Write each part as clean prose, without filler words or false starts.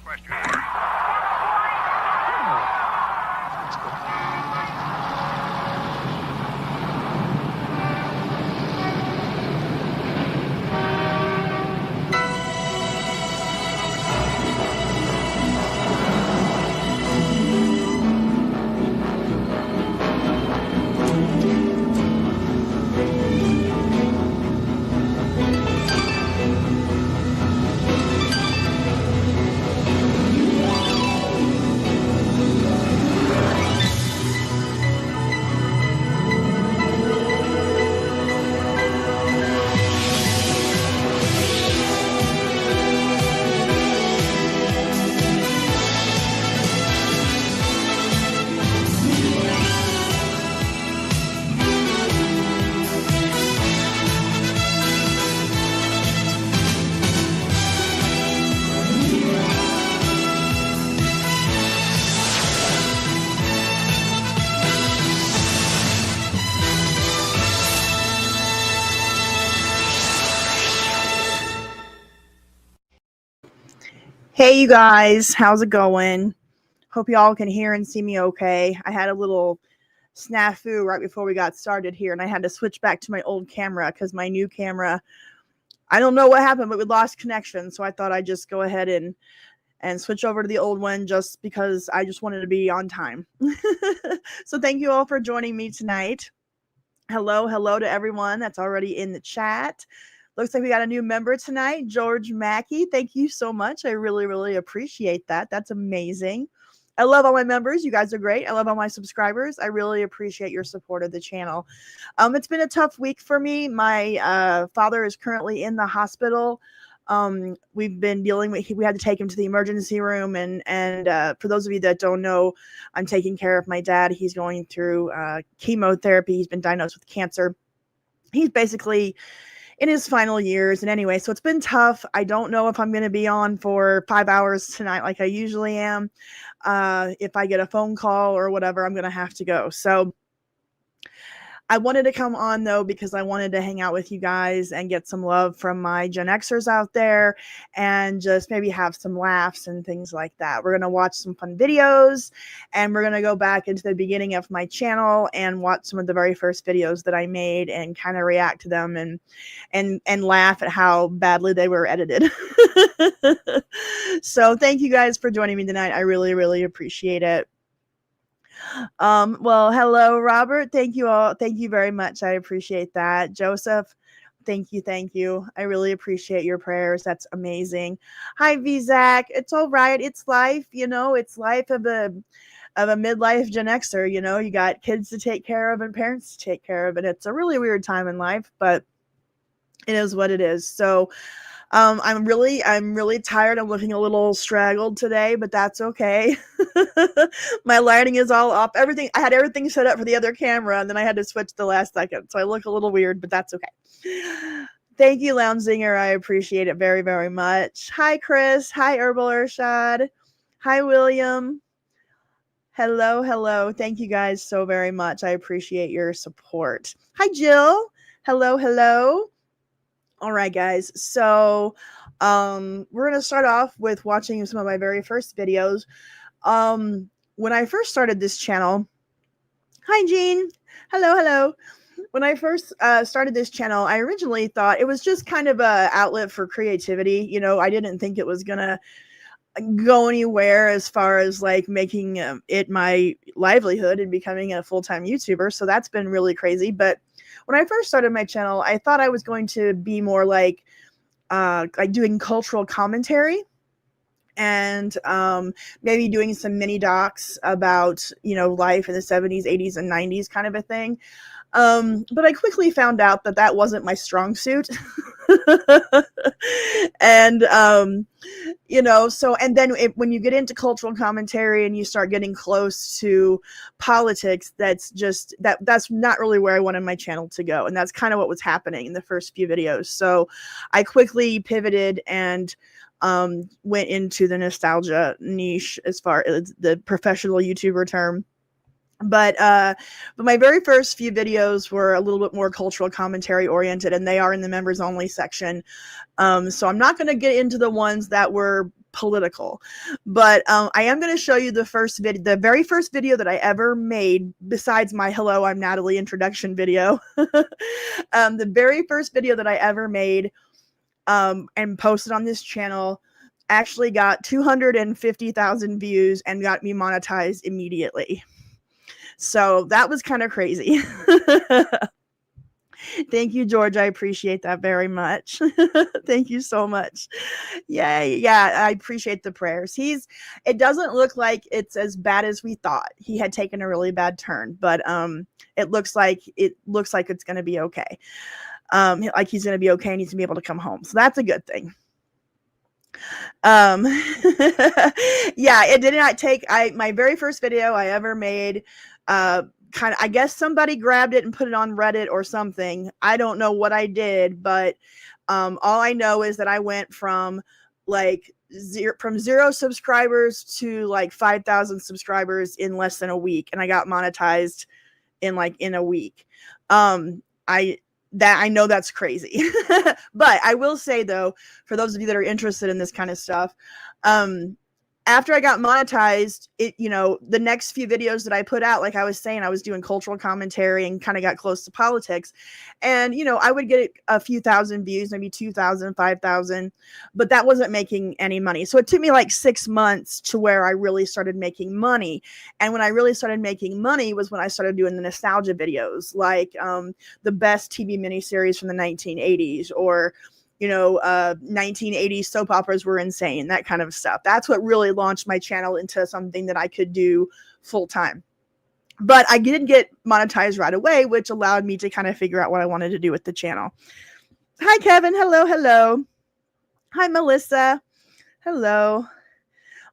question. Hey you guys, how's it going? Hope y'all can hear and see me okay. I had a little snafu right before we got started here, and I had to switch back to my old camera because my new camera, I don't know what happened, but we lost connection. So I thought I'd just go ahead and switch over to the old one just because I just wanted to be on time. So thank you all for joining me tonight. Hello to everyone that's already in the chat. Looks like we got a new member tonight, George Mackey. Thank you so much. I really appreciate that. That's amazing. I love all my members. You guys are great. I love all my subscribers. I really appreciate your support of the channel. It's been a tough week for me. My father is currently in the hospital. We've been dealing with, we had to take him to the emergency room. And for those of you that don't know, I'm taking care of my dad. He's going through chemotherapy. He's been diagnosed with cancer. He's basically in his final years. And anyway, so it's been tough. I don't know if I'm going to be on for 5 hours tonight like I usually am. If I get a phone call or whatever, I'm going to have to go. So I wanted to come on though because I wanted to hang out with you guys and get some love from my Gen Xers out there and just maybe have some laughs and things like that. We're going to watch some fun videos and we're going to go back into the beginning of my channel and watch some of the very first videos that I made and kind of react to them and laugh at how badly they were edited. So thank you guys for joining me tonight. I really appreciate it. Well, hello, Robert. Thank you all. Thank you very much. I appreciate that. Joseph, thank you. I really appreciate your prayers. That's amazing. Hi, Vizak. It's all right. It's life, it's life of a midlife Gen Xer, you got kids to take care of and parents to take care of, and it's a really weird time in life, but it is what it is. So I'm really tired. I'm looking a little straggled today, but that's okay. My lighting is all up. I had everything set up for the other camera, and then I had to switch the last second. So I look a little weird, but that's okay. Thank you, Lounzinger. I appreciate it very much. Hi, Chris. Hi, Herbal Urshad. Hi, William. Hello. Thank you guys so very much. I appreciate your support. Hi, Jill. Hello. All right, guys. So we're going to start off with watching some of my very first videos. When I first started this channel, hi, Jean. Hello. When I first started this channel, I originally thought it was just kind of an outlet for creativity. I didn't think it was going to go anywhere as far as like making it my livelihood and becoming a full-time YouTuber. So that's been really crazy. But when I first started my channel, I thought I was going to be more like doing cultural commentary and maybe doing some mini docs about, life in the 70s, 80s, and 90s kind of a thing. But I quickly found out that wasn't my strong suit. And, and then when you get into cultural commentary and you start getting close to politics, that's not really where I wanted my channel to go. And that's kind of what was happening in the first few videos. So I quickly pivoted and went into the nostalgia niche as far as the professional YouTuber term. But my very first few videos were a little bit more cultural commentary oriented, and they are in the members only section. So I'm not going to get into the ones that were political. But I am going to show you the very first video that I ever made, besides my "Hello, I'm Natalie" introduction video. The very first video that I ever made and posted on this channel actually got 250,000 views and got me monetized immediately. So that was kind of crazy. Thank you, George. I appreciate that very much. Thank you so much. Yeah, I appreciate the prayers. It doesn't look like it's as bad as we thought. He had taken a really bad turn, but it looks like it's going to be okay. Like he's going to be okay and he's going to be able to come home. So that's a good thing. Yeah, it did not take my very first video I ever made, I guess somebody grabbed it and put it on Reddit or something. I don't know what I did, but all I know is that I went from zero subscribers to like 5,000 subscribers in less than a week, and I got monetized in a week. I know that's crazy. But I will say, though, for those of you that are interested in this kind of stuff, after I got monetized, the next few videos that I put out, like I was saying, I was doing cultural commentary and kind of got close to politics. And, I would get a few thousand views, maybe 2,000, 5,000, but that wasn't making any money. So it took me like 6 months to where I really started making money. And when I really started making money was when I started doing the nostalgia videos, like the best TV miniseries from the 1980s, or 1980s soap operas were insane, that kind of stuff. That's what really launched my channel into something that I could do full time. But I did get monetized right away, which allowed me to kind of figure out what I wanted to do with the channel. Hi, Kevin. Hello. Hi, Melissa. Hello.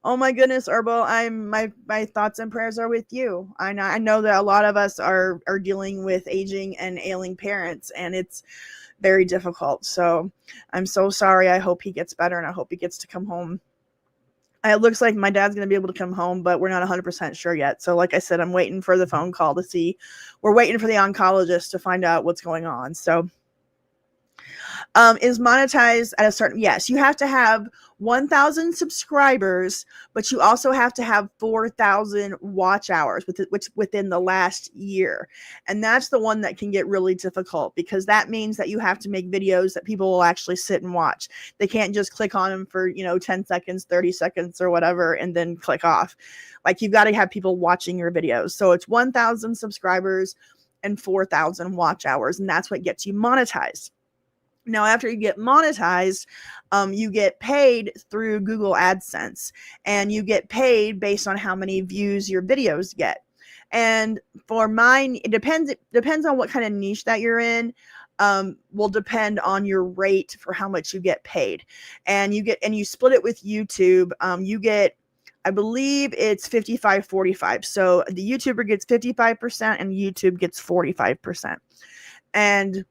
Oh my goodness, Herbal. My thoughts and prayers are with you. I know that a lot of us are dealing with aging and ailing parents, and it's very difficult. So I'm so sorry. I hope he gets better, and I hope he gets to come home. It looks like my dad's going to be able to come home, but we're not 100% sure yet. So like I said, I'm waiting for the phone call to see. We're waiting for the oncologist to find out what's going on. So is monetized at a certain, yes, you have to have 1,000 subscribers, but you also have to have 4,000 watch hours within the last year. And that's the one that can get really difficult, because that means that you have to make videos that people will actually sit and watch. They can't just click on them for 10 seconds, 30 seconds or whatever and then click off. Like, you've got to have people watching your videos. So it's 1,000 subscribers and 4,000 watch hours, and that's what gets you monetized. Now, after you get monetized, you get paid through Google AdSense, and you get paid based on how many views your videos get. And for mine, it depends on what kind of niche that you're in. Will depend on your rate for how much you get paid. And you split it with YouTube. You get, I believe it's 55-45. So the YouTuber gets 55% and YouTube gets 45%. And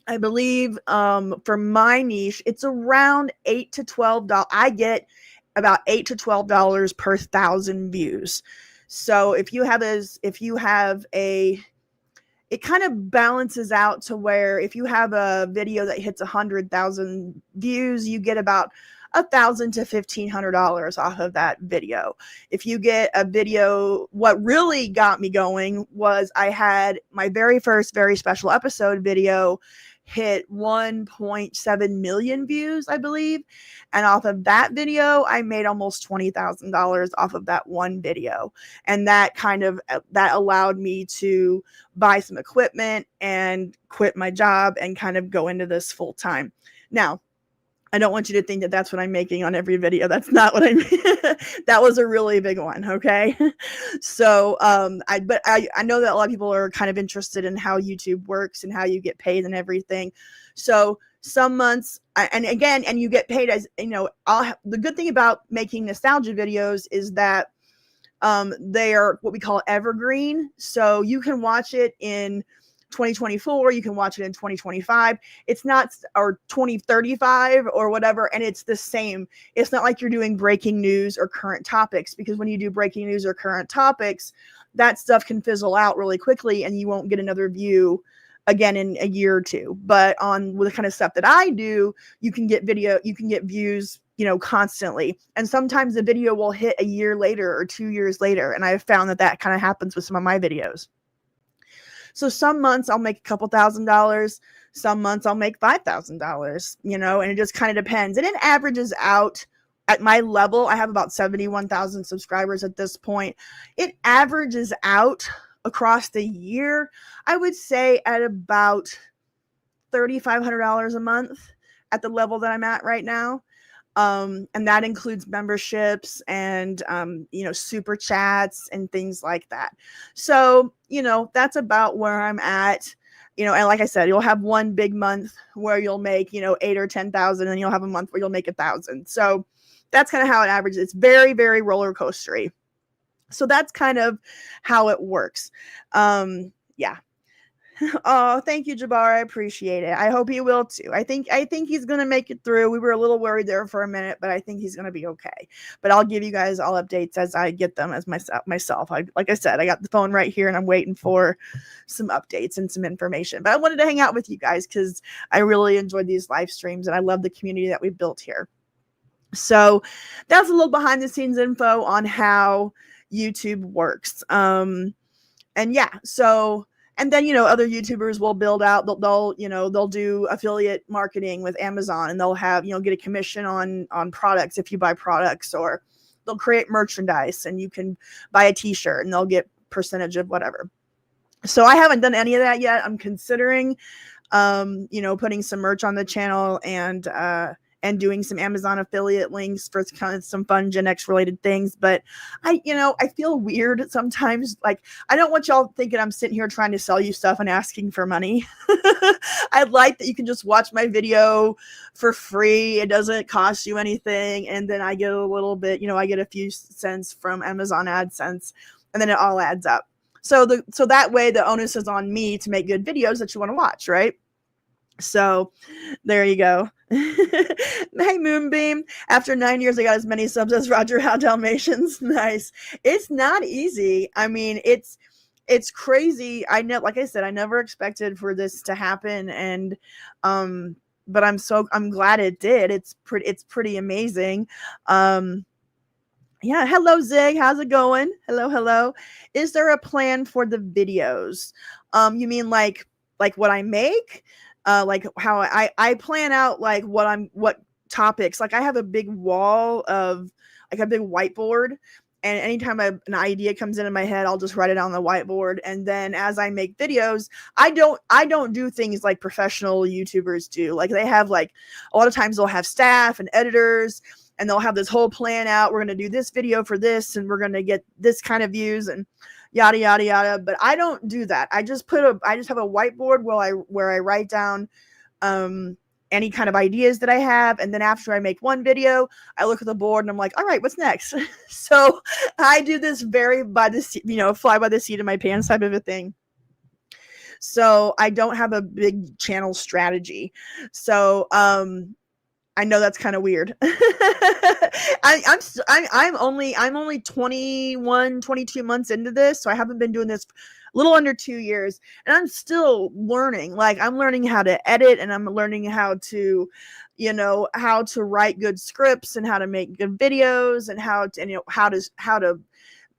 I believe for my niche, it's around $8 to $12. I get about $8 to $12 per 1,000 views. So if you have it kind of balances out to where if you have a video that hits 100,000 views, you get about $1,000 to $1,500 off of that video. If you get a video, what really got me going was I had my very first very special episode video hit 1.7 million views, I believe. And off of that video, I made almost $20,000 off of that one video. And that allowed me to buy some equipment and quit my job and kind of go into this full time. Now, I don't want you to think that that's what I'm making on every video. That's not what I mean. That was a really big one. Okay. So, I know that a lot of people are kind of interested in how YouTube works and how you get paid and everything. So some months, and you get paid as, the good thing about making nostalgia videos is that, they are what we call evergreen. So you can watch it in 2024, you can watch it in 2025. It's not, or 2035 or whatever, and it's the same. It's not like you're doing breaking news or current topics, because when you do breaking news or current topics, that stuff can fizzle out really quickly and you won't get another view again in a year or two. But on the kind of stuff that I do, you can get views, constantly. And sometimes the video will hit a year later or 2 years later. And I've found that kind of happens with some of my videos. So some months I'll make a couple $1,000s. Some months I'll make $5,000, and it just kind of depends. And it averages out at my level. I have about 71,000 subscribers at this point. It averages out across the year, I would say, at about $3,500 a month at the level that I'm at right now. And that includes memberships and, super chats and things like that. So, that's about where I'm at, and like I said, you'll have one big month where you'll make, 8 or 10,000, and you'll have a month where you'll make 1,000. So that's kind of how it averages. It's very, very roller coastery. So that's kind of how it works. Yeah. Oh, thank you, Jabbar. I appreciate it. I hope he will too. I think he's gonna make it through. We were a little worried there for a minute, but I think he's gonna be okay. But I'll give you guys all updates as I get them as myself. Like I said, I got the phone right here and I'm waiting for some updates and some information. But I wanted to hang out with you guys because I really enjoyed these live streams and I love the community that we've built here. So that's a little behind the scenes info on how YouTube works. And yeah, so. And then, other YouTubers will build out, they'll do affiliate marketing with Amazon, and they'll have, get a commission on products if you buy products, or they'll create merchandise and you can buy a t-shirt and they'll get percentage of whatever. So I haven't done any of that yet. I'm considering, putting some merch on the channel and doing some Amazon affiliate links for kind of some fun Gen X related things. But I feel weird sometimes. Like, I don't want y'all thinking I'm sitting here trying to sell you stuff and asking for money. I'd like that you can just watch my video for free. It doesn't cost you anything. And then I get a little bit, I get a few cents from Amazon AdSense, and then it all adds up. So that way the onus is on me to make good videos that you want to watch, right? So there you go. Hey, Moonbeam. After 9 years, I got as many subs as Roger How Dalmatians. Nice. It's not easy. I mean, it's crazy. I know, like I said, I never expected for this to happen. And, but I'm glad it did. It's pretty amazing. Yeah. Hello, Zig. How's it going? Hello. Is there a plan for the videos? You mean like what I make? Like how I plan out like what topics. Like I have a big wall of like a big whiteboard, and anytime an idea comes in my head, I'll just write it on the whiteboard. And then as I make videos, I don't do things like professional YouTubers do. Like they have like a lot of times they'll have staff and editors, and they'll have this whole plan out. We're going to do this video for this, and we're going to get this kind of views and yada, yada, yada. But I don't do that. I just have a whiteboard where I write down, any kind of ideas that I have. And then after I make one video, I look at the board and I'm like, all right, what's next? So I do this very fly by the seat of my pants type of a thing. So I don't have a big channel strategy. So, I know that's kind of weird. I'm only 21, 22 months into this. So I haven't been doing this a little under 2 years, and I'm still learning. Like I'm learning how to edit, and I'm learning how to, how to write good scripts and how to make good videos and how to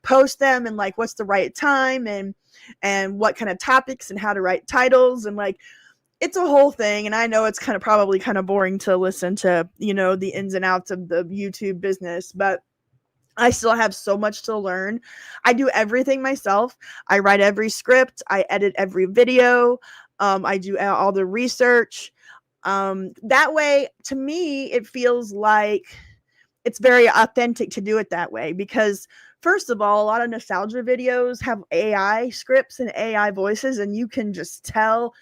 post them, and like what's the right time and what kind of topics and how to write titles, and like it's a whole thing. And I know it's probably kind of boring to listen to, the ins and outs of the YouTube business, but I still have so much to learn. I do everything myself. I write every script. I edit every video. I do all the research. That way, to me, it feels like it's very authentic to do it that way, because first of all, a lot of nostalgia videos have AI scripts and AI voices, and you can just tell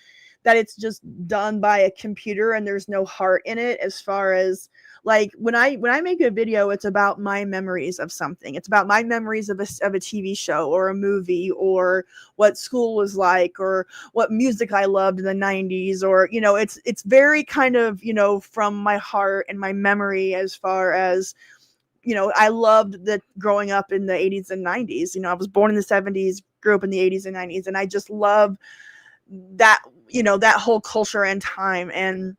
that it's just done by a computer and there's no heart in it. As far as like when I make a video, it's about my memories of something. It's about my memories of a TV show or a movie, or what school was like, or what music I loved in the 90s, or it's very kind of from my heart and my memory. As far as I loved that growing up in the 80s and 90s. I was born in the 70s, grew up in the 80s and 90s, and I just love that that whole culture and time. And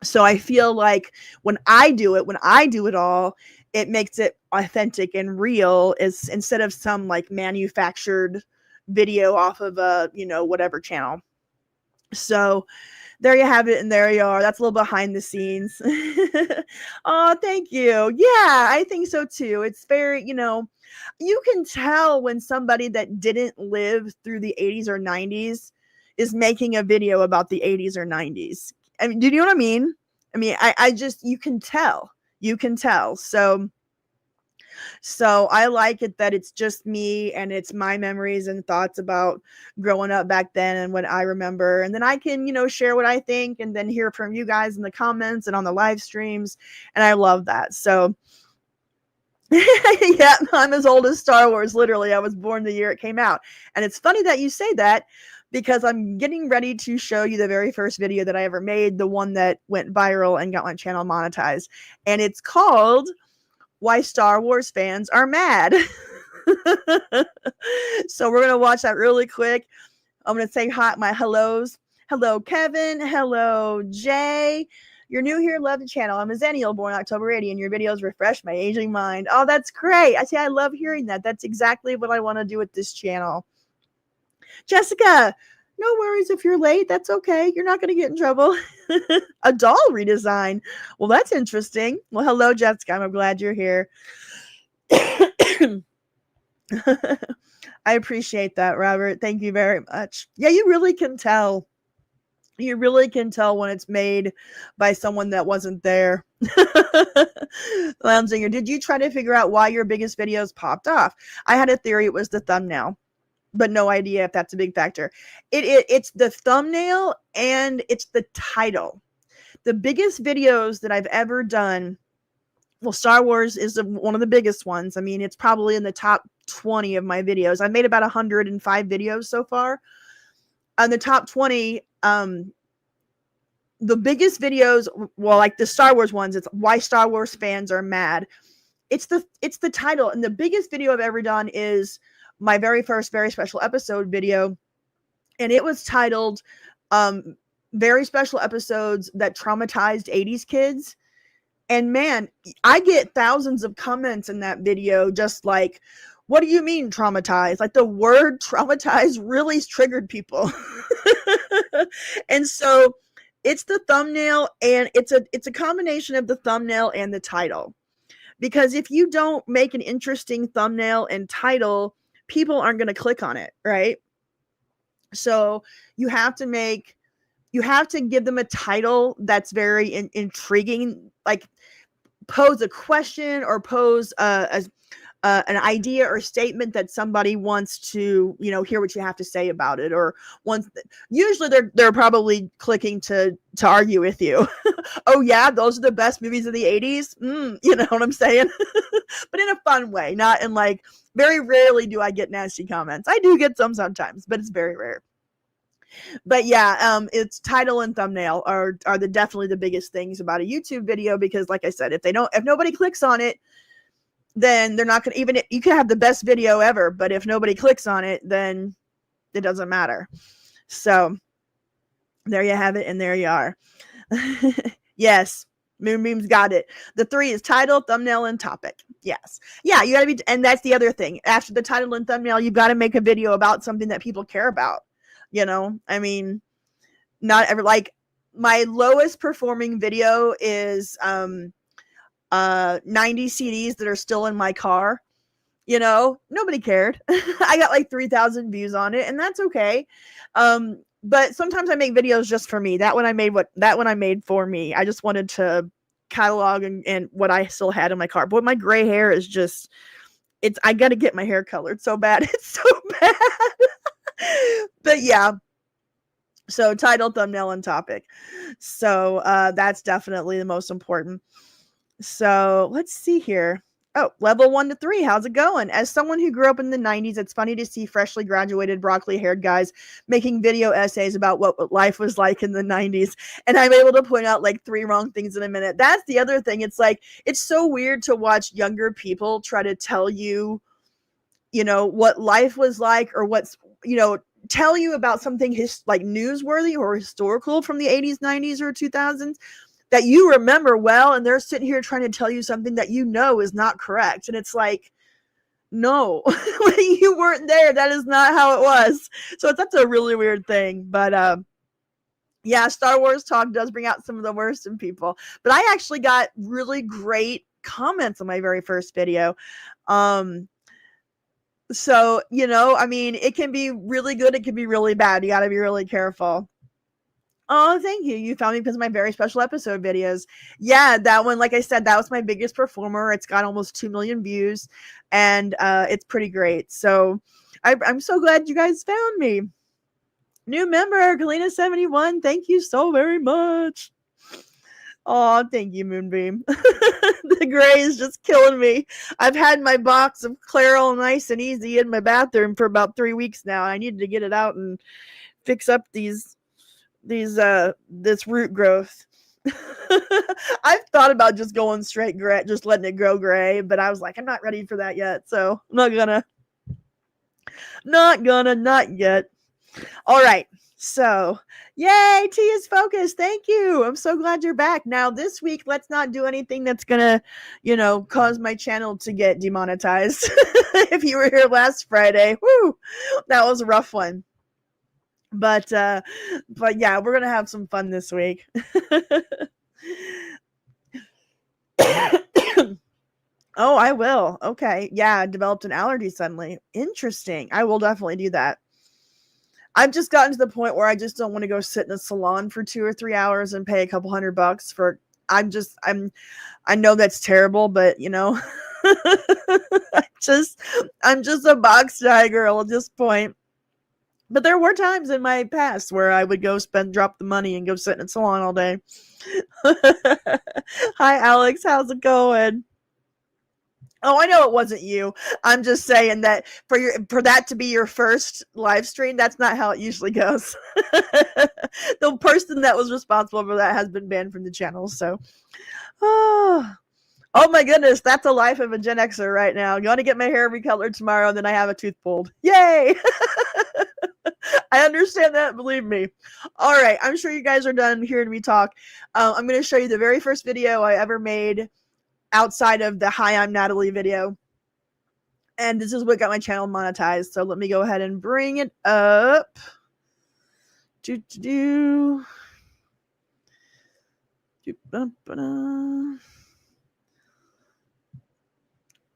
So I feel like when I do it all, it makes it authentic and real, is instead of some like manufactured video off of a, whatever channel. So there you have it, and there you are. That's a little behind the scenes. Oh, thank you. Yeah, I think so too. It's very, you can tell when somebody that didn't live through the 80s or 90s is making a video about the 80s or 90s. I mean, do you know what I mean? I mean, I just, you can tell. You can tell. So I like it that it's just me and it's my memories and thoughts about growing up back then and what I remember. And then I can, share what I think and then hear from you guys in the comments and on the live streams. And I love that. So yeah, I'm as old as Star Wars. Literally, I was born the year it came out. And it's funny that you say that, because I'm getting ready to show you the very first video that I ever made, the one that went viral and got my channel monetized. And it's called Why Star Wars Fans Are Mad. So we're going to watch that really quick. I'm going to say hi, my hellos. Hello, Kevin. Hello, Jay. You're new here, love the channel. I'm a Zennial born October 80, and your videos refresh my aging mind. Oh, that's great. I love hearing that. That's exactly what I want to do with this channel. Jessica, no worries if you're late. That's okay. You're not going to get in trouble. A doll redesign. Well, that's interesting. Well, hello, Jessica. I'm glad you're here. I appreciate that, Robert. Thank you very much. Yeah, you really can tell. You really can tell when it's made by someone that wasn't there. Lounginger, did you try to figure out why your biggest videos popped off? I had a theory it was the thumbnail, but no idea if that's a big factor. It's the thumbnail and it's the title. The biggest videos that I've ever done, well, Star Wars is one of the biggest ones. I mean, it's probably in the top 20 of my videos. I've made about 105 videos so far. On the top 20, the biggest videos, well, like the Star Wars ones, it's Why Star Wars Fans Are Mad. It's the title. And the biggest video I've ever done is my very first very special episode video. And it was titled Very Special Episodes That Traumatized 80s Kids. And man, I get thousands of comments in that video just like, what do you mean traumatized? Like the word traumatized really triggered people. And so it's the thumbnail, and it's a combination of the thumbnail and the title. Because if you don't make an interesting thumbnail and title, people aren't going to click on it, right? So you have to give them a title that's very intriguing, like pose a question or pose an idea or statement that somebody wants to, hear what you have to say about it, or usually they're probably clicking to argue with you. Oh yeah, those are the best movies of the 80s. You know what I'm saying? But in a fun way, not in like, very rarely do I get nasty comments. I do get some sometimes, but it's very rare. But yeah, it's title and thumbnail are definitely the biggest things about a YouTube video, because like I said, if nobody clicks on it, then they're not going to, even you can have the best video ever, but if nobody clicks on it, then it doesn't matter. So there you have it, and there you are. Yes, Moonbeam's got it. The 3 is title, thumbnail, and topic. Yes. Yeah, you got to be, and that's the other thing. After the title and thumbnail, you've got to make a video about something that people care about. I mean, not ever, like my lowest performing video is 90 CDs that are still in my car. Nobody cared. I got like 3,000 views on it, and that's okay. But sometimes I make videos just for me. That one I made for me. I just wanted to catalog and what I still had in my car. Boy, my gray hair is just, I got to get my hair colored so bad. It's so bad. But yeah. So title, thumbnail, and topic. So that's definitely the most important. So let's see here. Oh, level 1 to 3. How's it going? As someone who grew up in the 90s, it's funny to see freshly graduated broccoli-haired guys making video essays about what life was like in the 90s. And I'm able to point out like 3 wrong things in a minute. That's the other thing. It's like, it's so weird to watch younger people try to tell you, what life was like, or what's, tell you about something like newsworthy or historical from the 80s, 90s, or 2000s. that you remember well, and they're sitting here trying to tell you something that you know is not correct. And it's like, no, you weren't there. That is not how it was. So that's a really weird thing. But yeah, Star Wars talk does bring out some of the worst in people. But I actually got really great comments on my very first video. So, you know, I mean, it can be really good. It can be really bad. You got to be really careful. Oh, thank you. You found me because of my very special episode videos. Yeah, that one, like I said, that was my biggest performer. It's got almost 2 million views, and it's pretty great. So I'm so glad you guys found me. New member, Kalina71. Thank you so very much. Oh, thank you, Moonbeam. The gray is just killing me. I've had my box of Clairol nice and easy in my bathroom for about 3 weeks now. I needed to get it out and fix up this root growth. I've thought about just going straight gray, just letting it grow gray, but I was like, I'm not ready for that yet, so I'm not yet. All right, so yay, T is focused. Thank you. I'm so glad you're back. Now this week, let's not do anything that's gonna, cause my channel to get demonetized. If you were here last Friday, whoo, that was a rough one. But yeah, we're gonna have some fun this week. Oh, I will. Okay. Yeah, I developed an allergy suddenly. Interesting. I will definitely do that. I've just gotten to the point where I just don't want to go sit in a salon for 2 or 3 hours and pay a couple $100 for. I know that's terrible, but I'm just a box dye girl at this point. But there were times in my past where I would go drop the money and go sit in a salon all day. Hi, Alex. How's it going? Oh, I know it wasn't you. I'm just saying that for that to be your first live stream, that's not how it usually goes. The person that was responsible for that has been banned from the channel. So, oh my goodness, that's the life of a Gen Xer right now. I'm going to get my hair recolored tomorrow, and then I have a tooth pulled. Yay! I understand that, believe me. All right, I'm sure you guys are done hearing me talk. I'm going to show you the very first video I ever made outside of the Hi, I'm Natalie video. And this is what got my channel monetized. So let me go ahead and bring it up.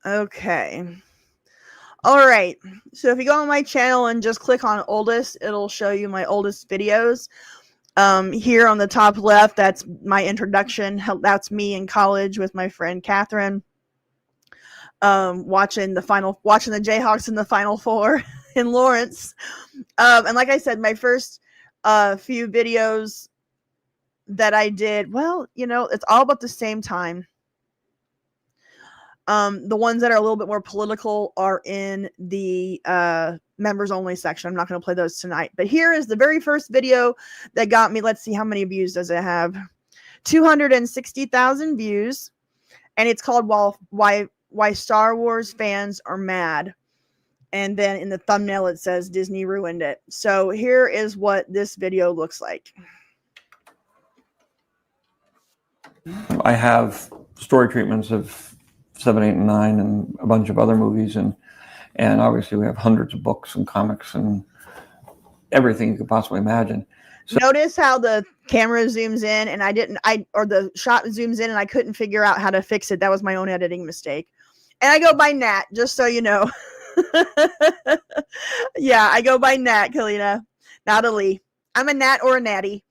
Okay. All right. So if you go on my channel and just click on oldest, it'll show you my oldest videos. Here on the top left, that's my introduction. That's me in college with my friend Catherine. Watching the Jayhawks in the Final Four in Lawrence. And like I said, my first few videos that I did, well, it's all about the same time. The ones that are a little bit more political are in the members only section. I'm not going to play those tonight. But here is the very first video that got me, let's see, how many views does it have? 260,000 views. And it's called Why Star Wars Fans Are Mad. And then in the thumbnail it says Disney ruined it. So here is what this video looks like. I have story treatments of 7, 8, and 9 and a bunch of other movies, and obviously we have hundreds of books and comics and everything you could possibly imagine. So, notice how the camera zooms in and the shot zooms in and I couldn't figure out how to fix it. That was my own editing mistake. And I go by Nat, just so you know. Yeah, I go by Nat, Kalina, not a Lee. I'm a Nat or a Natty.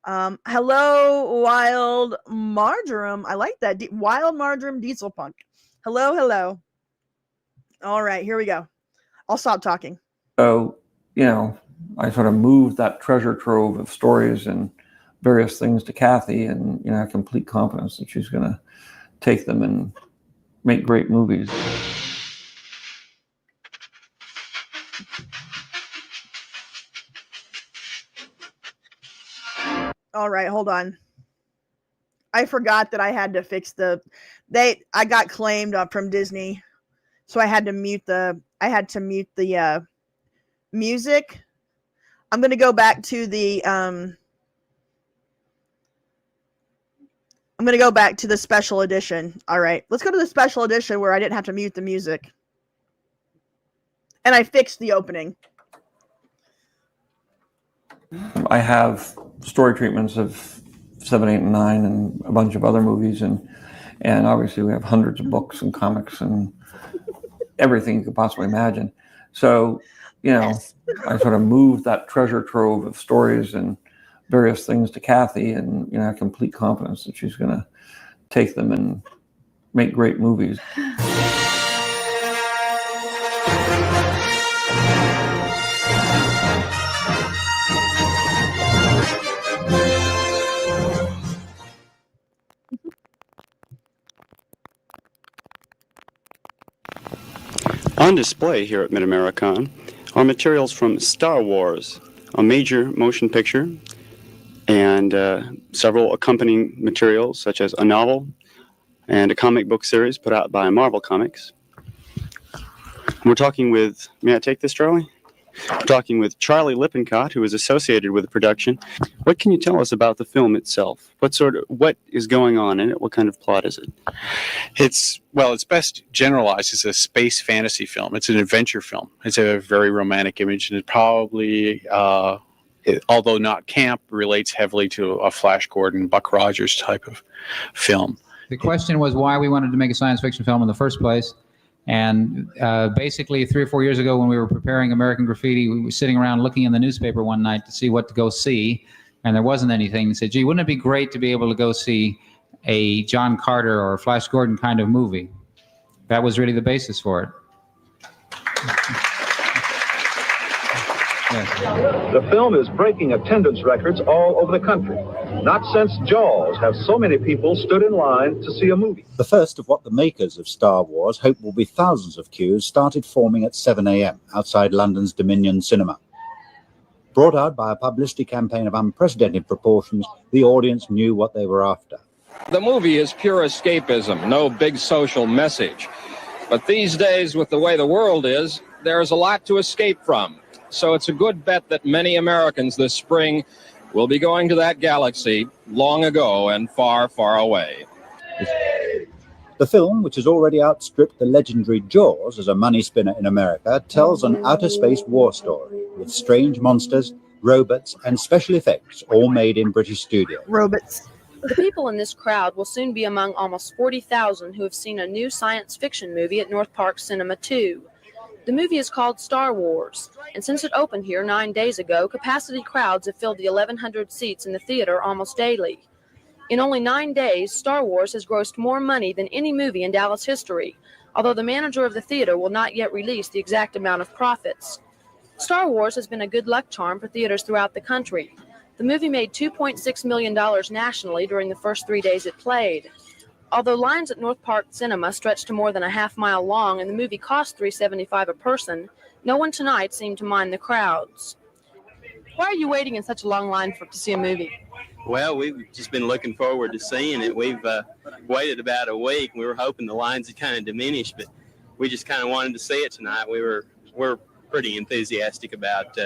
Hello, Wild Marjoram. I like that. Wild Marjoram Diesel Punk. Hello. All right, here we go. I'll stop talking. So, I sort of moved that treasure trove of stories and various things to Kathy, and I have complete confidence that she's going to take them and make great movies. All right, hold on. I forgot that I had to fix I got claimed from Disney, so I had to mute the music. I'm going to go back to the I'm going to go back to the special edition. All right. Let's go to the special edition where I didn't have to mute the music. And I fixed the opening. I have story treatments of 7, 8, and 9 and a bunch of other movies. And obviously we have hundreds of books and comics and everything you could possibly imagine. So, Yes. I sort of moved that treasure trove of stories and various things to Kathy, and I have complete confidence that she's going to take them and make great movies. On display here at Mid-American are materials from Star Wars, a major motion picture, and several accompanying materials such as a novel and a comic book series put out by Marvel Comics. We're talking with, may I take this, Charlie? We're talking with Charlie Lippincott, who is associated with the production. What can you tell us about the film itself? What is going on in it? What kind of plot is it? It's best generalized as a space fantasy film. It's an adventure film. It's a very romantic image, and it probably, although not camp, relates heavily to a Flash Gordon, Buck Rogers type of film. The question was why we wanted to make a science fiction film in the first place. And basically 3 or 4 years ago when we were preparing American Graffiti, we were sitting around looking in the newspaper one night to see what to go see. And there wasn't anything. We said, gee, wouldn't it be great to be able to go see a John Carter or a Flash Gordon kind of movie? That was really the basis for it. Yes. The film is breaking attendance records all over the country. Not since Jaws have so many people stood in line to see a movie. The first of what the makers of Star Wars hope will be thousands of queues started forming at 7 a.m. outside London's Dominion Cinema. Brought out by a publicity campaign of unprecedented proportions, the audience knew what they were after. The movie is pure escapism, no big social message. But these days, with the way the world is, there's a lot to escape from. So it's a good bet that many Americans this spring will be going to that galaxy long ago and far, far away. The film, which has already outstripped the legendary Jaws as a money spinner in America, tells an outer space war story with strange monsters, robots, and special effects, all made in British studios. Robots. The people in this crowd will soon be among almost 40,000 who have seen a new science fiction movie at North Park Cinema 2. The movie is called Star Wars, and since it opened here 9 days ago, capacity crowds have filled the 1,100 seats in the theater almost daily. In only 9 days, Star Wars has grossed more money than any movie in Dallas history, although the manager of the theater will not yet release the exact amount of profits. Star Wars has been a good luck charm for theaters throughout the country. The movie made $2.6 million nationally during the first 3 days it played. Although lines at North Park Cinema stretched to more than a half-mile long and the movie cost $3.75 a person, no one tonight seemed to mind the crowds. Why are you waiting in such a long line to see a movie? Well, we've just been looking forward to seeing it. We've waited about a week. We were hoping the lines had kind of diminished, but we just kind of wanted to see it tonight. We're pretty enthusiastic about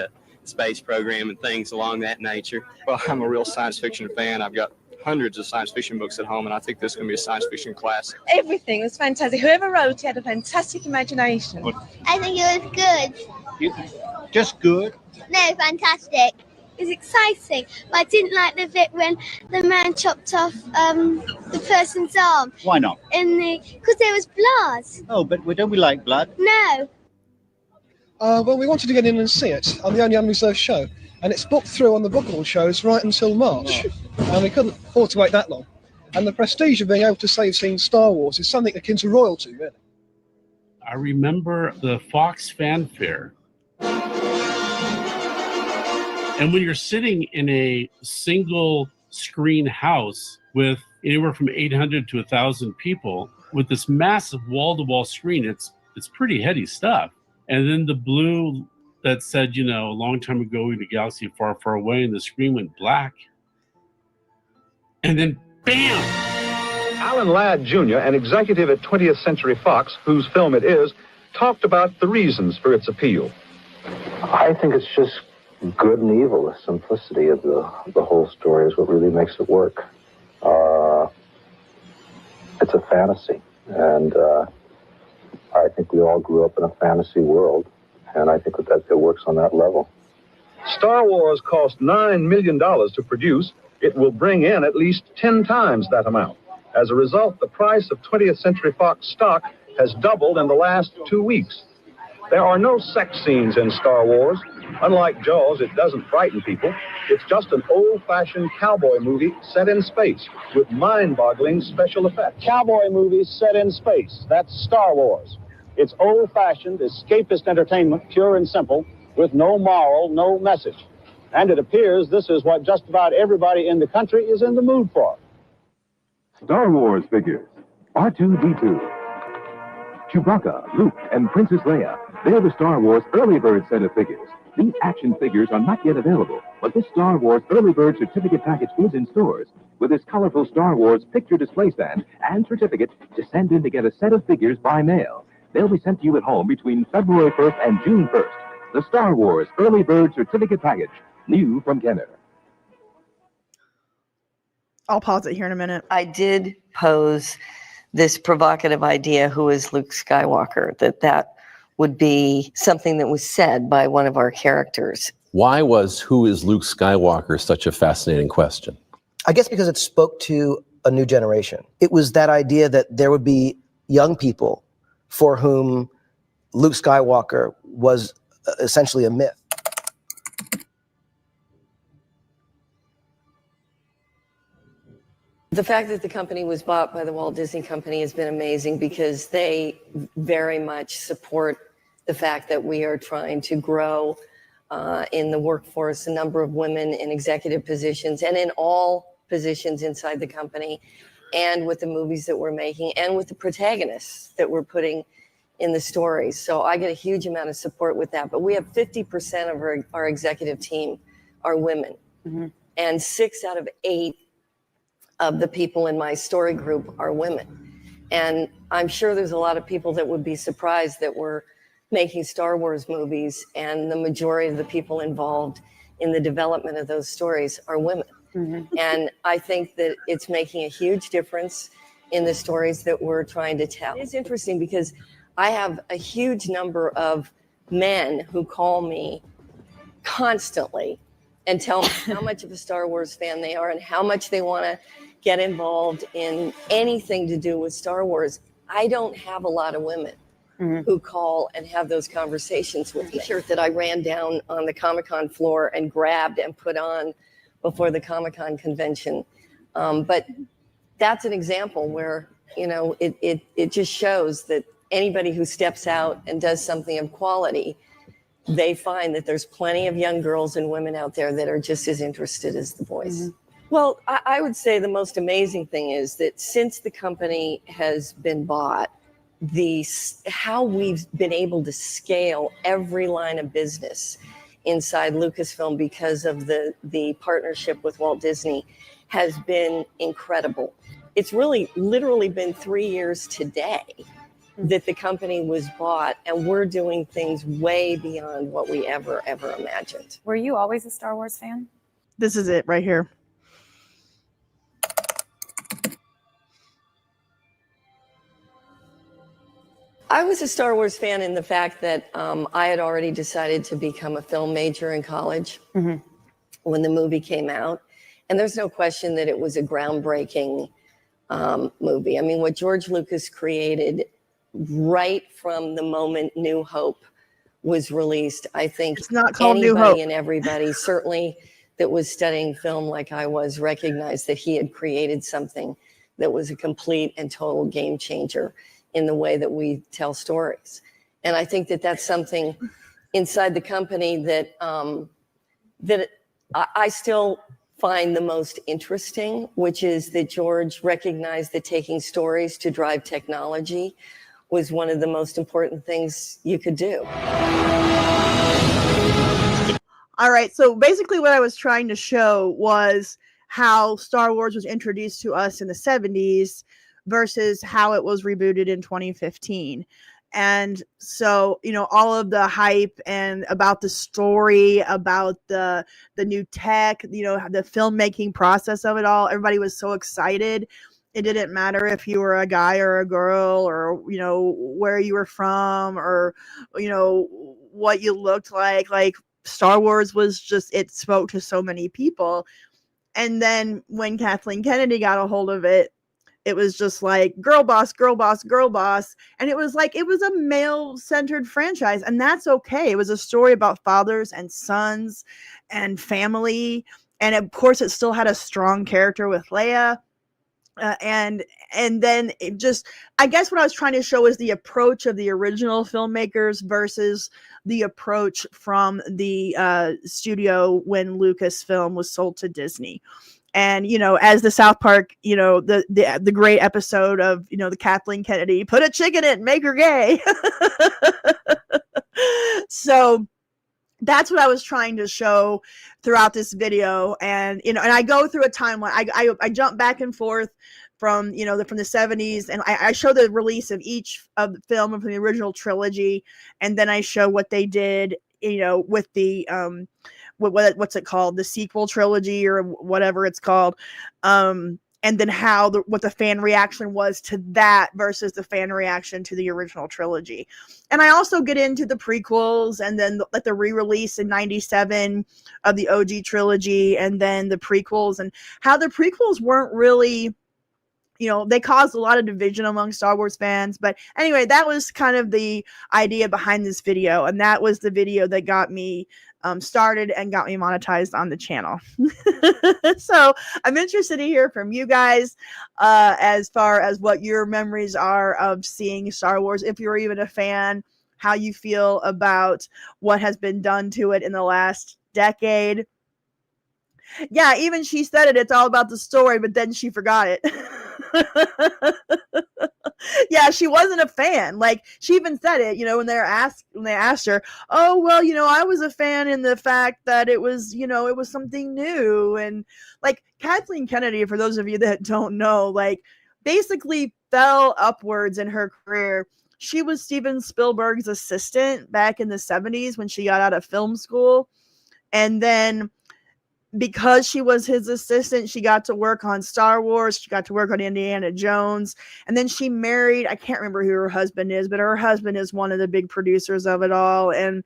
space program and things along that nature. Well, I'm a real science fiction fan. I've got hundreds of science fiction books at home, and I think this is going to be a science fiction classic. Everything was fantastic. Whoever wrote it had a fantastic imagination. I think it was good. Just good? No, fantastic. It's exciting, but I didn't like the bit when the man chopped off the person's arm. Why not? Because there was blood. Oh, but don't we like blood? No. Well, we wanted to get in and see it on the only unreserved show, and it's booked through on the bookable shows right until March, and we couldn't afford to wait that long. And the prestige of being able to say you've seen Star Wars is something akin to royalty, really. I remember the Fox fanfare. And when you're sitting in a single screen house with anywhere from 800 to 1,000 people with this massive wall-to-wall screen, it's pretty heady stuff. And then the blue that said, a long time ago in a galaxy far, far away, and the screen went black. And then, bam! Alan Ladd Jr., an executive at 20th Century Fox, whose film it is, talked about the reasons for its appeal. I think it's just good and evil. The simplicity of the whole story is what really makes it work. it's a fantasy. And I think we all grew up in a fantasy world, and I think that it works on that level. Star Wars cost $9 million to produce. It will bring in at least 10 times that amount. As a result, the price of 20th Century Fox stock has doubled in the last 2 weeks. There are no sex scenes in Star Wars. Unlike Jaws, it doesn't frighten people. It's just an old-fashioned cowboy movie set in space with mind-boggling special effects. Cowboy movies set in space. That's Star Wars. It's old-fashioned, escapist entertainment, pure and simple, with no moral, no message. And it appears this is what just about everybody in the country is in the mood for. Star Wars figures. R2-D2. Chewbacca, Luke, and Princess Leia. They're the Star Wars Early Bird set of figures. These action figures are not yet available, but this Star Wars Early Bird certificate package is in stores with this colorful Star Wars picture display stand and certificate to send in to get a set of figures by mail. They'll be sent to you at home between February 1st and June 1st. The Star Wars Early Bird certificate package, new from Kenner. I'll pause it here in a minute. I did pose this provocative idea, who is Luke Skywalker, that would be something that was said by one of our characters. Why was who is Luke Skywalker such a fascinating question? I guess because it spoke to a new generation. It was that idea that there would be young people for whom Luke Skywalker was essentially a myth. The fact that the company was bought by the Walt Disney Company has been amazing because they very much support the fact that we are trying to grow in the workforce, a number of women in executive positions and in all positions inside the company, and with the movies that we're making and with the protagonists that we're putting in the stories. So I get a huge amount of support with that. But we have 50% of our executive team are women. Mm-hmm. And 6 out of 8 of the people in my story group are women. And I'm sure there's a lot of people that would be surprised that we're making Star Wars movies and the majority of the people involved in the development of those stories are women. Mm-hmm. And I think that it's making a huge difference in the stories that we're trying to tell. It's interesting because I have a huge number of men who call me constantly and tell me how much of a Star Wars fan they are and how much they want to get involved in anything to do with Star Wars. I don't have a lot of women who call and have those conversations with me. The shirt that I ran down on the Comic-Con floor and grabbed and put on before the Comic-Con convention. But that's an example where, you know, it just shows that anybody who steps out and does something of quality, they find that there's plenty of young girls and women out there that are just as interested as the boys. Mm-hmm. Well, I would say the most amazing thing is that since the company has been bought, how we've been able to scale every line of business inside Lucasfilm because of the partnership with Walt Disney has been incredible. It's really literally been 3 years today that the company was bought, and we're doing things way beyond what we ever imagined. Were you always a Star Wars fan? This is it right here. I was a Star Wars fan in the fact that I had already decided to become a film major in college when the movie came out. And there's no question that it was a groundbreaking movie. I mean, what George Lucas created right from the moment New Hope was released, I think it's not called New Hope. And everybody, certainly that was studying film like I was, recognized that he had created something that was a complete and total game changer in the way that we tell stories. And I think that that's something inside the company that that I still find the most interesting, which is that George recognized that taking stories to drive technology was one of the most important things you could do. All right, so basically what I was trying to show was how Star Wars was introduced to us in the 70s versus how it was rebooted in 2015. And so, you know, all of the hype and about the story, about the new tech, you know, the filmmaking process of it all, everybody was so excited. It didn't matter if you were a guy or a girl, or where you were from, or what you looked like. Like, Star Wars was just, it spoke to so many people. And then when Kathleen Kennedy got a hold of it, it was just like girl boss, girl boss, girl boss. And it was like, it was a male centered franchise, and that's okay. It was a story about fathers and sons and family. And of course, it still had a strong character with Leia. And then it just, I guess what I was trying to show is the approach of the original filmmakers versus the approach from the studio when Lucasfilm was sold to Disney. And as the South Park, the great episode of the Kathleen Kennedy, put a chick in it and make her gay. So that's what I was trying to show throughout this video. And and I go through a timeline. I jump back and forth from from the 70s, and I show the release of each of the film from the original trilogy, and then I show what they did with the what's it called, the sequel trilogy or whatever it's called, and then what the fan reaction was to that versus the fan reaction to the original trilogy. And I also get into the prequels, and then the re-release in 97 of the OG trilogy, and then the prequels, and how the prequels weren't really, they caused a lot of division among Star Wars fans. But anyway, that was kind of the idea behind this video, and that was the video that got me started and got me monetized on the channel. So I'm interested to hear from you guys as far as what your memories are of seeing Star Wars, if you're even a fan, how you feel about what has been done to it in the last decade. Yeah, even she said it, it's all about the story, but then she forgot it. Yeah, she wasn't a fan. Like, she even said it, when they asked her, oh, well, I was a fan in the fact that it was, it was something new. And like, Kathleen Kennedy, for those of you that don't know, like, basically fell upwards in her career. She was Steven Spielberg's assistant back in the 70s when she got out of film school. And then because she was his assistant, she got to work on Star Wars. She got to work on Indiana Jones. And then she married, I can't remember who her husband is, but her husband is one of the big producers of it all. And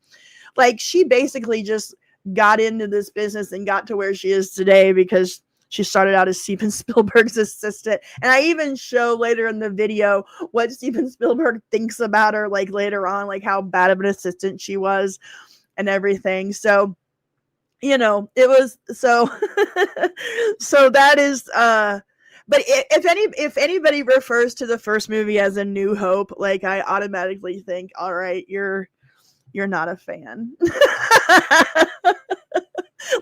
like, she basically just got into this business and got to where she is today because she started out as Steven Spielberg's assistant. And I even show later in the video what Steven Spielberg thinks about her, like later on, like how bad of an assistant she was and everything. So, it was so so that is but if anybody refers to the first movie as A New Hope, like, I automatically think, all right, you're not a fan.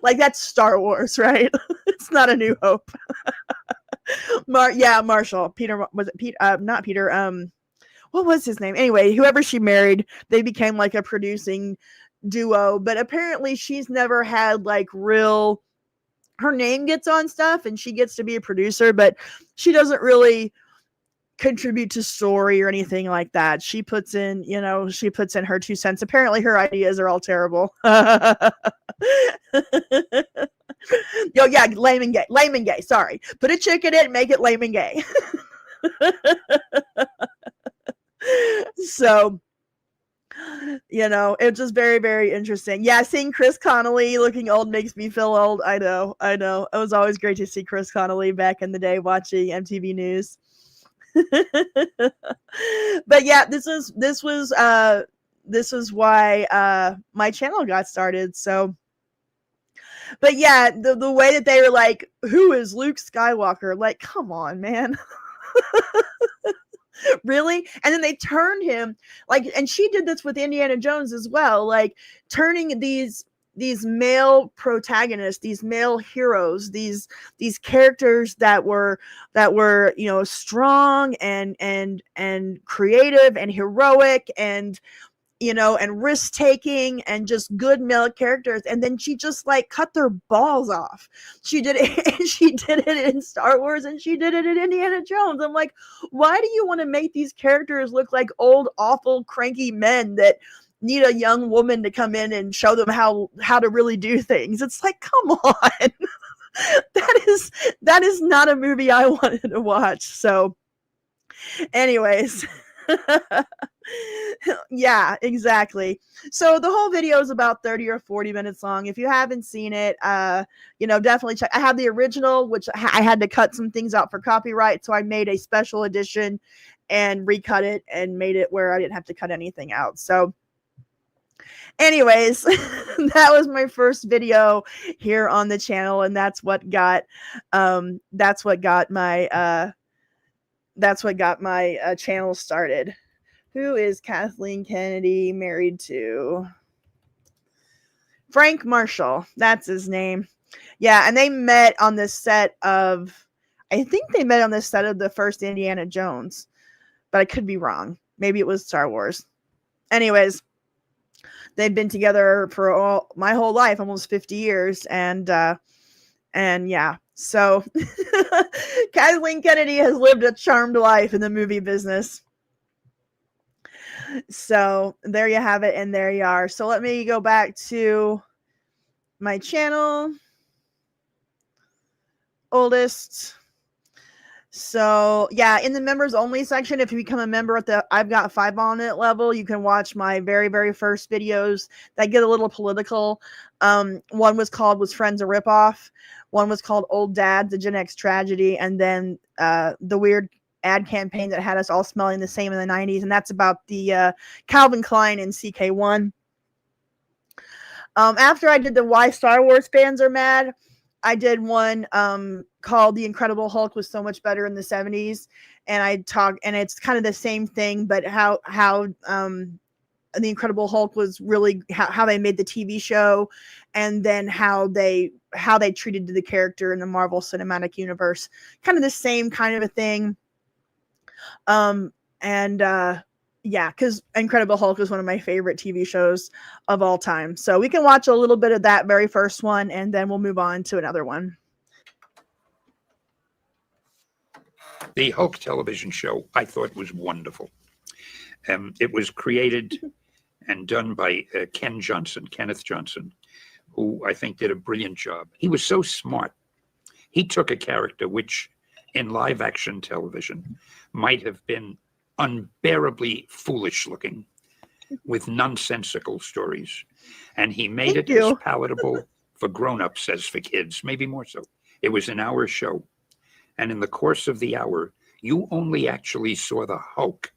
Like, that's Star Wars, right? It's not A New Hope. Marshall, Peter, was it Pete, not Peter, what was his name? Anyway, whoever she married, they became like a producing duo, but apparently she's never had like real, her name gets on stuff and she gets to be a producer, but she doesn't really contribute to story or anything like that. She puts in her 2 cents. Apparently her ideas are all terrible. Yeah, lame and gay, sorry. Put a chick in it and make it lame and gay. So it's just very, very interesting. Yeah, seeing Chris Connolly looking old makes me feel old. I know. It was always great to see Chris Connolly back in the day watching MTV News. But yeah, this was why my channel got started. So, but yeah, the way that they were like, who is Luke Skywalker? Like, come on, man. Really? And then they turned him, like, and she did this with Indiana Jones as well, like turning these male protagonists, these male heroes, these characters that were strong and creative and heroic and and risk-taking and just good male characters. And then she just like cut their balls off. She did it. She did it in Star Wars and she did it in Indiana Jones. I'm like, why do you want to make these characters look like old, awful, cranky men that need a young woman to come in and show them how to really do things? It's like, come on. that is not a movie I wanted to watch. So anyways, yeah, exactly. So the whole video is about 30 or 40 minutes long. If you haven't seen it, definitely check. I have the original, which I had to cut some things out for copyright, so I made a special edition and recut it and made it where I didn't have to cut anything out. So anyways, that was my first video here on the channel, and that's what got my channel started. Who is Kathleen Kennedy married to? Frank Marshall. That's his name. Yeah, and they met on the set of, I think they met on the set of the first Indiana Jones, but I could be wrong. Maybe it was Star Wars. Anyways, they've been together for my whole life, almost 50 years, and yeah. So Kathleen Kennedy has lived a charmed life in the movie business. So there you have it, and there you are. So let me go back to my channel. Oldest. So yeah, in the members only section, if you become a member at the I've Got 5 on It level, you can watch my very, very first videos that get a little political. One was Friends a Ripoff. One was called Old Dad, the Gen X Tragedy, and then the weird ad campaign that had us all smelling the same in the 90s, and that's about the Calvin Klein and CK1. After I did the Why Star Wars Fans Are Mad, I did one called The Incredible Hulk Was So Much Better in the 70s, and and it's kind of the same thing, but how The Incredible Hulk was really how they made the TV show, and then how they treated the character in the Marvel Cinematic Universe. Kind of the same kind of a thing. Yeah, because Incredible Hulk is one of my favorite TV shows of all time. So we can watch a little bit of that very first one, and then we'll move on to another one. The Hulk television show, I thought, was wonderful. It was created and done by Kenneth Johnson, who I think did a brilliant job. He was so smart. He took a character which, in live action television, might have been unbearably foolish looking, with nonsensical stories, and he made it as palatable for grown-ups as for kids, maybe more so. It was an hour show, and in the course of the hour, you only actually saw the Hulk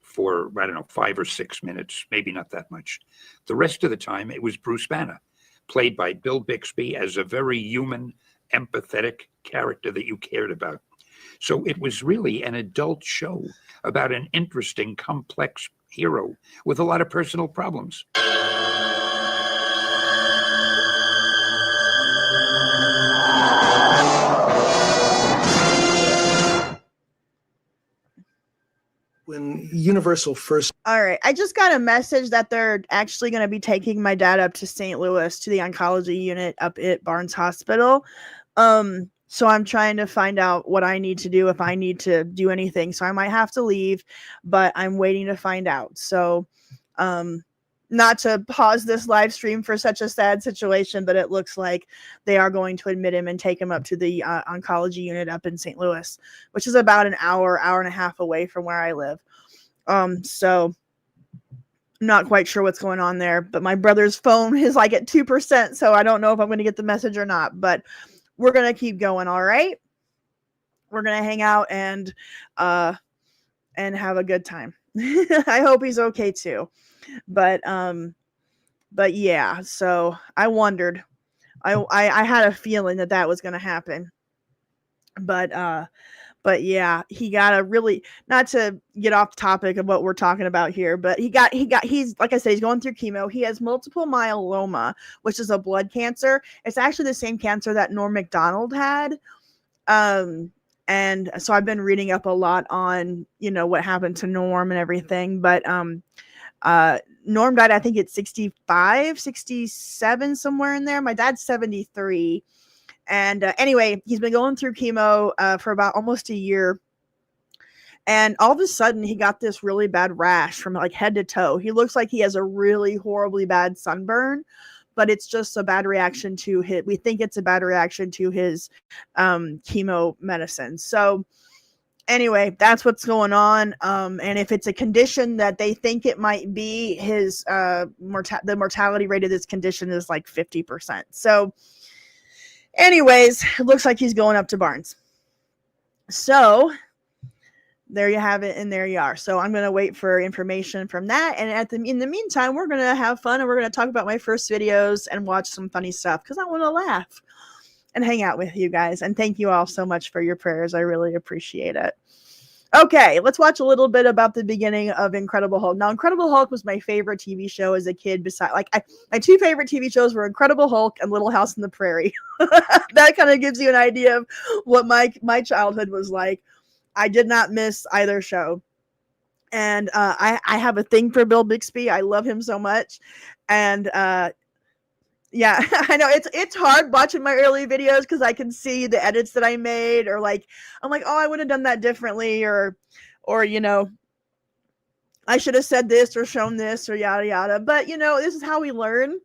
for, I don't know, 5 or 6 minutes, maybe not that much. The rest of the time, it was Bruce Banner, played by Bill Bixby as a very human, empathetic character that you cared about. So it was really an adult show about an interesting, complex hero with a lot of personal problems. When Universal first... All right, I just got a message that they're actually going to be taking my dad up to St. Louis to the oncology unit up at Barnes Hospital. So I'm trying to find out what I need to do, if I need to do anything. So I might have to leave, but I'm waiting to find out. So not to pause this live stream for such a sad situation, but it looks like they are going to admit him and take him up to the oncology unit up in St. Louis, which is about an hour and a half away from where I live. So I'm not quite sure what's going on there, but my brother's phone is like at 2%. So I don't know if I'm going to get the message or not, but we're going to keep going. All right. We're going to hang out and have a good time. I hope he's okay too. But yeah, so I wondered, I had a feeling that was going to happen, but yeah, he got a really, not to get off the topic of what we're talking about here, but he's, like I said, he's going through chemo. He has multiple myeloma, which is a blood cancer. It's actually the same cancer that Norm Macdonald had. And so I've been reading up a lot on, what happened to Norm and everything, but, Norm died, I think it's 65, 67, somewhere in there. My dad's 73. And anyway, he's been going through chemo for about almost a year. And all of a sudden, he got this really bad rash from like head to toe. He looks like he has a really horribly bad sunburn, but it's just a bad reaction to his, we think it's a bad reaction to his chemo medicine. So anyway, that's what's going on. And if it's a condition that they think it might be, his the mortality rate of this condition is like 50%. So anyways, it looks like he's going up to Barnes. So there you have it, and there you are. So I'm going to wait for information from that, and in the meantime, we're going to have fun, and we're going to talk about my first videos and watch some funny stuff because I want to laugh and hang out with you guys. And thank you all so much for your prayers. I really appreciate it. Okay, let's watch a little bit about the beginning of Incredible Hulk. Now, Incredible Hulk was my favorite TV show as a kid. My two favorite TV shows were Incredible Hulk and Little House on the Prairie. That kind of gives you an idea of what my childhood was like. I did not miss either show. And I have a thing for Bill Bixby. I love him so much. And yeah, I know it's hard watching my early videos because I can see the edits that I made, or like I'm like, oh, I would have done that differently, or you know, I should have said this or shown this or yada yada. But you know, this is how we learn.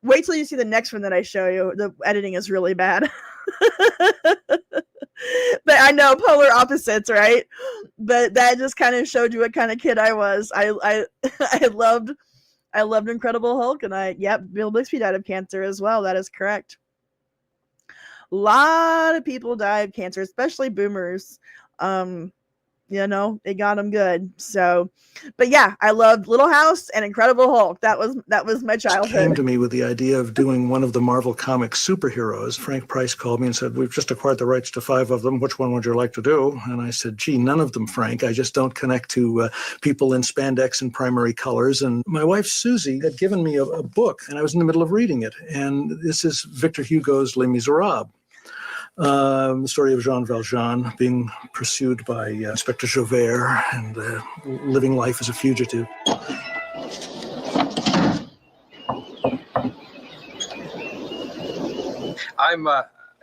Wait till you see the next one that I show you. The editing is really bad. But I know, polar opposites, right? But that just kind of showed you what kind of kid I was. I loved Incredible Hulk, and Bill Bixby died of cancer as well. That is correct. A lot of people die of cancer, especially boomers. You know, it got them good. So, but yeah, I loved Little House and Incredible Hulk. That was my childhood. Came to me with the idea of doing one of the Marvel Comics superheroes. Frank Price called me and said, "We've just acquired the rights to 5 of them. Which one would you like to do?" And I said, "Gee, none of them, Frank. I just don't connect to people in spandex and primary colors." And my wife, Susie, had given me a book, and I was in the middle of reading it. And this is Victor Hugo's Les Miserables. The story of Jean Valjean being pursued by Inspector Javert and living life as a fugitive. I'm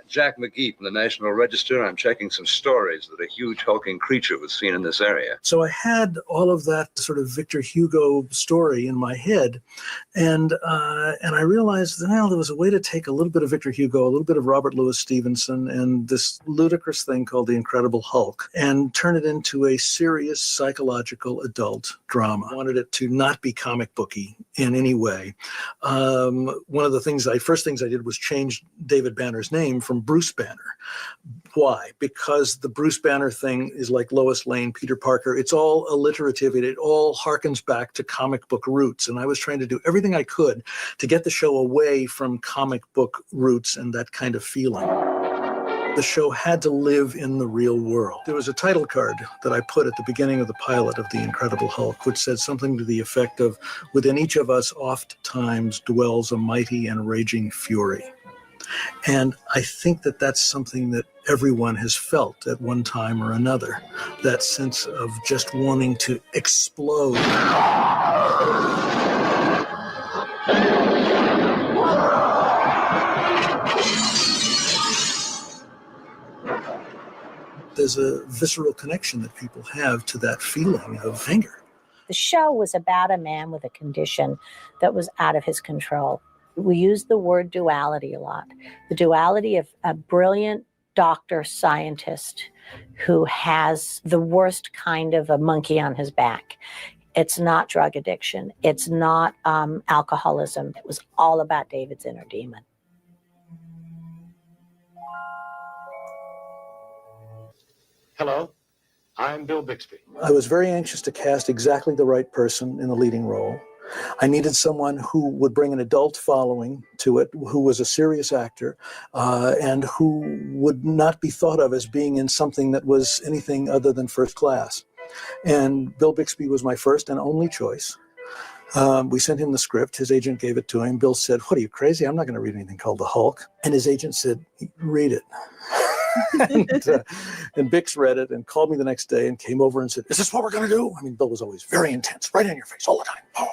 Jack McGee from the National Register. I'm checking some stories that a huge hulking creature was seen in this area. So I had all of that sort of Victor Hugo story in my head, and I realized that, well, there was a way to take a little bit of Victor Hugo, a little bit of Robert Louis Stevenson, and this ludicrous thing called The Incredible Hulk, and turn it into a serious psychological adult drama. I wanted it to not be comic booky in any way. One of the first things I did was change David Banner's name from Bruce Banner. Why? Because the Bruce Banner thing is like Lois Lane, Peter Parker. It's all alliterative. It all harkens back to comic book roots. And I was trying to do everything I could to get the show away from comic book roots and that kind of feeling. The show had to live in the real world. There was a title card that I put at the beginning of the pilot of The Incredible Hulk, which said something to the effect of, "Within each of us oft times dwells a mighty and raging fury." And I think that that's something that everyone has felt at one time or another, that sense of just wanting to explode. There's a visceral connection that people have to that feeling of anger. The show was about a man with a condition that was out of his control. We use the word duality a lot. The duality of a brilliant doctor, scientist who has the worst kind of a monkey on his back. It's not drug addiction. It's not alcoholism. It was all about David's inner demon. Hello, I'm Bill Bixby. I was very anxious to cast exactly the right person in the leading role. I needed someone who would bring an adult following to it, who was a serious actor, and who would not be thought of as being in something that was anything other than first class. And Bill Bixby was my first and only choice. We sent him the script. His agent gave it to him. Bill said, "What, are you crazy? I'm not going to read anything called The Hulk." And his agent said, "Read it." and Bix read it and called me the next day and came over and said, "Is this what we're going to do?" I mean, Bill was always very intense, right in your face all the time. Oh.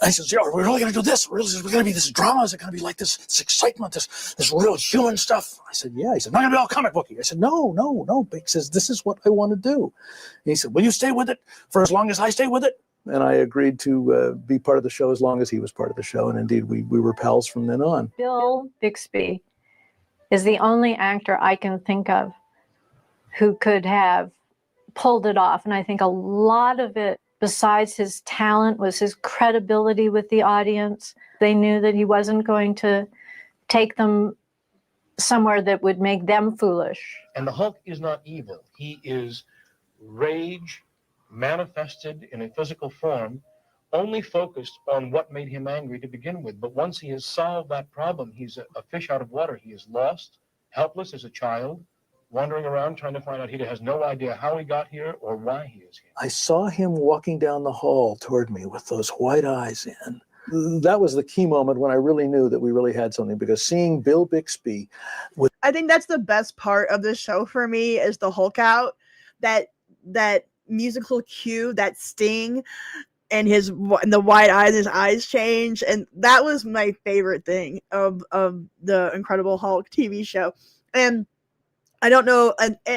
I said, "Yeah, we're really going to do this? We're going to be this drama? Is it going to be like this excitement, this real human stuff?" I said, "Yeah." He said, "Not going to be all comic booky." I said, No. Bix says, "This is what I want to do." And he said, "Will you stay with it for as long as I stay with it?" and I agreed to be part of the show as long as he was part of the show. And indeed, we were pals from then on. Bill Bixby is the only actor I can think of who could have pulled it off. And I think a lot of it, besides his talent, was his credibility with the audience. They knew that he wasn't going to take them somewhere that would make them foolish. And the Hulk is not evil. He is rage manifested in a physical form, only focused on what made him angry to begin with. But once he has solved that problem, he's a fish out of water. He is lost, helpless as a child, wandering around trying to find out. He has no idea how he got here or why he is here. I saw him walking down the hall toward me with those white eyes in. That was the key moment when I really knew that we really had something, because seeing Bill Bixby with... I think that's the best part of the show for me, is the Hulk out, that musical cue, that sting, and the wide eyes, his eyes change, and that was my favorite thing of the Incredible Hulk TV show. And I don't know,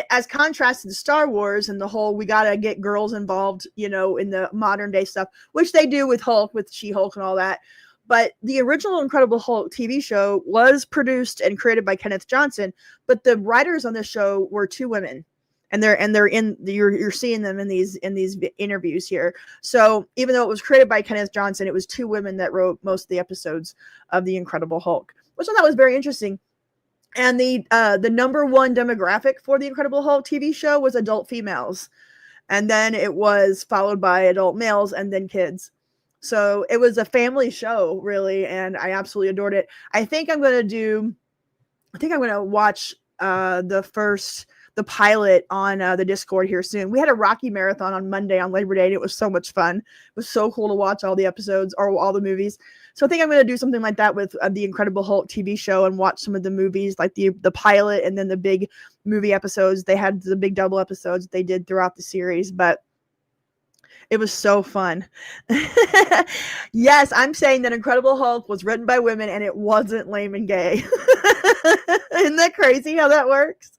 as contrasted to Star Wars and the whole we gotta get girls involved, in the modern day stuff, which they do with Hulk, with She-Hulk and all that. But the original Incredible Hulk TV show was produced and created by Kenneth Johnson, but the writers on this show were two women, and you're seeing them in these interviews here. So even though it was created by Kenneth Johnson, it was two women that wrote most of the episodes of the Incredible Hulk, which I thought was very interesting. And the number one demographic for the Incredible Hulk TV show was adult females. And then it was followed by adult males and then kids. So it was a family show, really. And I absolutely adored it. I think I'm going to watch the pilot on the Discord here soon. We had a Rocky marathon on Monday on Labor Day, and it was so much fun. It was so cool to watch all the episodes or all the movies. So I think I'm going to do something like that with the Incredible Hulk TV show and watch some of the movies, like the pilot and then the big movie episodes. They had the big double episodes they did throughout the series, but it was so fun. Yes, I'm saying that Incredible Hulk was written by women and it wasn't lame and gay. Isn't that crazy how that works?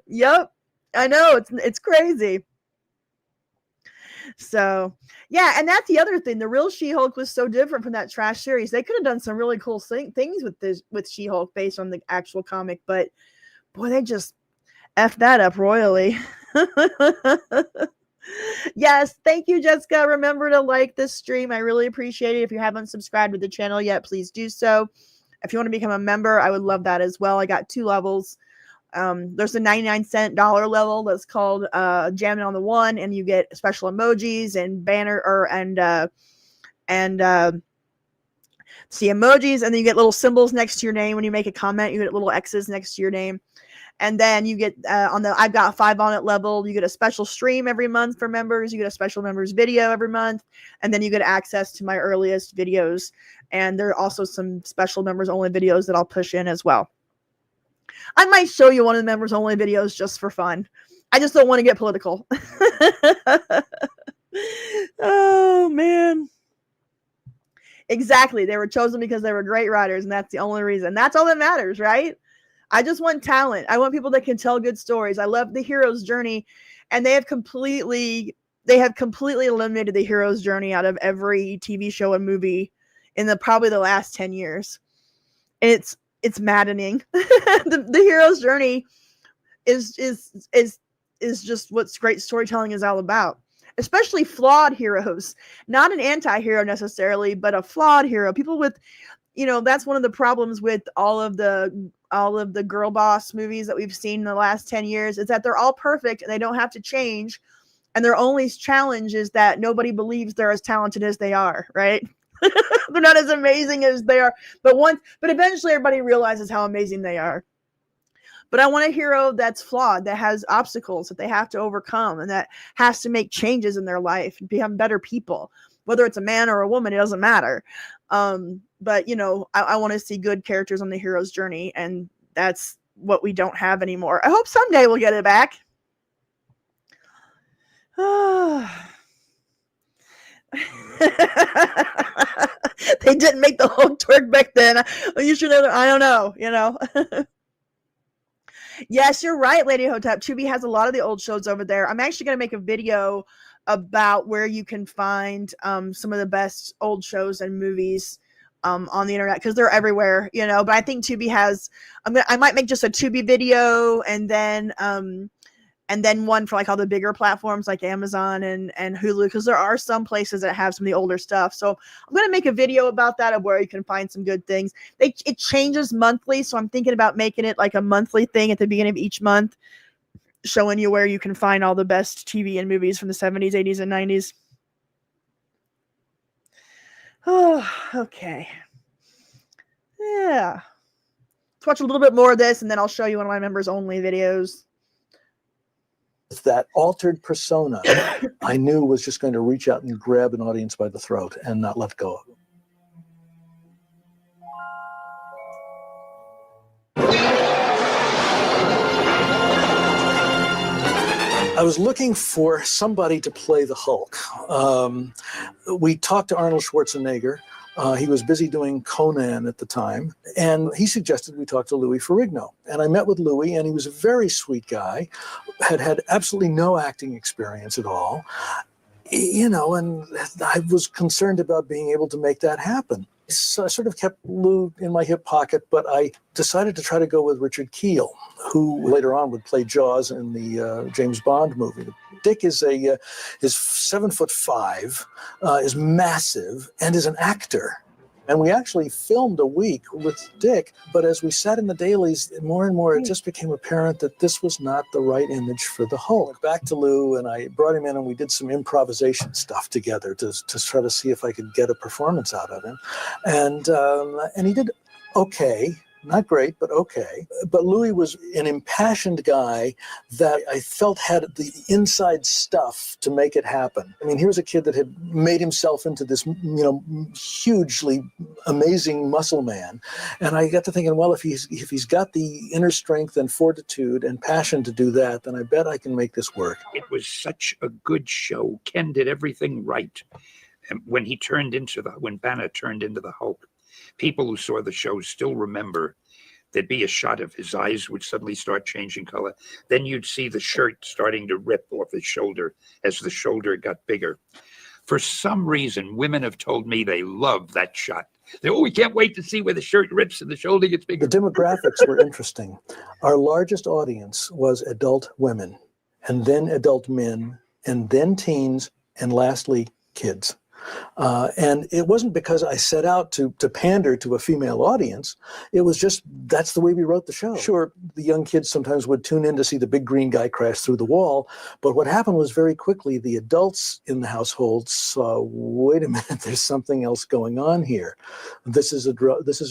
Yep, I know, it's crazy. So yeah, and that's the other thing. The real She-Hulk was so different from that trash series. They could have done some really cool things with She-Hulk based on the actual comic, but boy, they just effed that up royally. Yes, thank you, Jessica. Remember to like this stream. I really appreciate it. If you haven't subscribed to the channel yet, please do so. If you want to become a member, I would love that as well. I got 2 levels. There's a 99-cent dollar level that's called Jamming on the One, and you get special emojis and see emojis, and then you get little symbols next to your name. When you make a comment, you get little X's next to your name. And then you get I've got 5 on it level, you get a special stream every month for members. You get a special members video every month. And then you get access to my earliest videos. And there are also some special members only videos that I'll push in as well. I might show you one of the members only videos just for fun. I just don't want to get political. Oh, man. Exactly. They were chosen because they were great writers, and that's the only reason. That's all that matters, right? I just want talent. I want people that can tell good stories. I love the hero's journey, and they have completely eliminated the hero's journey out of every TV show and movie in probably the last 10 years. It's maddening. The hero's journey is just what great storytelling is all about. Especially flawed heroes, not an anti-hero necessarily, but a flawed hero. People with, that's one of the problems with all of the girl boss movies that we've seen in the last 10 years is that they're all perfect and they don't have to change. And their only challenge is that nobody believes they're as talented as they are, right? They're not as amazing as they are. But eventually everybody realizes how amazing they are. But I want a hero that's flawed, that has obstacles that they have to overcome, and that has to make changes in their life and become better people. Whether it's a man or a woman, it doesn't matter. But, I want to see good characters on the hero's journey, and that's what we don't have anymore. I hope someday we'll get it back. They didn't make the Hulk twerk back then. You should know. I don't know, Yes, you're right, Lady Hotep. Tubi has a lot of the old shows over there. I'm actually going to make a video about where you can find some of the best old shows and movies on the internet, because they're everywhere, you know. But I think Tubi has, I might make just a Tubi video, and then one for like all the bigger platforms like Amazon and Hulu, because there are some places that have some of the older stuff. So I'm going to make a video about that, of where you can find some good things. It changes monthly, so I'm thinking about making it like a monthly thing at the beginning of each month, showing you where you can find all the best TV and movies from the 70s, 80s, and 90s. Oh, okay. Yeah. Let's watch a little bit more of this, and then I'll show you one of my members only videos. That altered persona I knew was just going to reach out and grab an audience by the throat and not let go of it. I was looking for somebody to play the Hulk. We talked to Arnold Schwarzenegger. He was busy doing Conan at the time, and he suggested we talk to Louis Ferrigno. And I met with Louis, and he was a very sweet guy, had absolutely no acting experience at all, you know, and I was concerned about being able to make that happen. So I sort of kept Lou in my hip pocket, but I decided to try to go with Richard Kiel, who later on would play Jaws in the James Bond movie. Dick is is 7'5", is massive, and is an actor. And we actually filmed a week with Dick, but as we sat in the dailies, more and more, it just became apparent that this was not the right image for the Hulk. Back to Lou, and I brought him in, and we did some improvisation stuff together to try to see if I could get a performance out of him. And he did okay. Not great, but okay. But Louis was an impassioned guy that I felt had the inside stuff to make it happen. I mean, here's a kid that had made himself into this, you know, hugely amazing muscle man. And I got to thinking, well, if he's got the inner strength and fortitude and passion to do that, then I bet I can make this work. It was such a good show. Ken did everything right. And when Banner turned into the Hulk, people who saw the show still remember there'd be a shot of his eyes would suddenly start changing color. Then you'd see the shirt starting to rip off his shoulder as the shoulder got bigger. For some reason, women have told me they love that shot. We can't wait to see where the shirt rips and the shoulder gets bigger. The demographics were interesting. Our largest audience was adult women, and then adult men, and then teens, and lastly, kids. And it wasn't because I set out to pander to a female audience. It was just, that's the way we wrote the show. Sure, the young kids sometimes would tune in to see the big green guy crash through the wall. But what happened was very quickly, the adults in the household saw, wait a minute, there's something else going on here. This is a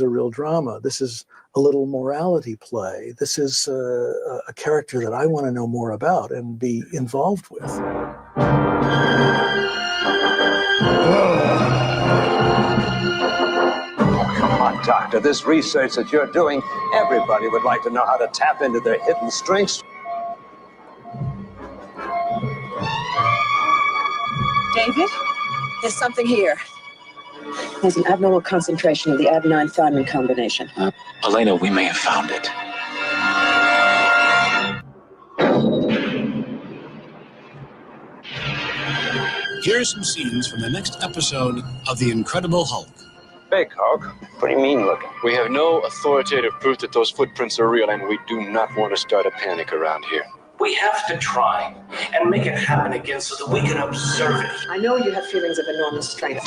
real drama. This is a little morality play. This is a character that I want to know more about and be involved with. Come on, Doctor. This research that you're doing, everybody would like to know how to tap into their hidden strengths. David, there's something here. There's an abnormal concentration of the adenine-thymine combination. Elena, we may have found it. Here's some scenes from the next episode of The Incredible Hulk. Big Hulk? Pretty mean looking. We have no authoritative proof that those footprints are real, and we do not want to start a panic around here. We have to try and make it happen again so that we can observe it. I know you have feelings of enormous strength.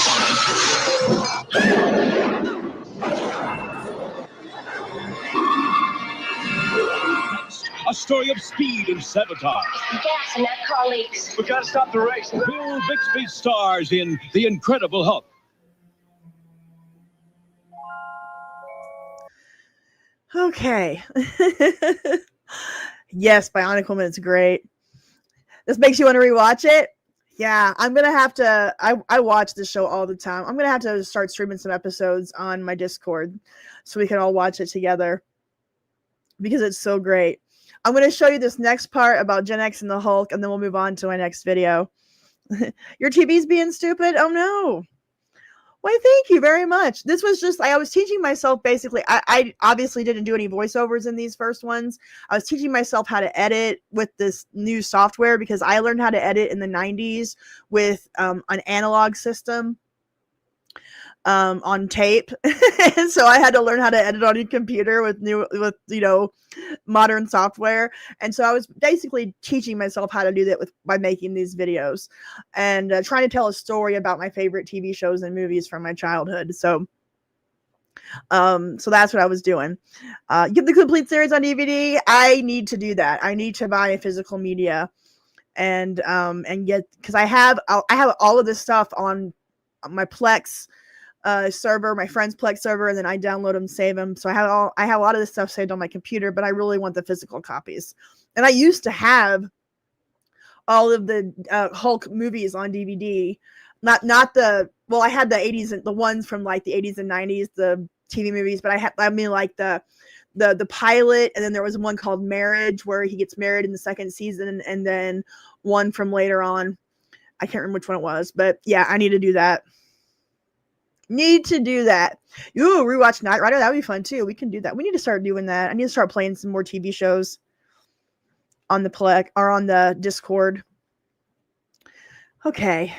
A story of speed and sabotage. Gas and that car leaks. We gotta stop the race. Bill Bixby stars in The Incredible Hulk. Okay. Yes, Bionic Woman's great. This makes you want to rewatch it? Yeah, I'm going to have to, I watch this show all the time. I'm going to have to start streaming some episodes on my Discord so we can all watch it together because it's so great. I'm going to show you this next part about Gen X and the Hulk, and then we'll move on to my next video. Your TV's being stupid? Oh no. Well, thank you very much. This was just, I was teaching myself basically, I obviously didn't do any voiceovers in these first ones. I was teaching myself how to edit with this new software because I learned how to edit in the 90s with an analog system on tape. And so I had to learn how to edit on a computer with modern software. And so I was basically teaching myself how to do that by making these videos and trying to tell a story about my favorite TV shows and movies from my childhood. So that's what I was doing. Get the complete series on DVD. I need to do that. I need to buy physical media and get, because I have all of this stuff on my Plex server, my friend's Plex server, and then I download them, save them. So I have a lot of this stuff saved on my computer, but I really want the physical copies. And I used to have all of the Hulk movies on DVD. I had the 80s and the ones from like the 80s and 90s, the TV movies, but like the pilot, and then there was one called Marriage where he gets married in the second season, and then one from later on. I can't remember which one it was, but yeah, I need to do that. Need to do that. Ooh, rewatch Knight Rider. That would be fun too. We can do that. We need to start doing that. I need to start playing some more TV shows on the Plex or on the Discord. Okay.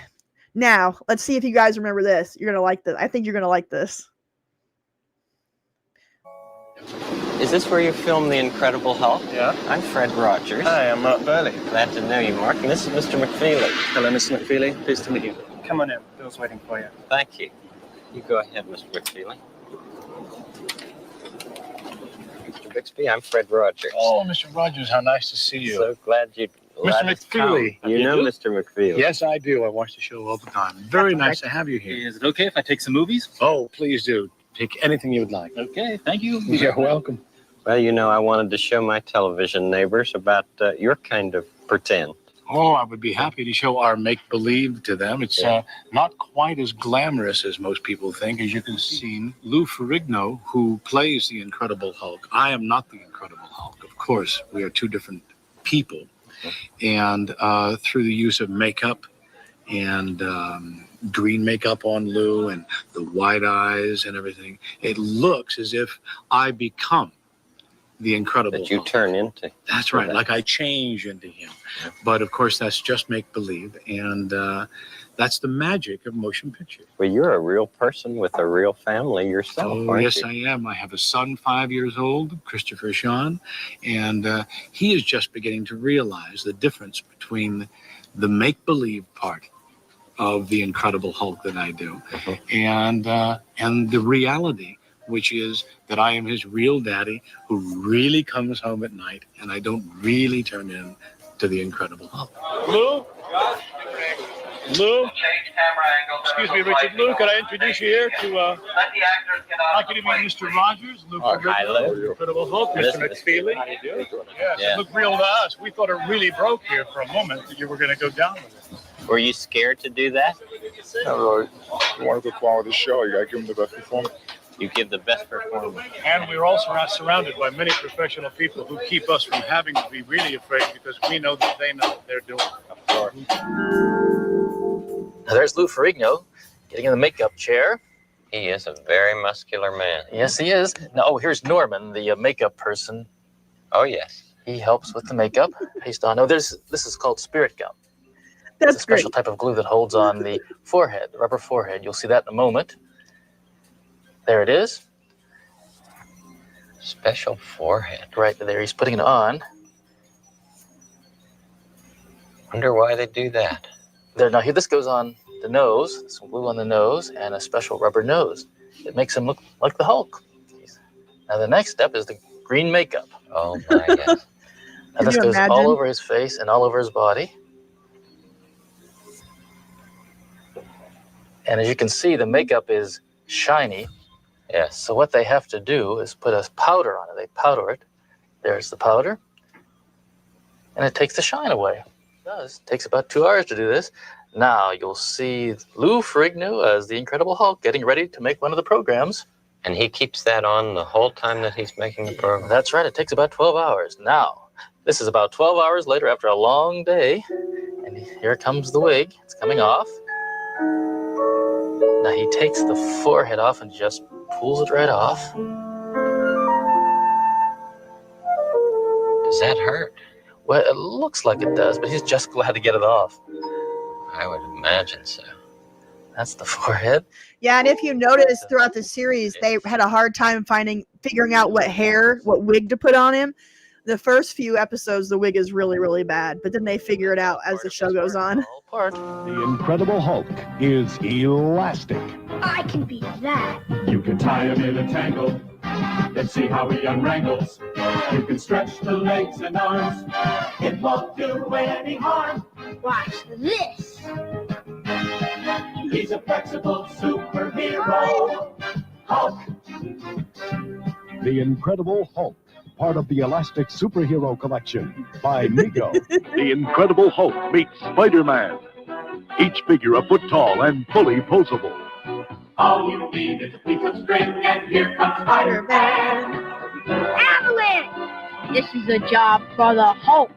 Now, let's see if you guys remember this. You're going to like this. I think you're going to like this. Is this where you filmed The Incredible Hulk? Yeah. I'm Fred Rogers. Hi, I'm Mark Burley. Glad to know you, Mark. And this is Mr. McFeely. Hello, Mr. McFeely. Pleased to meet you. Come on in. Bill's waiting for you. Thank you. You go ahead, Mr. McFeely. Mr. Bixby, I'm Fred Rogers. Oh, Mr. Rogers, how nice to see you. So glad you... Mr. McFeely. You know Mr. McFeely. Yes, I do. I watch the show all the time. Very nice to have you here. Is it okay if I take some movies? Oh, please do. Take anything you would like. Okay, thank you. You're welcome. Well, you know, I wanted to show my television neighbors about your kind of pretend. Oh, I would be happy to show our make-believe to them. It's not quite as glamorous as most people think. As you can see, Lou Ferrigno, who plays the Incredible Hulk. I am not the Incredible Hulk. Of course, we are two different people. And through the use of makeup and green makeup on Lou and the wide eyes and everything, it looks as if I become the Incredible Hulk. That you turn into. That's right, like I change into him. But of course, that's just make-believe, and that's the magic of motion picture. Well, you're a real person with a real family yourself, Oh, aren't yes, you? I am. I have a son, 5 years old, Christopher Sean, and he is just beginning to realize the difference between the make-believe part of the Incredible Hulk that I do and the reality, which is that I am his real daddy who really comes home at night, and I don't really turn in to the Incredible Hulk. Lou? Lou? Excuse me, Richard. Lou, could I introduce you here to, I could meet Mr. Rogers, Lou Hi, Lou. Incredible Hulk, Mr. McFeely. How you doing? Yes, Yeah. it looked real to us. We thought it really broke here for a moment that you were going to go down with it. Were you scared to do that? Not really. You want to go quality show, you got to give them the best performance. You give the best performance. And we're also surrounded by many professional people who keep us from having to be really afraid because we know that they know what they're doing. Of course. Now there's Lou Ferrigno getting in the makeup chair. He is a very muscular man. Yes, he is. Now, here's Norman, the makeup person. Oh, yes. He helps with the makeup. Paste on. Oh, this is called spirit gum. That's it's a special type of glue that holds on the forehead, the rubber forehead. You'll see that in a moment. There it is. Special forehead. Right there. He's putting it on. Wonder why they do that. There. Now, here, this goes on the nose. Some glue on the nose and a special rubber nose. It makes him look like the Hulk. Now, the next step is the green makeup. Oh, my God. Now, this goes all over his face and all over his body. And as you can see, the makeup is shiny. Yes. So what they have to do is put a powder on it. They powder it. There's the powder. And it takes the shine away. It does. It takes about 2 hours to do this. Now you'll see Lou Ferrigno as the Incredible Hulk getting ready to make one of the programs. And he keeps that on the whole time that he's making the program? That's right. It takes about 12 hours. Now, this is about 12 hours later after a long day. And here comes the wig. It's coming off. Now he takes the forehead off and just pulls it right off. Does that hurt? Well, it looks like it does, but he's just glad to get it off. I would imagine so. That's the forehead. Yeah, and if you notice throughout the series, they had a hard time figuring out what wig to put on him. The first few episodes, the wig is really, really bad, but then they figure it out as the show goes on. The Incredible Hulk is elastic. I can be that. You can tie him in a tangle and see how he unwrangles. You can stretch the legs and arms. It won't do any harm. Watch this. He's a flexible superhero. Hulk. The Incredible Hulk, part of the Elastic Superhero Collection by Mego. The Incredible Hulk meets Spider-Man. Each figure a foot tall and fully posable. All you need is a piece of string, and here comes Spider-Man. Avalanche! This is a job for the Hulk.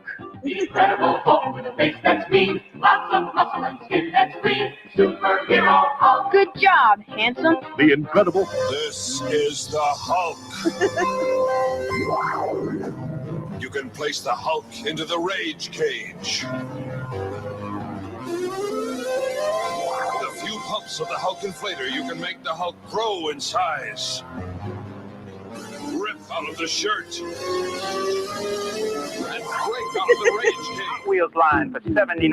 The Incredible Hulk with a face that's mean, lots of muscle and skin that's green. Superhero Hulk. Good job, handsome. The Incredible. This is the Hulk. You can place the Hulk into the rage cage. With a few pumps of the Hulk inflator, you can make the Hulk grow in size. Rip out of the shirt. And break out of the rage cage. Hot Wheels line for $79.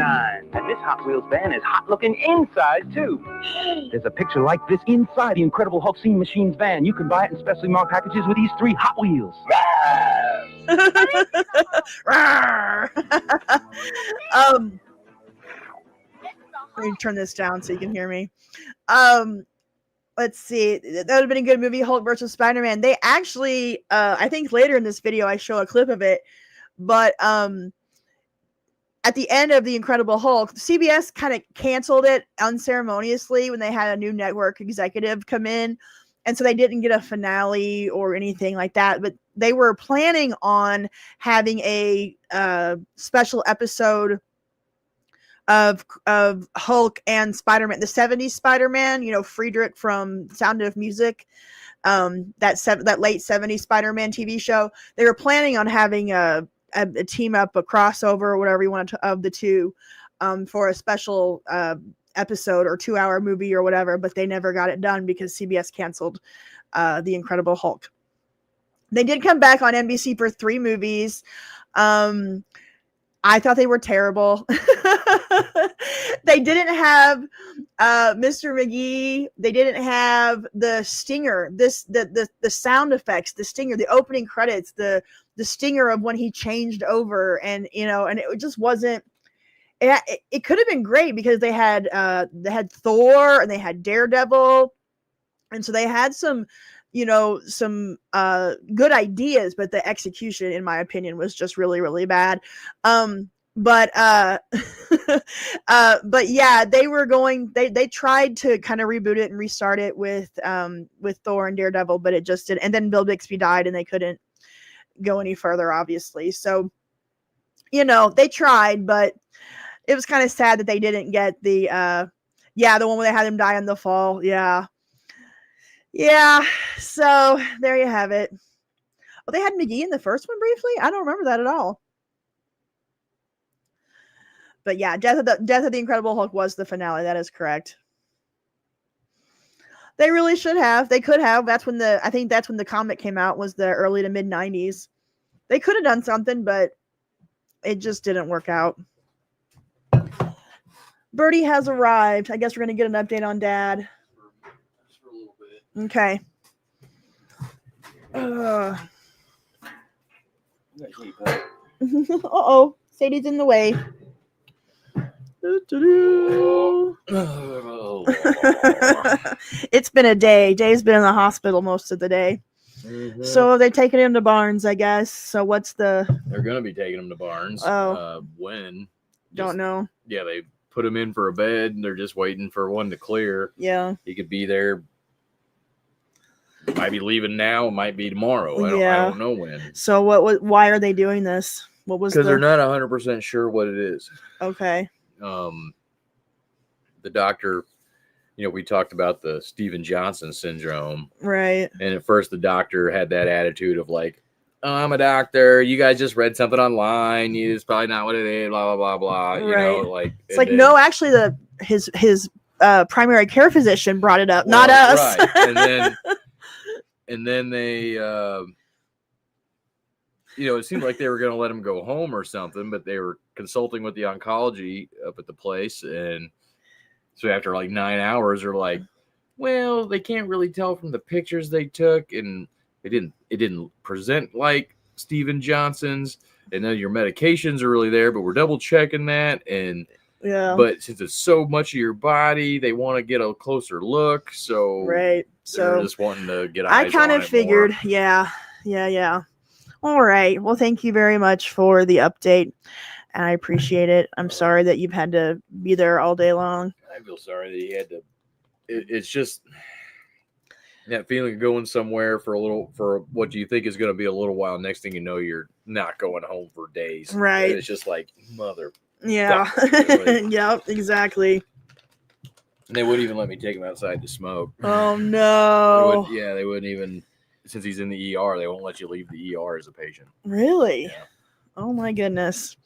And this Hot Wheels van is hot looking inside, too. There's a picture like this inside the Incredible Hulk Scene Machines van. You can buy it in specially marked packages with these 3 Hot Wheels. Let me turn this down so you can hear me. Let's see. That would have been a good movie, Hulk versus Spider-Man. They actually, I think later in this video, I show a clip of it. But at the end of The Incredible Hulk, CBS kind of canceled it unceremoniously when they had a new network executive come in. And so they didn't get a finale or anything like that. But they were planning on having a special episode of Hulk and Spider-Man, the 70s Spider-Man, you know, Friedrich from Sound of Music, that late 70s Spider-Man TV show. They were planning on having a team up, a crossover, or whatever you want to, of the two, for a special episode or 2-hour movie or whatever, but they never got it done because CBS canceled The Incredible Hulk. They did come back on NBC for 3 movies. I thought they were terrible. They didn't have Mr. McGee. They didn't have the stinger. The sound effects, the stinger, the opening credits, the stinger of when he changed over, and and it just wasn't. It could have been great because they had Thor and they had Daredevil, and so they had some good ideas, but the execution, in my opinion, was just really, really bad. But yeah, they tried to kind of reboot it and restart it with Thor and Daredevil, but it just didn't. And then Bill Bixby died and they couldn't go any further, obviously. So, they tried, but it was kind of sad that they didn't get the one where they had him die in the fall. Yeah, so there you have it. Oh, they had McGee in the first one briefly? I don't remember that at all. But yeah, Death of the Incredible Hulk was the finale. That is correct. They really should have. They could have. I think that's when the comic came out, was the early to mid 90s. They could have done something, but it just didn't work out. Birdie has arrived. I guess we're going to get an update on Dad. Okay. Uh-oh. Sadie's in the way. It's been a day. Dave's been in the hospital most of the day. Mm-hmm. So they're taking him to Barnes, I guess. So they're going to be taking him to Barnes. Oh. When? Don't know. Yeah, they put him in for a bed and they're just waiting for one to clear. Yeah. He could be there. Might be leaving now, might be tomorrow. I don't know when. So why are they doing this? What was because they're not 100% sure what it is. Okay. The doctor, we talked about the Steven Johnson syndrome. Right. And at first the doctor had that attitude of like, oh, I'm a doctor. You guys just read something online. It's probably not what it is, blah, blah, blah, blah. Right. Like, it's like, no, actually his primary care physician brought it up, not us. Right. And then they, it seemed like they were going to let him go home or something, but they were consulting with the oncology up at the place. And so after like 9 hours, they're like, well, they can't really tell from the pictures they took. And it didn't present like Steven Johnson's. And then your medications are really there, but we're double checking that. And but since it's so much of your body, they want to get a closer look. So right. So they're just wanting to get eyes I kind on of it figured, more. yeah. All right. Well, thank you very much for the update. And I appreciate it. I'm sorry that you've had to be there all day long. I feel sorry that he had to. It's just that feeling of going somewhere for what you think is going to be a little while. Next thing you know, you're not going home for days. Right. And it's just like, mother. Yeah. Yep, exactly. And they wouldn't even let me take him outside to smoke. Oh, no. They wouldn't even, since he's in the ER, they won't let you leave the ER as a patient. Really? Yeah. Oh, my goodness.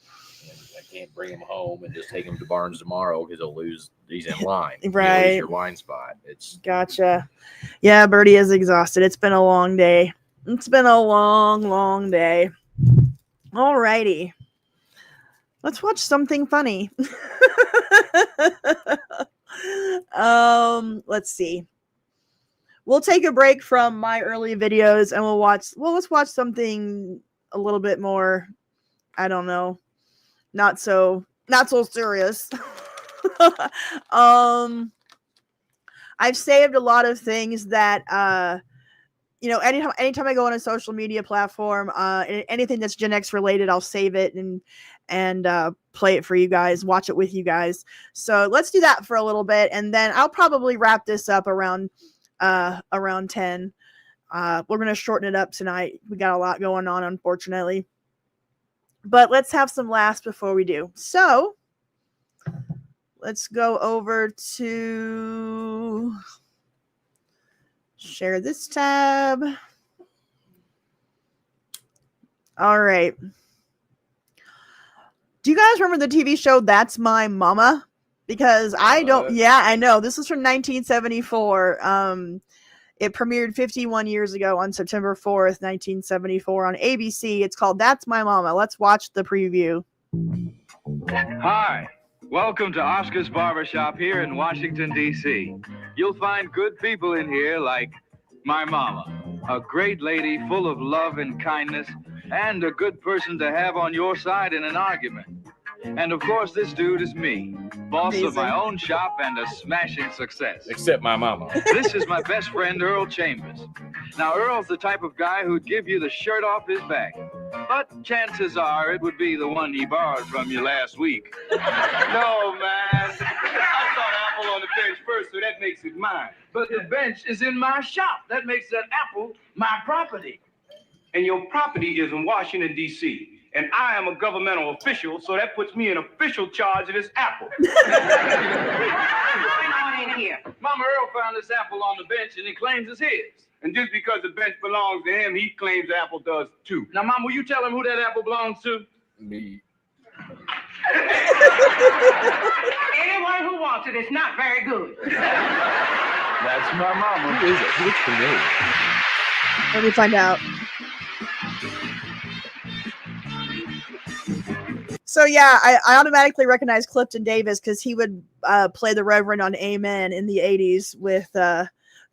I can't bring him home and just take him to Barnes tomorrow because he's in line. Right. He'll lose your line spot. Gotcha. Yeah, Birdie is exhausted. It's been a long day. It's been a long, long day. All righty. Let's watch something funny. Let's see. We'll take a break from my early videos and let's watch something a little bit more, I don't know, not so serious. I've saved a lot of things that anytime I go on a social media platform, anything that's Gen X related, I'll save it and play it for you guys, watch it with you guys. So let's do that for a little bit, and then I'll probably wrap this up around 10. We're gonna shorten it up tonight. We got a lot going on, unfortunately, but let's have some laughs before we do. So let's go over to share this tab. All right. Do you guys remember the TV show That's My Mama? Because I don't. Yeah, I know. This is from 1974. It premiered 51 years ago on September 4th, 1974 on ABC. It's called That's My Mama. Let's watch the preview. Hi. Welcome to Oscar's Barbershop here in Washington, D.C. You'll find good people in here like my mama, a great lady full of love and kindness, and a good person to have on your side in an argument. And of course, this dude is me, boss of my own shop and a smashing success. Except my mama. This is my best friend, Earl Chambers. Now, Earl's the type of guy who'd give you the shirt off his back. But chances are it would be the one he borrowed from you last week. No, man. I saw the apple on the bench first, so that makes it mine. But the bench is in my shop. That makes that apple my property. And your property is in Washington, D.C., and I am a governmental official, so that puts me in official charge of this apple. What's going on in here? Mama Earl found this apple on the bench, and he claims it's his. And just because the bench belongs to him, he claims the apple does too. Now, Mama, will you tell him who that apple belongs to? Me. Anyone who wants it, it's not very good. That's my mama. Who is it? Who looks familiar? Let me find out. So yeah, I automatically recognize Clifton Davis because he would play the Reverend on Amen in the 80s with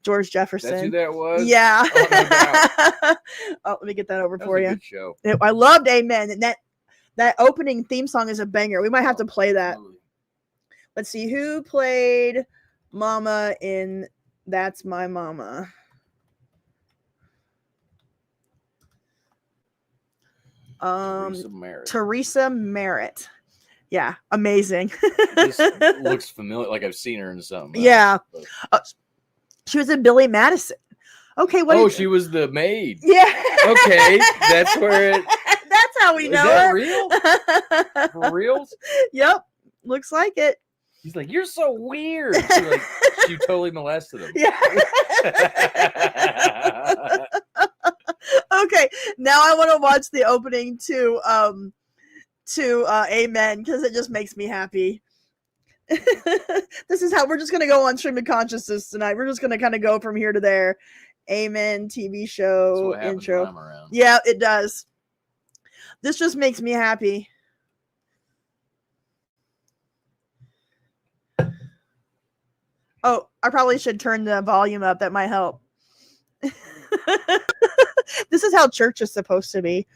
George Jefferson. That's who that was? Yeah. Oh, no doubt. Oh, let me get that over That for was a you. good show. I loved Amen. And that opening theme song is a banger. We might have to play that. Let's see who played Mama in That's My Mama. Teresa Merritt. Yeah, amazing. This looks familiar, like I've seen her in something. Yeah. She was in Billy Madison. Okay, what? She was the maid. Yeah. Okay, that's where it. That's how we know that her. real? For reals? Yep. Looks like it. He's like, "You're so weird." She totally molested him. Yeah. Okay, now I want to watch the opening to Amen, because it just makes me happy. This is how we're just gonna go on stream of consciousness tonight. We're just gonna kind of go from here to there. Amen TV show intro. When I'm around. Yeah, it does. This just makes me happy. Oh, I probably should turn the volume up. That might help. This is how church is supposed to be.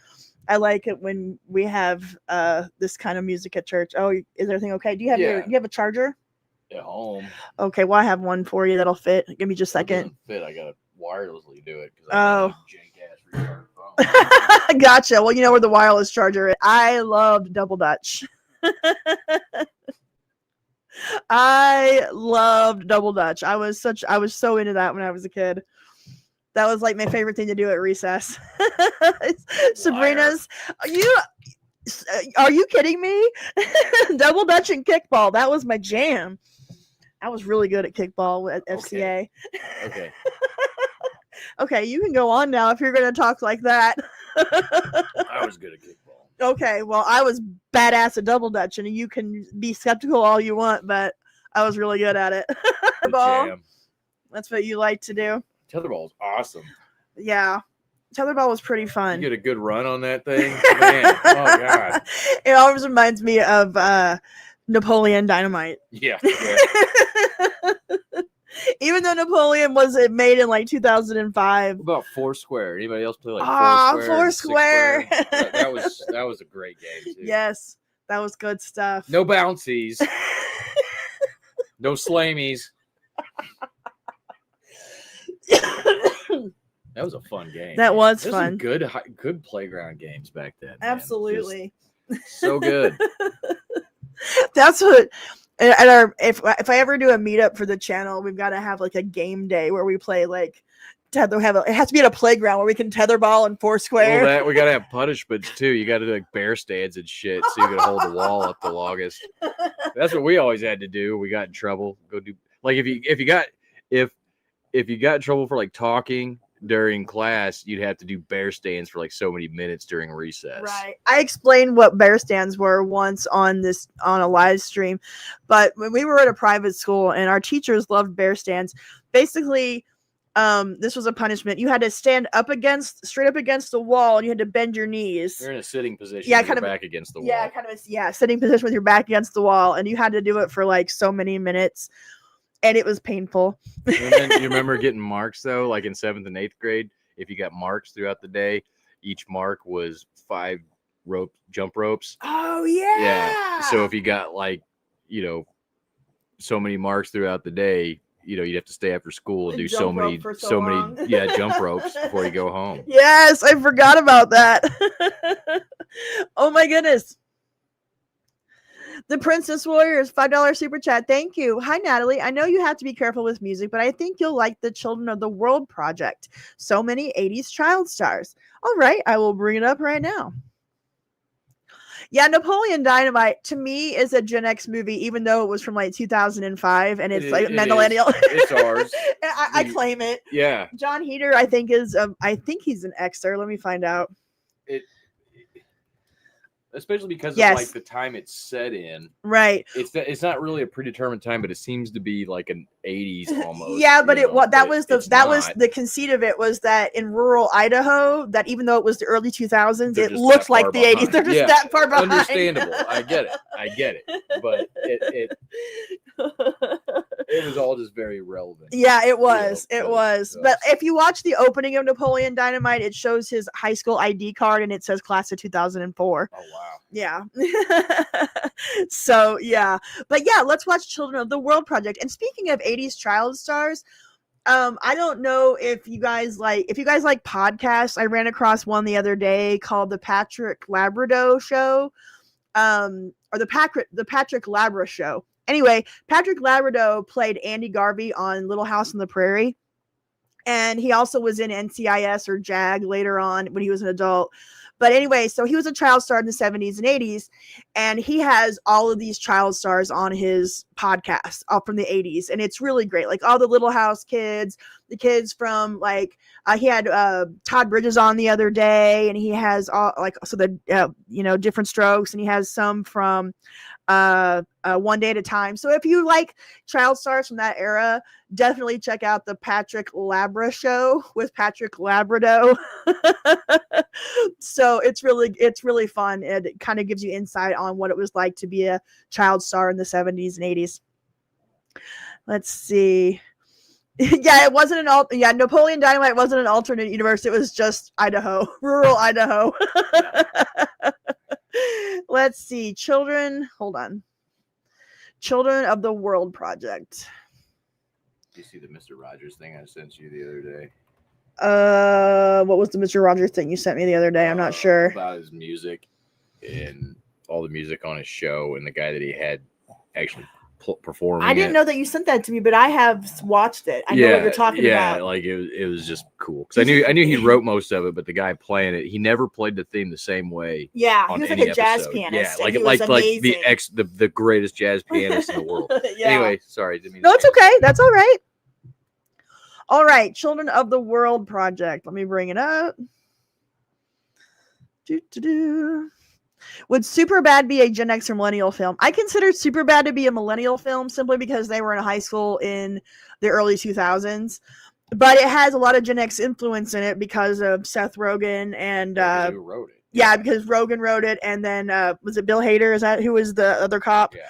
I like it when we have this kind of music at church. Oh, is everything okay? Do you have do you have a charger? At home. Okay, well I have one for you that'll fit. Give me just a second. Fit. I gotta wirelessly do it. Oh. Gotcha. Well, you know where the wireless charger is. I loved Double Dutch. I loved Double Dutch. I was so into that when I was a kid. That was like my favorite thing to do at recess. Sabrina's. Are you kidding me? Double Dutch and kickball. That was my jam. I was really good at kickball at FCA. Okay. Okay, you can go on now if you're going to talk like that. I was good at kickball. Okay, well, I was badass at Double Dutch, and you can be skeptical all you want, but I was really good at it. Ball. That's what you like to do. Tetherball is awesome. Yeah. Tetherball was pretty fun. You get a good run on that thing? Man, oh, God. It always reminds me of Napoleon Dynamite. Yeah. Even though Napoleon was made in like 2005. What about Foursquare? Anybody else play like Foursquare? That was a great game, too. Yes, that was good stuff. No bouncies. No slamies. That was a fun game. That was There's fun. Some good playground games back then. Man. Absolutely. Just so good. That's what. At our if I ever do a meetup for the channel, we've got to have like a game day where we play like tether. It has to be at a playground where we can tetherball and Foursquare. Well, we gotta have punishments too. You gotta do like bear stands and shit, so you can hold the wall up the longest. That's what we always had to do. We got in trouble. Go do like if you got in trouble for like talking during class, you'd have to do bear stands for like so many minutes during recess. Right. I explained what bear stands were once on a live stream, but when we were at a private school and our teachers loved bear stands, basically, this was a punishment. You had to stand straight up against the wall, and you had to bend your knees. You're in a sitting position. Yeah, with kind your of back against the wall. Yeah, kind of sitting position with your back against the wall, and you had to do it for like so many minutes. And it was painful. And then you remember getting marks though, like in 7th and 8th grade. If you got marks throughout the day, each mark was 5 jump ropes. Oh yeah. Yeah. So if you got like, so many marks throughout the day, you'd have to stay after school and do so many jump ropes before you go home. Yes, I forgot about that. Oh my goodness. The Princess Warriors, $5 super chat. Thank you. Hi, Natalie. I know you have to be careful with music, but I think you'll like the Children of the World project. So many 80s child stars. All right, I will bring it up right now. Yeah, Napoleon Dynamite to me is a Gen X movie, even though it was from like 2005 and it's like millennial. It's ours. I claim it. Yeah. John Heater, I think he's an Xer. Let me find out. Especially because of like the time it's set in. Right. It's not really a predetermined time, but it seems to be like an 80s almost. Yeah, but that was the conceit of it was that in rural Idaho, that even though it was the early 2000s, it looked like the 80s. They're just that far behind. Understandable. I get it. But it was all just very relevant. Yeah, it was. But if you watch the opening of Napoleon Dynamite, it shows his high school ID card and it says class of 2004. Oh wow. Yeah. So yeah. But yeah, let's watch Children of the World project. And speaking of 80s child stars, I don't know if you guys like podcasts. I ran across one the other day called the Patrick Labrador Show. Or the Patrick Labra Show. Anyway, Patrick Labrador played Andy Garvey on Little House on the Prairie. And he also was in NCIS or JAG later on when he was an adult. But anyway, so he was a child star in the 70s and 80s, and he has all of these child stars on his podcast all from the 80s, and it's really great. Like all the Little House kids, the kids from like he had Todd Bridges on the other day, and he has all like so the Different Strokes, and he has some from One Day at a Time. So if you like child stars from that era, definitely check out the Patrick Labra show with Patrick Labrador. So it's really fun. It kind of gives you insight on what it was like to be a child star in the 70s and 80s. Let's see. Yeah, it wasn't Napoleon Dynamite wasn't an alternate universe. It was just Idaho, rural Idaho. Let's see. Children of the World Project. Did you see the Mr. Rogers thing I sent you the other day? What was the Mr. Rogers thing you sent me the other day? I'm not sure. About his music and all the music on his show and the guy that he had actually performing. I didn't know that you sent that to me, but I have watched it. I know what you're talking about. Yeah, like it was just cool because I knew he wrote most of it, but the guy playing it, he never played the theme the same way. Yeah, he was like a jazz pianist. Yeah, like the greatest jazz pianist in the world. Yeah. Anyway, sorry, didn't mean no, it's okay. That's all right. All right, Children of the World Project. Let me bring it up. Would Superbad be a Gen X or millennial film? I consider Superbad to be a millennial film simply because they were in high school in the early 2000s. But it has a lot of Gen X influence in it because of Seth Rogen and who wrote it. Yeah, because Rogen wrote it, and then was it Bill Hader? Is that who was the other cop? Yeah.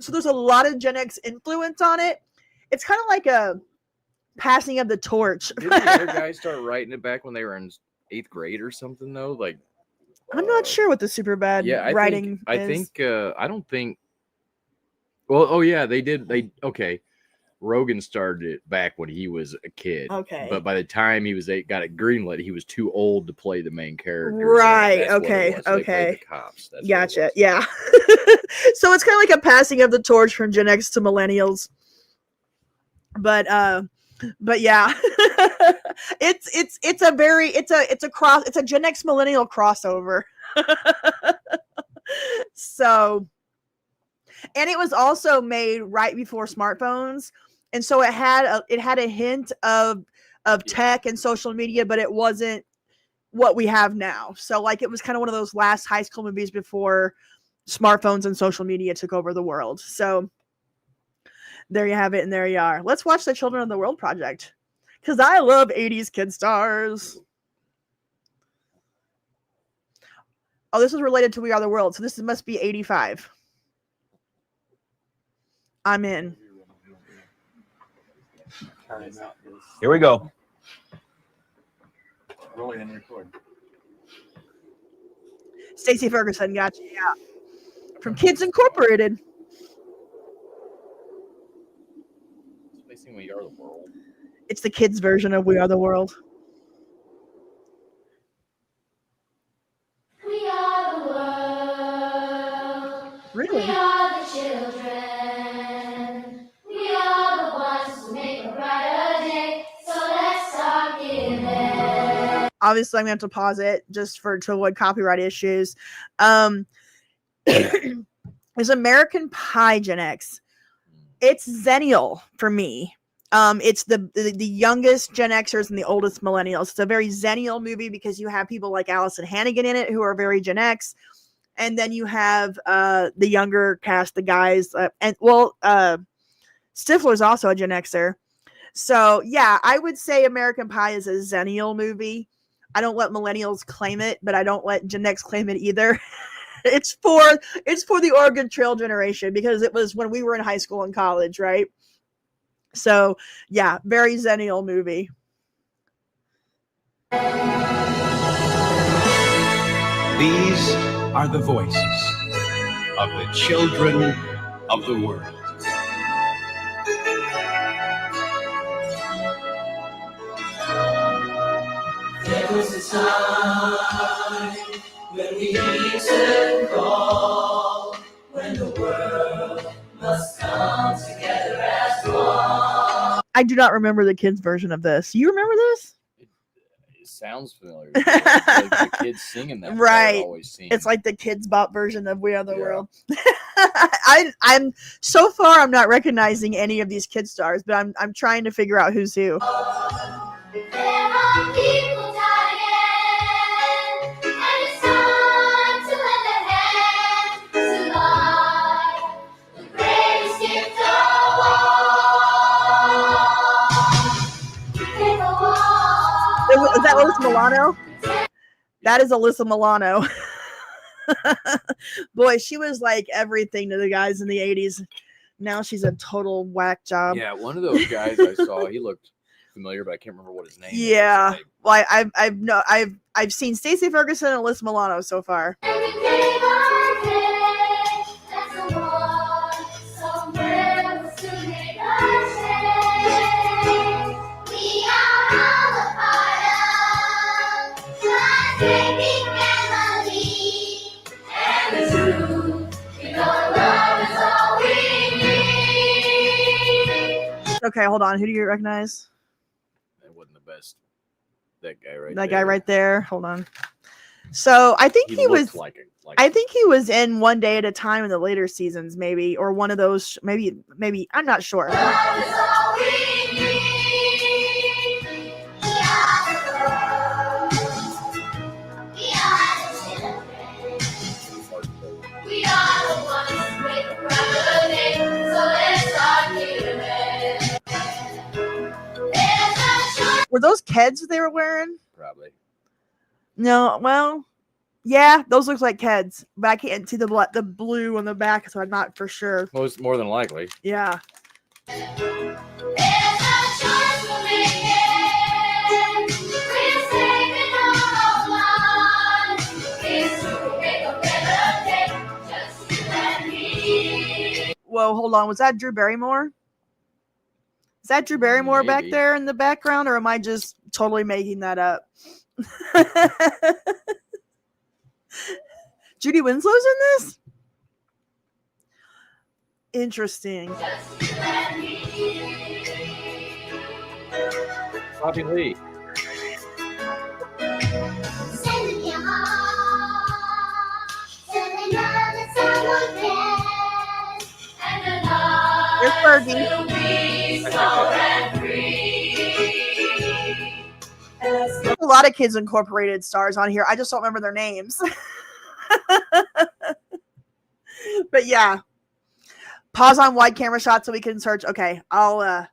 So there's a lot of Gen X influence on it. It's kind of like a passing of the torch. Did the other guys start writing it back when they were in 8th grade or something though? Like I'm not sure what the Superbad writing is. I don't think. Well, oh yeah, they did. Okay. Rogen started it back when he was a kid. Okay. But by the time he got it greenlit, he was too old to play the main character. Right. So okay. So okay. the cops. That's gotcha. Yeah. So it's kind of like a passing of the torch from Gen X to millennials. But yeah, it's a Gen X millennial crossover. So, and it was also made right before smartphones, and so it had a hint of tech and social media, but it wasn't what we have now. So like it was kind of one of those last high school movies before smartphones and social media took over the world. So there you have it, and there you are. Let's watch the Children of the World Project, because I love 80s kid stars. Oh, this is related to We Are the World, so this must be 85. I'm in. Here we go. Roll it and record. Stacey Ferguson, gotcha. Yeah, from Kids Incorporated. We Are the World. It's the kids' version of We Are the World. We are the world. Really? We are the children. We are the ones who make a brighter day. So let's start giving. Obviously, I'm going to have to pause it just to avoid copyright issues. Is American Pie Gen X? It's Zennial for me. It's the youngest Gen Xers and the oldest millennials. It's a very Zennial movie because you have people like Allison Hannigan in it who are very Gen X, and then you have the younger cast, the guys, Stifler's also a Gen Xer. So yeah, I would say American Pie is a Zennial movie. I don't let millennials claim it, but I don't let Gen X claim it either. It's for the Oregon Trail generation because it was when we were in high school and college, right? So yeah, very Zennial movie. These are the voices of the children of the world. There was a time when we took call, when the world must come together as one. I do not remember the kids' version of this. You remember this? sounds familiar. Like the kids singing that. Right. Always seen. It's like the Kids Bop version of We Are the World. I'm so far I'm not recognizing any of these kid stars, but I'm trying to figure out who's who. There are people dying, and it's time to lend a hand to life. The greatest gift of all. Is that Alyssa Milano? That is Alyssa Milano. Boy, she was like everything to the guys in the 80s. Now she's a total whack job. Yeah, one of those guys I saw, he looked familiar, but I can't remember what his name is. Yeah. Well, I've seen Stacey Ferguson and Alyssa Milano so far. Okay, hold on. Who do you recognize? That wasn't the best. That guy right there. That guy right there. Hold on. So I think he was. I think he was in One Day at a Time in the later seasons, maybe, or one of those. Maybe. I'm not sure. We are the ones who make a brighter day, so let's start giving. Were those Keds they were wearing? Probably. No, well, yeah, those look like Keds, but I can't see the blue on the back, so I'm not for sure. Most more than likely. Yeah. Whoa, hold on. Was that Drew Barrymore? Is that Drew Barrymore back there in the background, or am I just totally making that up? Judy Winslow's in this? Interesting. Bobby Lee. There's Fergie. There's a lot of Kids Incorporated stars on here. I just don't remember their names. But yeah. Pause on wide camera shot so we can search. Okay, I'll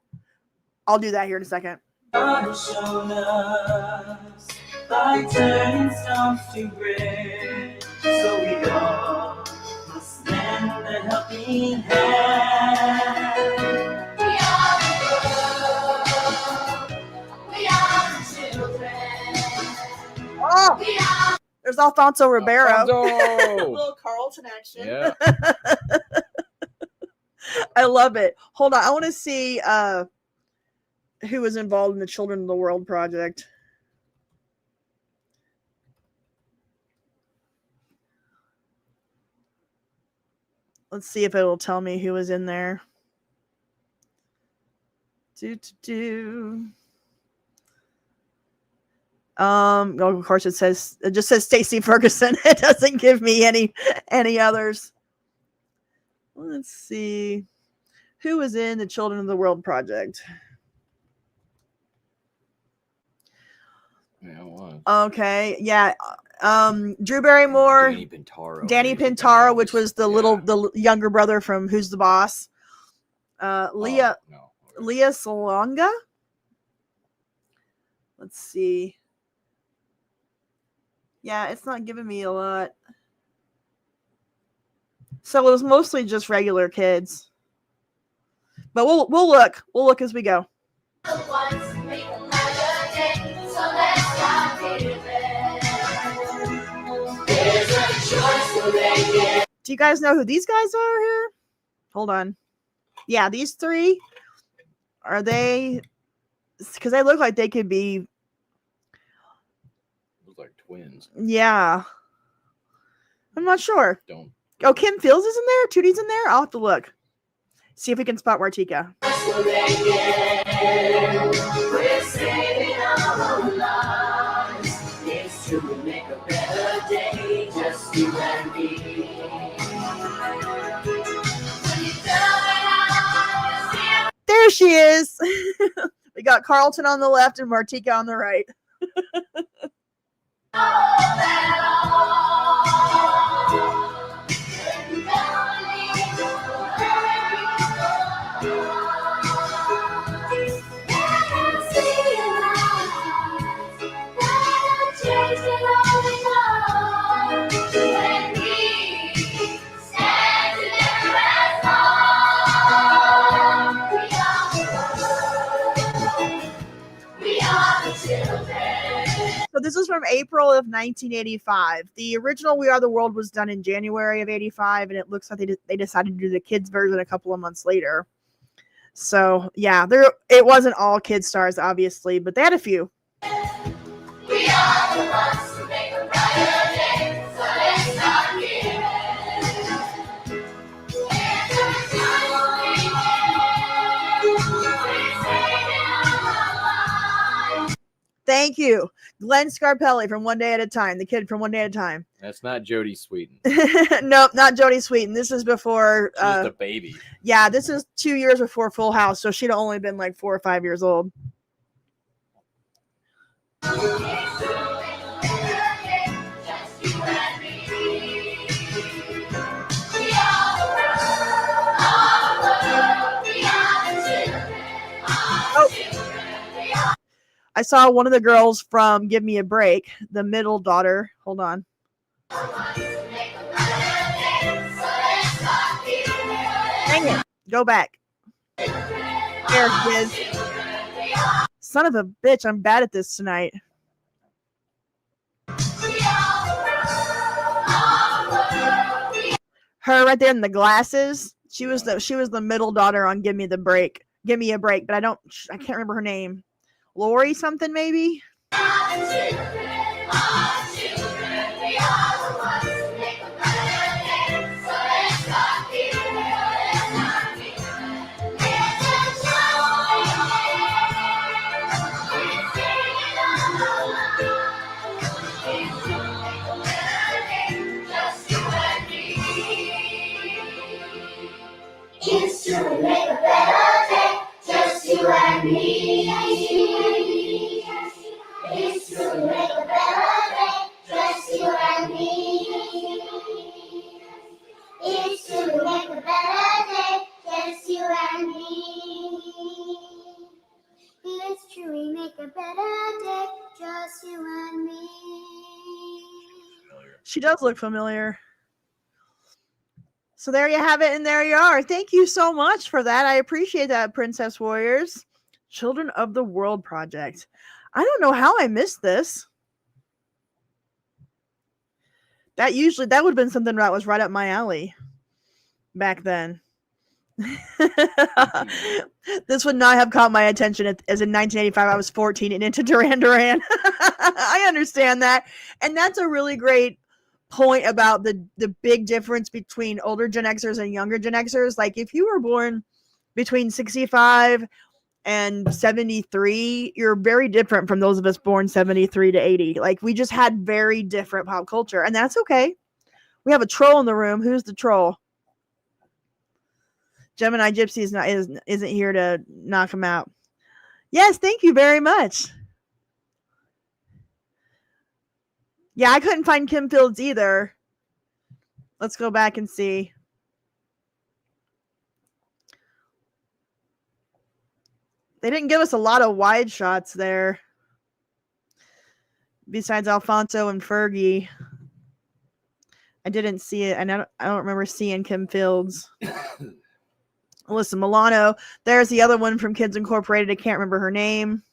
do that here in a second. God has shown us by turning stones to bread, so we all must lend a helping hand. We are the world. We are the children. Oh, We are. there's Alfonso Ribeiro. Alfonso! Little Carlton action. Yeah. I love it. Hold on. I want to see who was involved in the Children of the World project. Let's see if it'll tell me who was in there. Of course it just says Stacey Ferguson. It doesn't give me any others. Let's see who was in the Children of the World project. Yeah, it was. Okay, yeah. Drew Barrymore, Danny Pintaro, which was the younger brother from Who's the Boss. Leah Salonga. Let's see. Yeah, it's not giving me a lot. So it was mostly just regular kids. But we'll look. We'll look as we go. Do you guys know who these guys are here? Hold on. Yeah, these three. Are they? Because they look like they could be. Look like twins. Yeah. I'm not sure. Don't. Oh, Kim Fields is in there? Tootie's in there? I'll have to look. See if we can spot Martika. We're saving our own lives. There she is. We got Carlton on the left and Martika on the right. So this is from April of 1985. The original We Are the World was done in January of 85, and it looks like they decided to do the kids version a couple of months later. So yeah, it wasn't all kid stars, obviously, but they had a few. We are the ones who make a brighter day, so let's start giving. Thank you. Glenn Scarpelli from One Day at a Time, the kid from One Day at a Time. That's not Jodie Sweetin. Nope, not Jodie Sweetin. This is before. She's the baby. Yeah, this is 2 years before Full House, so she'd only been like 4 or 5 years old. I saw one of the girls from Give Me a Break, the middle daughter. Hold on. Dang it. Go back. There she is. Son of a bitch, I'm bad at this tonight. Her right there in the glasses. She was the middle daughter on Give Me a Break, but I can't remember her name. Lori something maybe? It's to make a better day, just you and me. It's to make a better day, just you and me. It's to make a better day, just you and me. It's true, we make a better day, just you and me. She does look familiar. So there you have it, and there you are. Thank you so much for that. I appreciate that, Princess Warriors. Children of the World Project. I don't know how I missed this. That would have been something that was right up my alley back then. This would not have caught my attention as in 1985 I was 14 and into Duran Duran. I understand that. And that's a really great point about the big difference between older Gen Xers and younger Gen Xers. Like if you were born between 65 and 73, you're very different from those of us born 73 to 80. Like we just had very different pop culture, and that's okay. We have a troll in the room. Who's the troll? Gemini Gypsy isn't here to knock him out. Yes, thank you very much. Yeah, I couldn't find Kim Fields either. Let's go back and see. They didn't give us a lot of wide shots there. Besides Alfonso and Fergie. I didn't see it, and I don't remember seeing Kim Fields. Alyssa Milano. There's the other one from Kids Incorporated. I can't remember her name.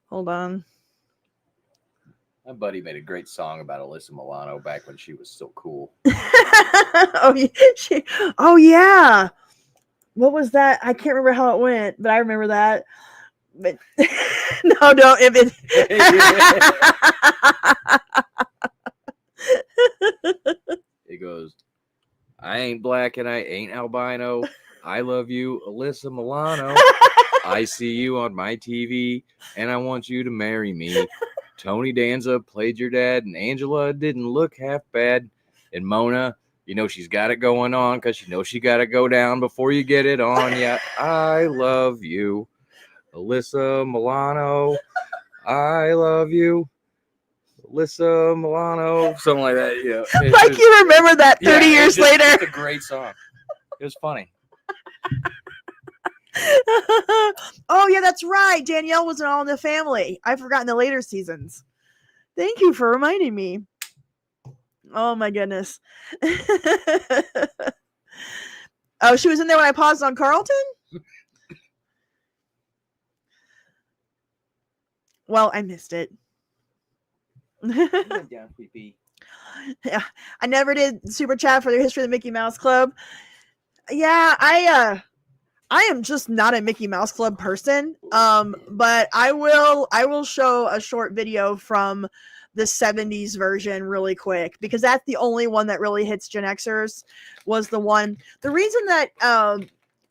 Hold on. My buddy made a great song about Alyssa Milano back when she was still cool. Oh yeah. What was that? I can't remember how it went, but I remember that. But no, if it it goes, I ain't black and I ain't albino. I love you, Alyssa Milano. I see you on my TV and I want you to marry me. Tony Danza played your dad and Angela didn't look half bad. And Mona, You know she's got it going on because you know she got to go down before you get it on. Yeah, I love you, Alyssa Milano. I love you, Alyssa Milano. Something like that. Yeah, Like you remember that 30 years later. It's a great song. It was funny. Oh yeah, that's right. Danielle was in All in the Family. I forgot in the later seasons. Thank you for reminding me. Oh my goodness. Oh, she was in there when I paused on Carlton? Well, I missed it. Yeah, I never did super chat for the history of the Mickey Mouse Club. Yeah, I am just not a Mickey Mouse Club person. But I will show a short video from the 70s version really quick because that's the only one that really hits Gen Xers. Was the one. The reason that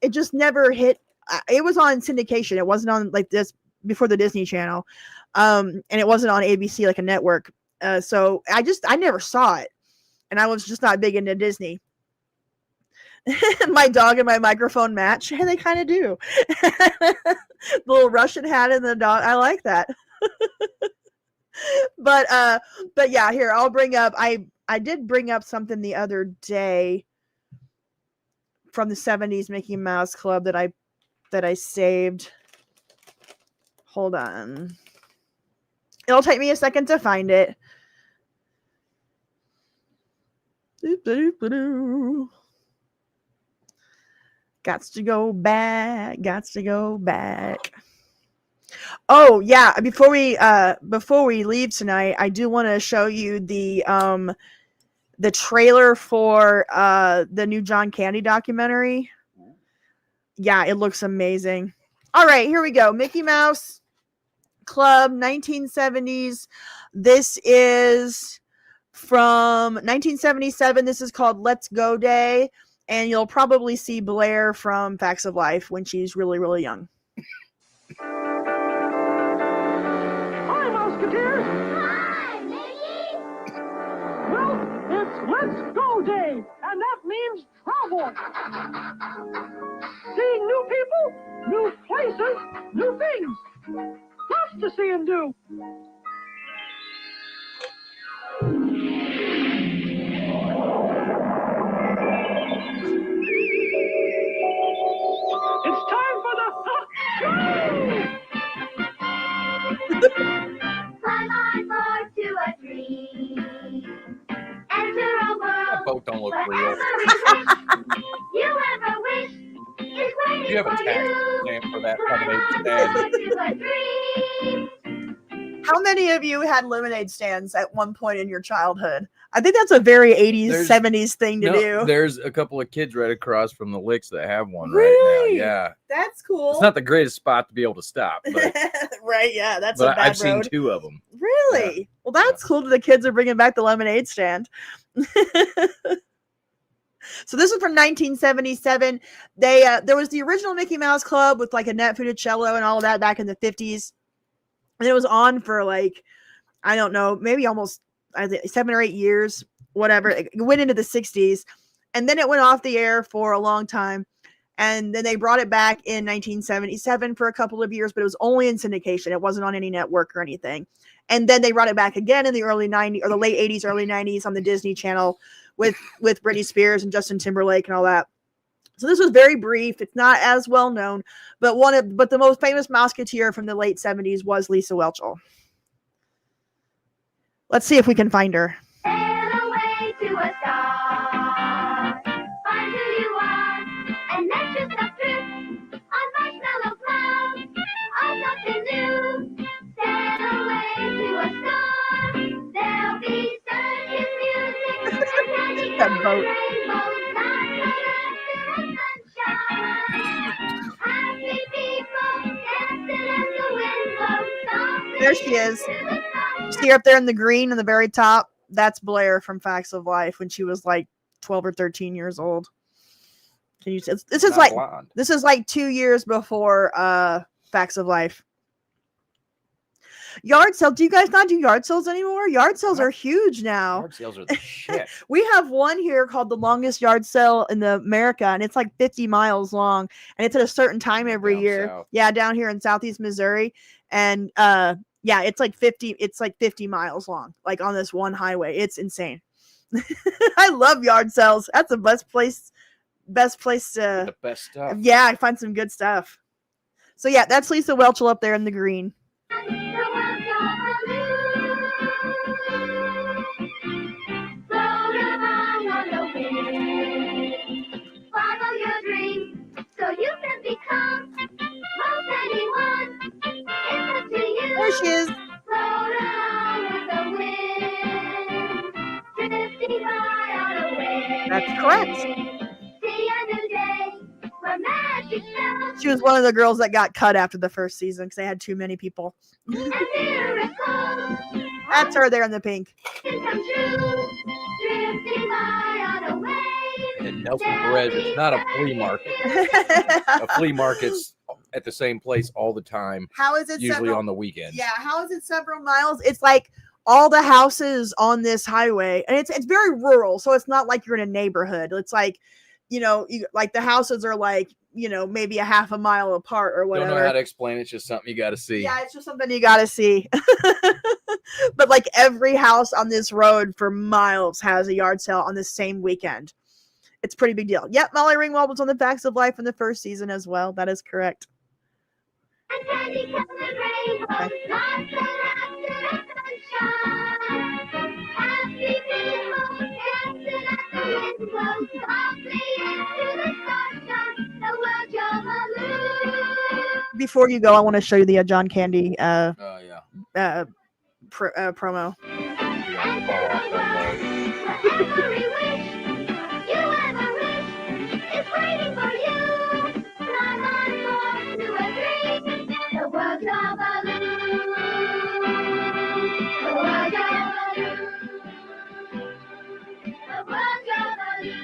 it just never hit. It was on syndication. It wasn't on like this before the Disney Channel, and it wasn't on ABC like a network. So I never saw it, and I was just not big into Disney. My dog and my microphone match. Hey, they kind of do. The little Russian hat and the dog. I like that. But yeah, here I'll bring up. I did bring up something the other day from the 70s Mickey Mouse Club that I saved. Hold on. It'll take me a second to find it. Gots to go back. Oh yeah, before we leave tonight, I do want to show you the trailer for the new John Candy documentary. Yeah, it looks amazing. All right, here we go. Mickey Mouse Club 1970s. This is from 1977. This is called Let's Go Day. And you'll probably see Blair from Facts of Life when she's really, really young. Hi, Musketeers! Hi, Mickey! Well, it's Let's Go Day, and that means travel. Seeing new people, new places, new things. Lots to see and do. It's time for the show! Climb on board to a tree. Enter a world Both don't look where real. every wish you ever wish is waiting You have a for tax you. name for that lemonade stand. How many of you had lemonade stands at one point in your childhood? I think that's a very 80s, 70s thing to do. There's a couple of kids right across from the Licks that have one Really? right now. Yeah. That's cool. It's not the greatest spot to be able to stop, but, Right, yeah, that's a but bad I've seen road. 2 of them. Really? Yeah. Well, that's cool that the kids are bringing back the lemonade stand. So this is from 1977. There was the original Mickey Mouse Club with like Annette Funicello and all of that back in the 50s. And it was on for like, I don't know, maybe almost 7 or 8 years, whatever. It went into the 60s. And then it went off the air for a long time. And then they brought it back in 1977 for a couple of years, but it was only in syndication. It wasn't on any network or anything. And then they brought it back again in the early 90s or the late 80s, early 90s on the Disney Channel with Britney Spears and Justin Timberlake and all that. So this was very brief. It's not as well known, but the most famous Mouseketeer from the late 70s was Lisa Whelchel. Let's see if we can find her. Sail away to a star. Find who you are and let yourself drift on marshmallow clouds. On something new. Sail away to a star. There'll be circus music and candy That boat. rainbows, laughter and sunshine. Happy people dancing as the wind blows. There she is. See her up there in the green in the very top? That's Blair from Facts of Life when she was like 12 or 13 years old. Can you see? This is like 2 years before Facts of Life. Yard sale. Do you guys not do yard sales anymore? Yard sales are huge now. Yard sales are the shit. We have one here called the longest yard sale in America, and it's like 50 miles long, and it's at a certain time every Down year. south. Yeah, down here in Southeast Missouri, and yeah, it's like 50 miles long, like on this one highway. It's insane. I love yard sales. That's the best place to The best stuff. yeah, I find some good stuff. So yeah, that's Lisa Welchel up there in the green. Follow your dreams so you can become most anyone. It's up to you. There she is. Float along with the wind, drifting by on a wave. That's correct. See a new day where magic spells She was one of the girls that got cut after the first season because they had too many people. and miracles That's her there in the pink. can come true. Drifting by on a wave. And Nelson Perez, it's not a flea market. A flea market's at the same place all the time. How is it usually several- on the weekends? Yeah, how is it several miles? It's like all the houses on this highway, and it's very rural, so it's not like you're in a neighborhood. It's like, like the houses are like, maybe a half a mile apart or whatever. Don't know how to explain it. It's just something you got to see. Yeah, it's just something you got to see. But like every house on this road for miles has a yard sale on the same weekend. It's a pretty big deal. Yep, Molly Ringwald was on the Facts of Life in the first season as well. That is correct. Candy colored rainbows, lots of laughter and sunshine. Happy people dancing as the wind blows softly into the sunshine. The world jumpaloo. Before you go, I want to show you the John Candy promo. Every wish you ever wish is waiting for you. Climb on board to a dream. The world jumpaloo. The world jumpaloo. The world jumpaloo.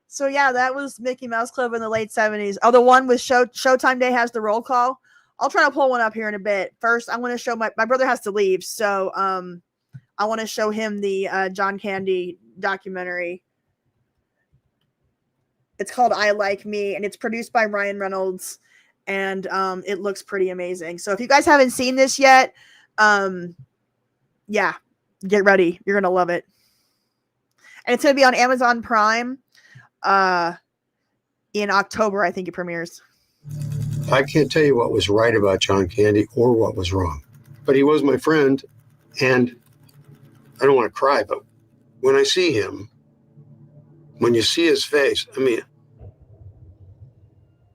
So yeah, that was Mickey Mouse Club in the late 70s. Oh, the one with Showtime Day has the roll call. I'll try to pull one up here in a bit. First, I want to show my brother has to leave, so I want to show him the John Candy documentary. It's called I Like Me, and it's produced by Ryan Reynolds, and it looks pretty amazing. So if you guys haven't seen this yet, yeah, get ready. You're gonna love it. And it's gonna be on Amazon Prime in October, I think it premieres. I can't tell you what was right about John Candy or what was wrong, but he was my friend, and I don't want to cry, but when I see him, when you see his face, I mean...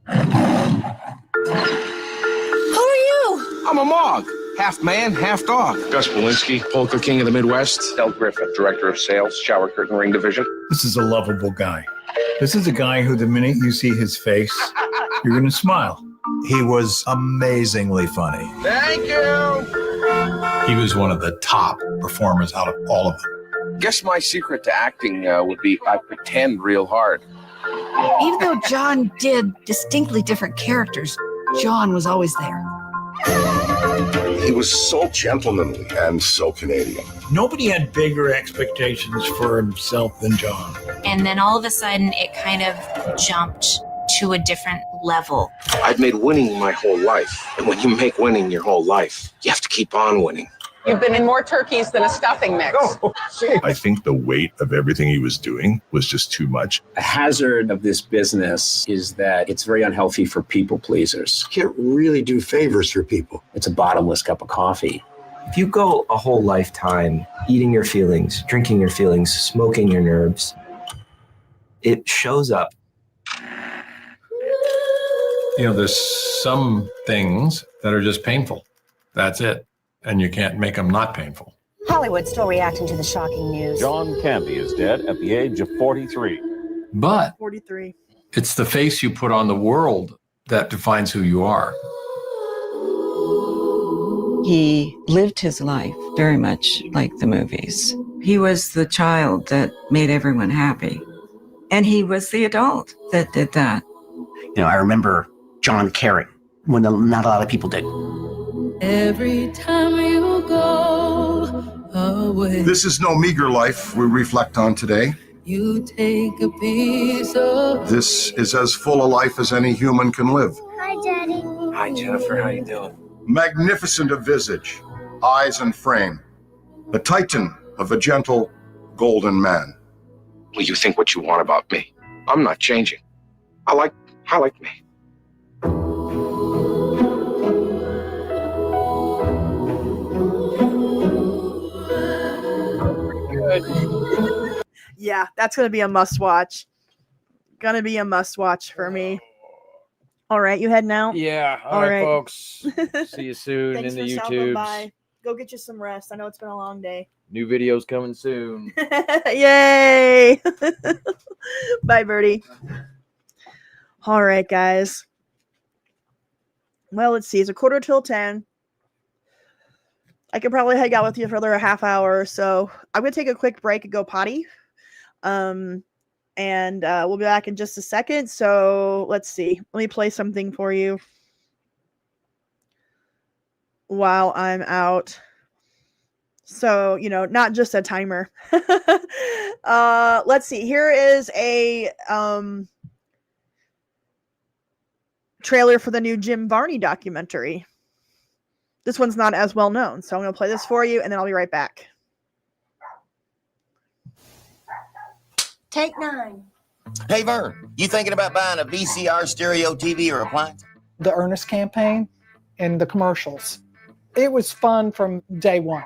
Who are you? I'm a Mog. Half man, half dog. Gus Polinski, Polka King of the Midwest. Del Griffith, Director of Sales, Shower Curtain Ring Division. This is a lovable guy. This is a guy who, the minute you see his face, you're going to smile. He was amazingly funny. Thank you. He was one of the top performers out of all of them. Guess my secret to acting would be I pretend real hard. Even though John did distinctly different characters, John was always there. He was so gentlemanly and so Canadian. Nobody had bigger expectations for himself than John. And then all of a sudden, it kind of jumped to a different level. I've made winning my whole life. And when you make winning your whole life, you have to keep on winning. You've been in more turkeys than a stuffing mix. I think the weight of everything he was doing was just too much. A hazard of this business is that it's very unhealthy for people pleasers. You can't really do favors for people. It's a bottomless cup of coffee. If you go a whole lifetime eating your feelings, drinking your feelings, smoking your nerves, it shows up. You know, there's some things that are just painful. That's it. And you can't make them not painful. Hollywood still reacting to the shocking news. John Candy is dead at the age of 43. But 43. It's the face you put on the world that defines who you are. He lived his life very much like the movies. He was the child that made everyone happy. And he was the adult that did that. You know, I remember John caring when not a lot of people did. Every time you go away, This is no meager life we reflect on today. you take a piece of. This is as full a life as any human can live. Hi, Daddy. Hi, Jennifer. How you doing? Magnificent of visage, eyes and frame, the titan of a gentle, golden man. Well, you think what you want about me. I'm not changing. I like me. Yeah, that's gonna be a must watch. Gonna be a must watch for me. All right, you heading out? Yeah. All right, folks. See you soon Thanks in the for stopping YouTubes. by. Go get you some rest. I know it's been a long day. New videos coming soon. Yay! Bye, Birdie. All right, guys. Well, let's see. It's 9:45. I could probably hang out with you for another half hour or so. I'm gonna take a quick break and go potty. And we'll be back in just a second. So let's see. Let me play something for you while I'm out. So, not just a timer. Let's see. Here is a trailer for the new Jim Varney documentary. This one's not as well known, so I'm going to play this for you, and then I'll be right back. Take 9. Hey, Vern, you thinking about buying a VCR stereo TV or appliance? The Ernest campaign and the commercials. It was fun from day one.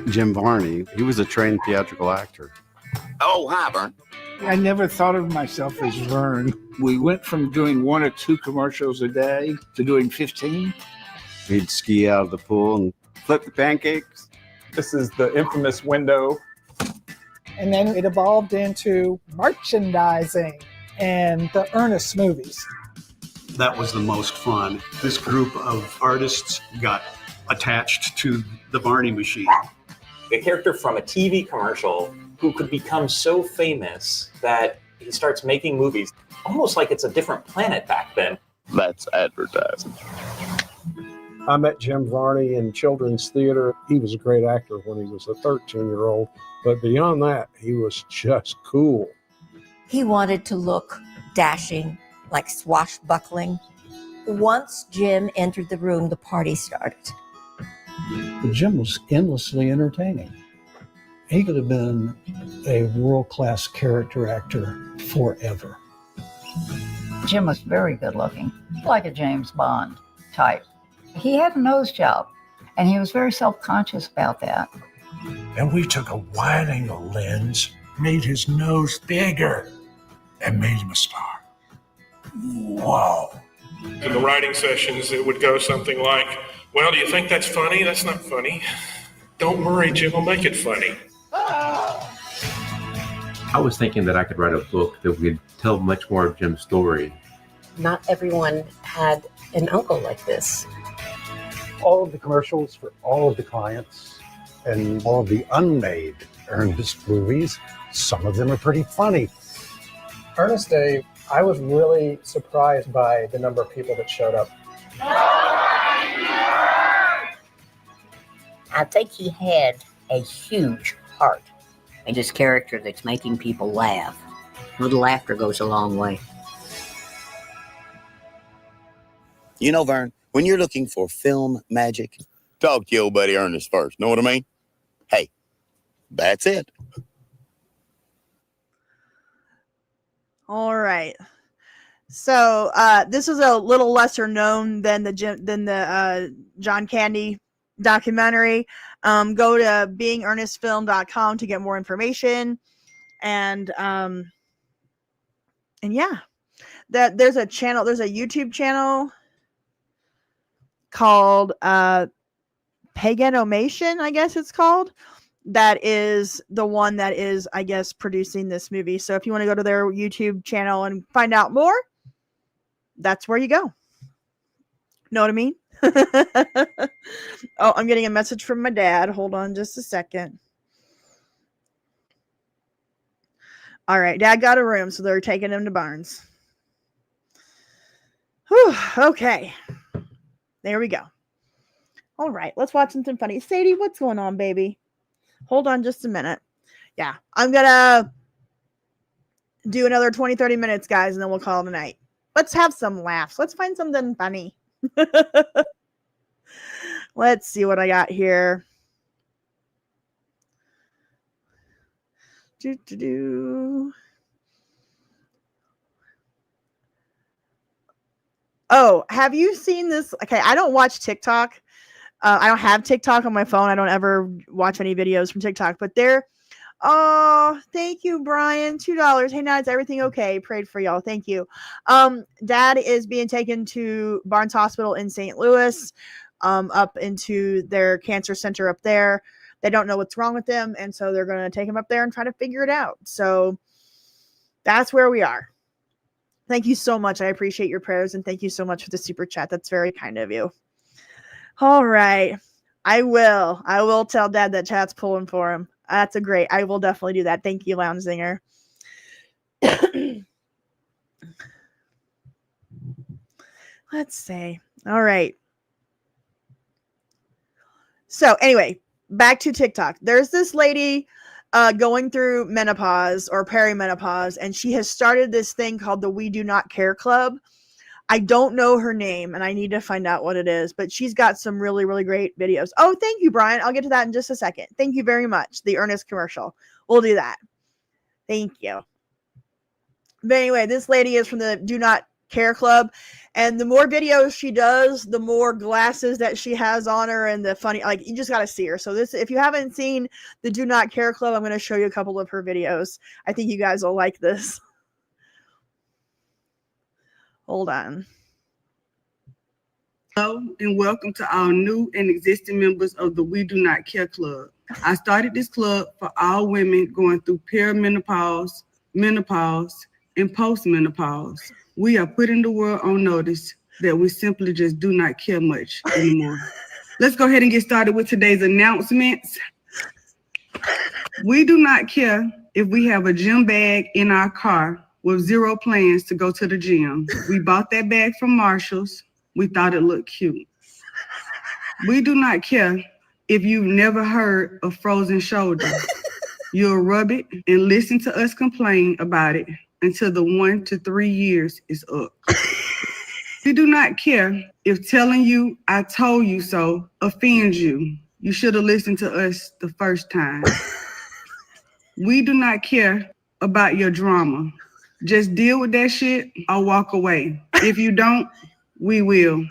Jim Varney, he was a trained theatrical actor. Oh, hi, Vern. I never thought of myself as Vern. We went from doing 1 or 2 commercials a day to doing 15. He'd ski out of the pool and flip the pancakes. This is the infamous window. And then it evolved into merchandising and the Ernest movies. That was the most fun. This group of artists got attached to the Varney machine. A character from a TV commercial who could become so famous that he starts making movies, almost like it's a different planet back then. That's advertising. I met Jim Varney in children's theater. He was a great actor when he was a 13-year-old, but beyond that, he was just cool. He wanted to look dashing, like swashbuckling. Once Jim entered the room, the party started. Jim was endlessly entertaining. He could have been a world-class character actor forever. Jim was very good looking, like a James Bond type. He had a nose job, and he was very self-conscious about that. And we took a wide-angle lens, made his nose bigger, and made him a star. Whoa. In the writing sessions, it would go something like, well, do you think that's funny? That's not funny. Don't worry, Jim will make it funny. I was thinking that I could write a book that would tell much more of Jim's story. Not everyone had an uncle like this. All of the commercials for all of the clients and all of the unmade Ernest movies, some of them are pretty funny. Ernest Day, I was really surprised by the number of people that showed up. I think he had a huge heart. And this character that's making people laugh. A little laughter goes a long way. You know, Vern, when you're looking for film magic, talk to your old buddy Ernest first. Know what I mean? Hey, that's it. All right. So this is a little lesser known than the John Candy documentary. Go to beingernestfilm.com to get more information. And yeah, there's a YouTube channel called Paganimation, I guess it's called. That is the one that is, I guess, producing this movie. So if you want to go to their YouTube channel and find out more, that's where you go. Know what I mean? Oh, I'm getting a message from my dad. Hold on just a second. All right, Dad got a room, so they're taking him to Barnes. Whew, okay. There we go. All right, let's watch something funny. Sadie, what's going on, baby? Hold on just a minute. Yeah, I'm going to do another 20, 30 minutes, guys, and then we'll call it a night. Let's have some laughs. Let's find something funny. Let's see what I got here. Oh, have you seen this? Okay, I don't watch TikTok. I don't have TikTok on my phone. I don't ever watch any videos from TikTok, but they're oh, thank you, Brian. $2. Hey, Nat, is everything okay? Prayed for y'all. Thank you. Dad is being taken to Barnes Hospital in St. Louis, up into their cancer center up there. They don't know what's wrong with him, and so they're going to take him up there and try to figure it out. So that's where we are. Thank you so much. I appreciate your prayers, and thank you so much for the super chat. That's very kind of you. All right. I will tell Dad that chat's pulling for him. That's a great. I will definitely do that. Thank you, Lounge Singer. Let's see. All right. So anyway, back to TikTok. There's this lady going through menopause or perimenopause, and she has started this thing called the We Do Not Care Club. I don't know her name, and I need to find out what it is, but she's got some really, really great videos. Oh, thank you, Brian. I'll get to that in just a second. Thank you very much. The Ernest commercial. We'll do that. Thank you. But anyway, this lady is from the Do Not Care Club, and the more videos she does, the more glasses that she has on her, and the funny, like, you just got to see her. So this, if you haven't seen the Do Not Care Club, I'm going to show you a couple of her videos. I think you guys will like this. Hold on. Hello, and welcome to our new and existing members of the We Do Not Care Club. I started this club for all women going through perimenopause, menopause, and postmenopause. We are putting the world on notice that we simply just do not care much anymore. Let's go ahead and get started with today's announcements. We do not care if we have a gym bag in our car with zero plans to go to the gym. We bought that bag from Marshall's. We thought it looked cute. We do not care if you've never heard of frozen shoulder. You'll rub it and listen to us complain about it until the 1 to 3 years is up. We do not care if telling you I told you so offends you. You should have listened to us the first time. We do not care about your drama. Just deal with that shit or walk away. If you don't, we will.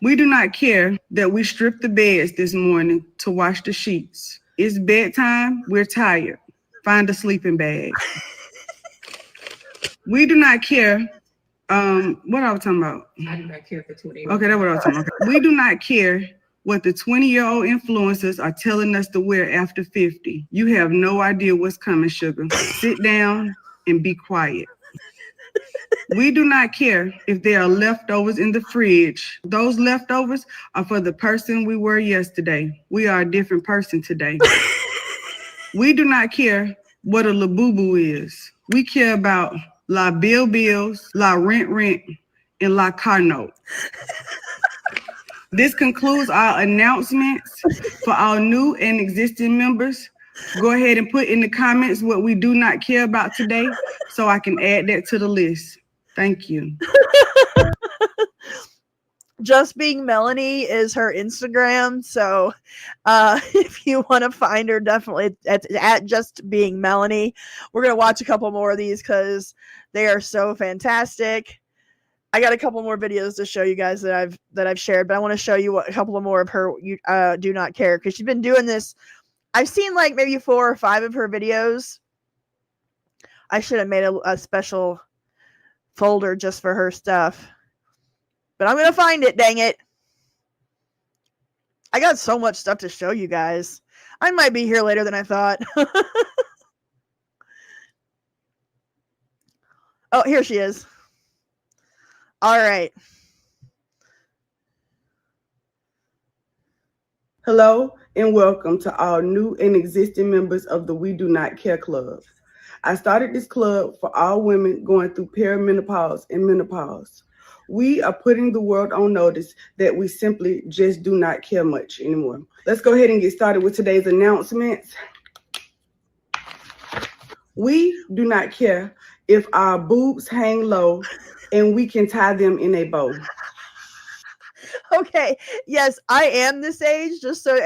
We do not care that we stripped the beds this morning to wash the sheets. It's bedtime. We're tired. Find a sleeping bag. We do not care. What I was talking about? I do not care for 20. Okay, that's what I was talking about. We do not care what the 20-year-old influencers are telling us to wear after 50. You have no idea what's coming, sugar. Sit down and be quiet. We do not care if there are leftovers in the fridge. Those leftovers are for the person we were yesterday. We are a different person today. We do not care what a labubu is. We care about la bills, la rent, and la car note. This concludes our announcements for our new and existing members. Go ahead and put in the comments what we do not care about today so I can add that to the list. Thank you. Just Being Melanie is her Instagram. So if you want to find her, definitely at Just Being Melanie. We're going to watch a couple more of these because they are so fantastic. I got a couple more videos to show you guys that I've shared, but I want to show you a couple of more of her Do Not Care, because she's been doing this. I've seen like maybe 4 or 5 of her videos. I should have made a special folder just for her stuff, but I'm gonna find it. Dang it! I got so much stuff to show you guys. I might be here later than I thought. Oh, here she is. All right. Hello and welcome to all new and existing members of the We Do Not Care Club. I started this club for all women going through perimenopause and menopause. We are putting the world on notice that we simply just do not care much anymore. Let's go ahead and get started with today's announcements. We do not care if our boobs hang low and we can tie them in a bow. Okay, yes, I am this age, just so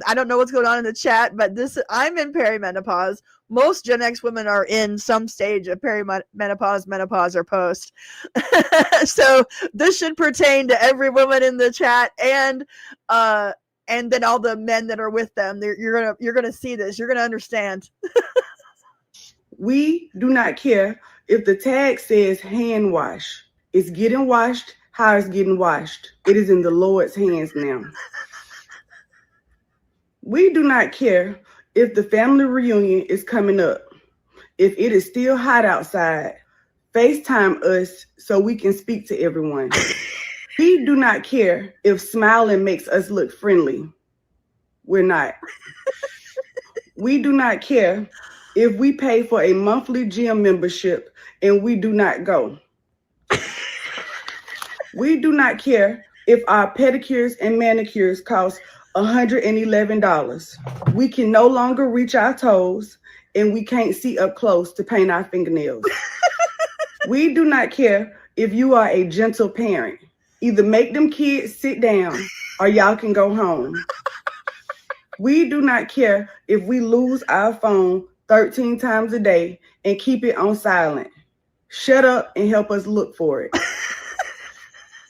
I don't know what's going on in the chat, but I'm in perimenopause. Most Gen X women are in some stage of perimenopause, menopause, or post. So this should pertain to every woman in the chat and then all the men that are with them. You're gonna see this. You're gonna understand. We do not care if the tag says hand wash. It's getting washed. How it's getting washed. It is in the Lord's hands now. We do not care if the family reunion is coming up. If it is still hot outside, FaceTime us so we can speak to everyone. We do not care if smiling makes us look friendly. We're not. We do not care if we pay for a monthly gym membership and we do not go. We do not care if our pedicures and manicures cost $111. We can no longer reach our toes and we can't see up close to paint our fingernails. We do not care if you are a gentle parent. Either make them kids sit down or y'all can go home. We do not care if we lose our phone 13 times a day and keep it on silent. Shut up and help us look for it.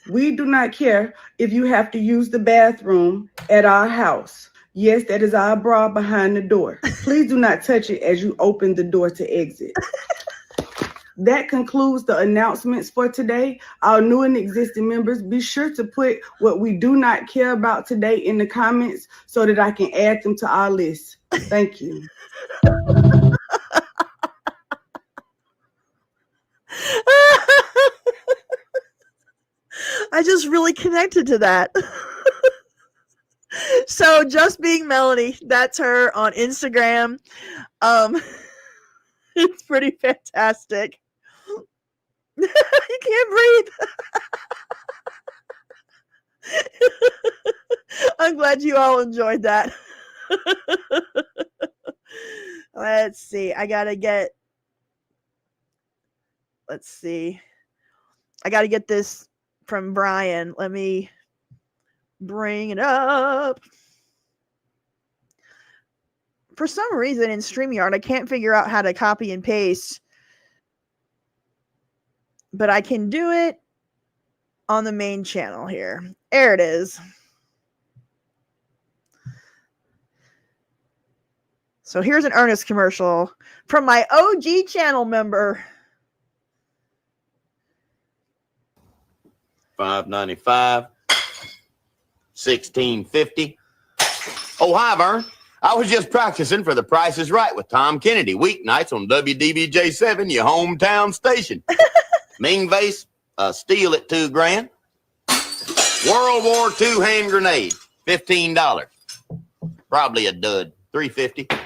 We do not care if you have to use the bathroom at our house. Yes, that is our bra behind the door. Please do not touch it as you open the door to exit. That concludes the announcements for today. Our new and existing members, be sure to put what we do not care about today in the comments so that I can add them to our list. Thank you. I just really connected to that. So Just Being Melanie, that's her on Instagram. It's pretty fantastic. You can't breathe. I'm glad you all enjoyed that. Let's see. I gotta get this from Brian. Let me bring it up. For some reason in StreamYard, I can't figure out how to copy and paste, but I can do it on the main channel here. There it is. So here's an Ernest commercial from my OG channel member. $5.95, $16.50. Oh, hi, Vern. I was just practicing for The Price is Right with Tom Kennedy, weeknights on WDBJ7, your hometown station. Ming vase, steel at $2,000. World War II hand grenade, $15. Probably a dud, $3.50.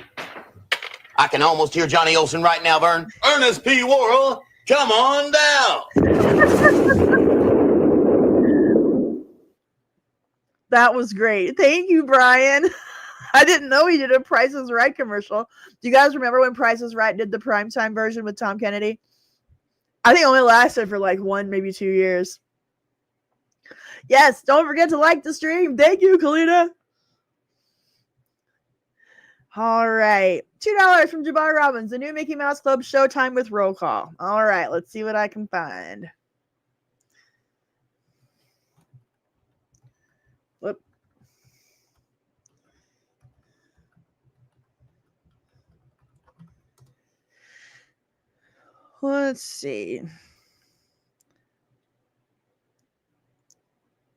I can almost hear Johnny Olsen right now, Vern. Ernest P. Worrell, come on down. That was great. Thank you, Brian. I didn't know he did a Price is Right commercial. Do you guys remember when Price is Right did the primetime version with Tom Kennedy? I think it only lasted for like 1, maybe 2 years. Yes, don't forget to like the stream. Thank you, Kalina. All right. $2 from Jabbar Robbins, the new Mickey Mouse Club Showtime with roll call. All right, let's see what I can find. Whoop. Let's see.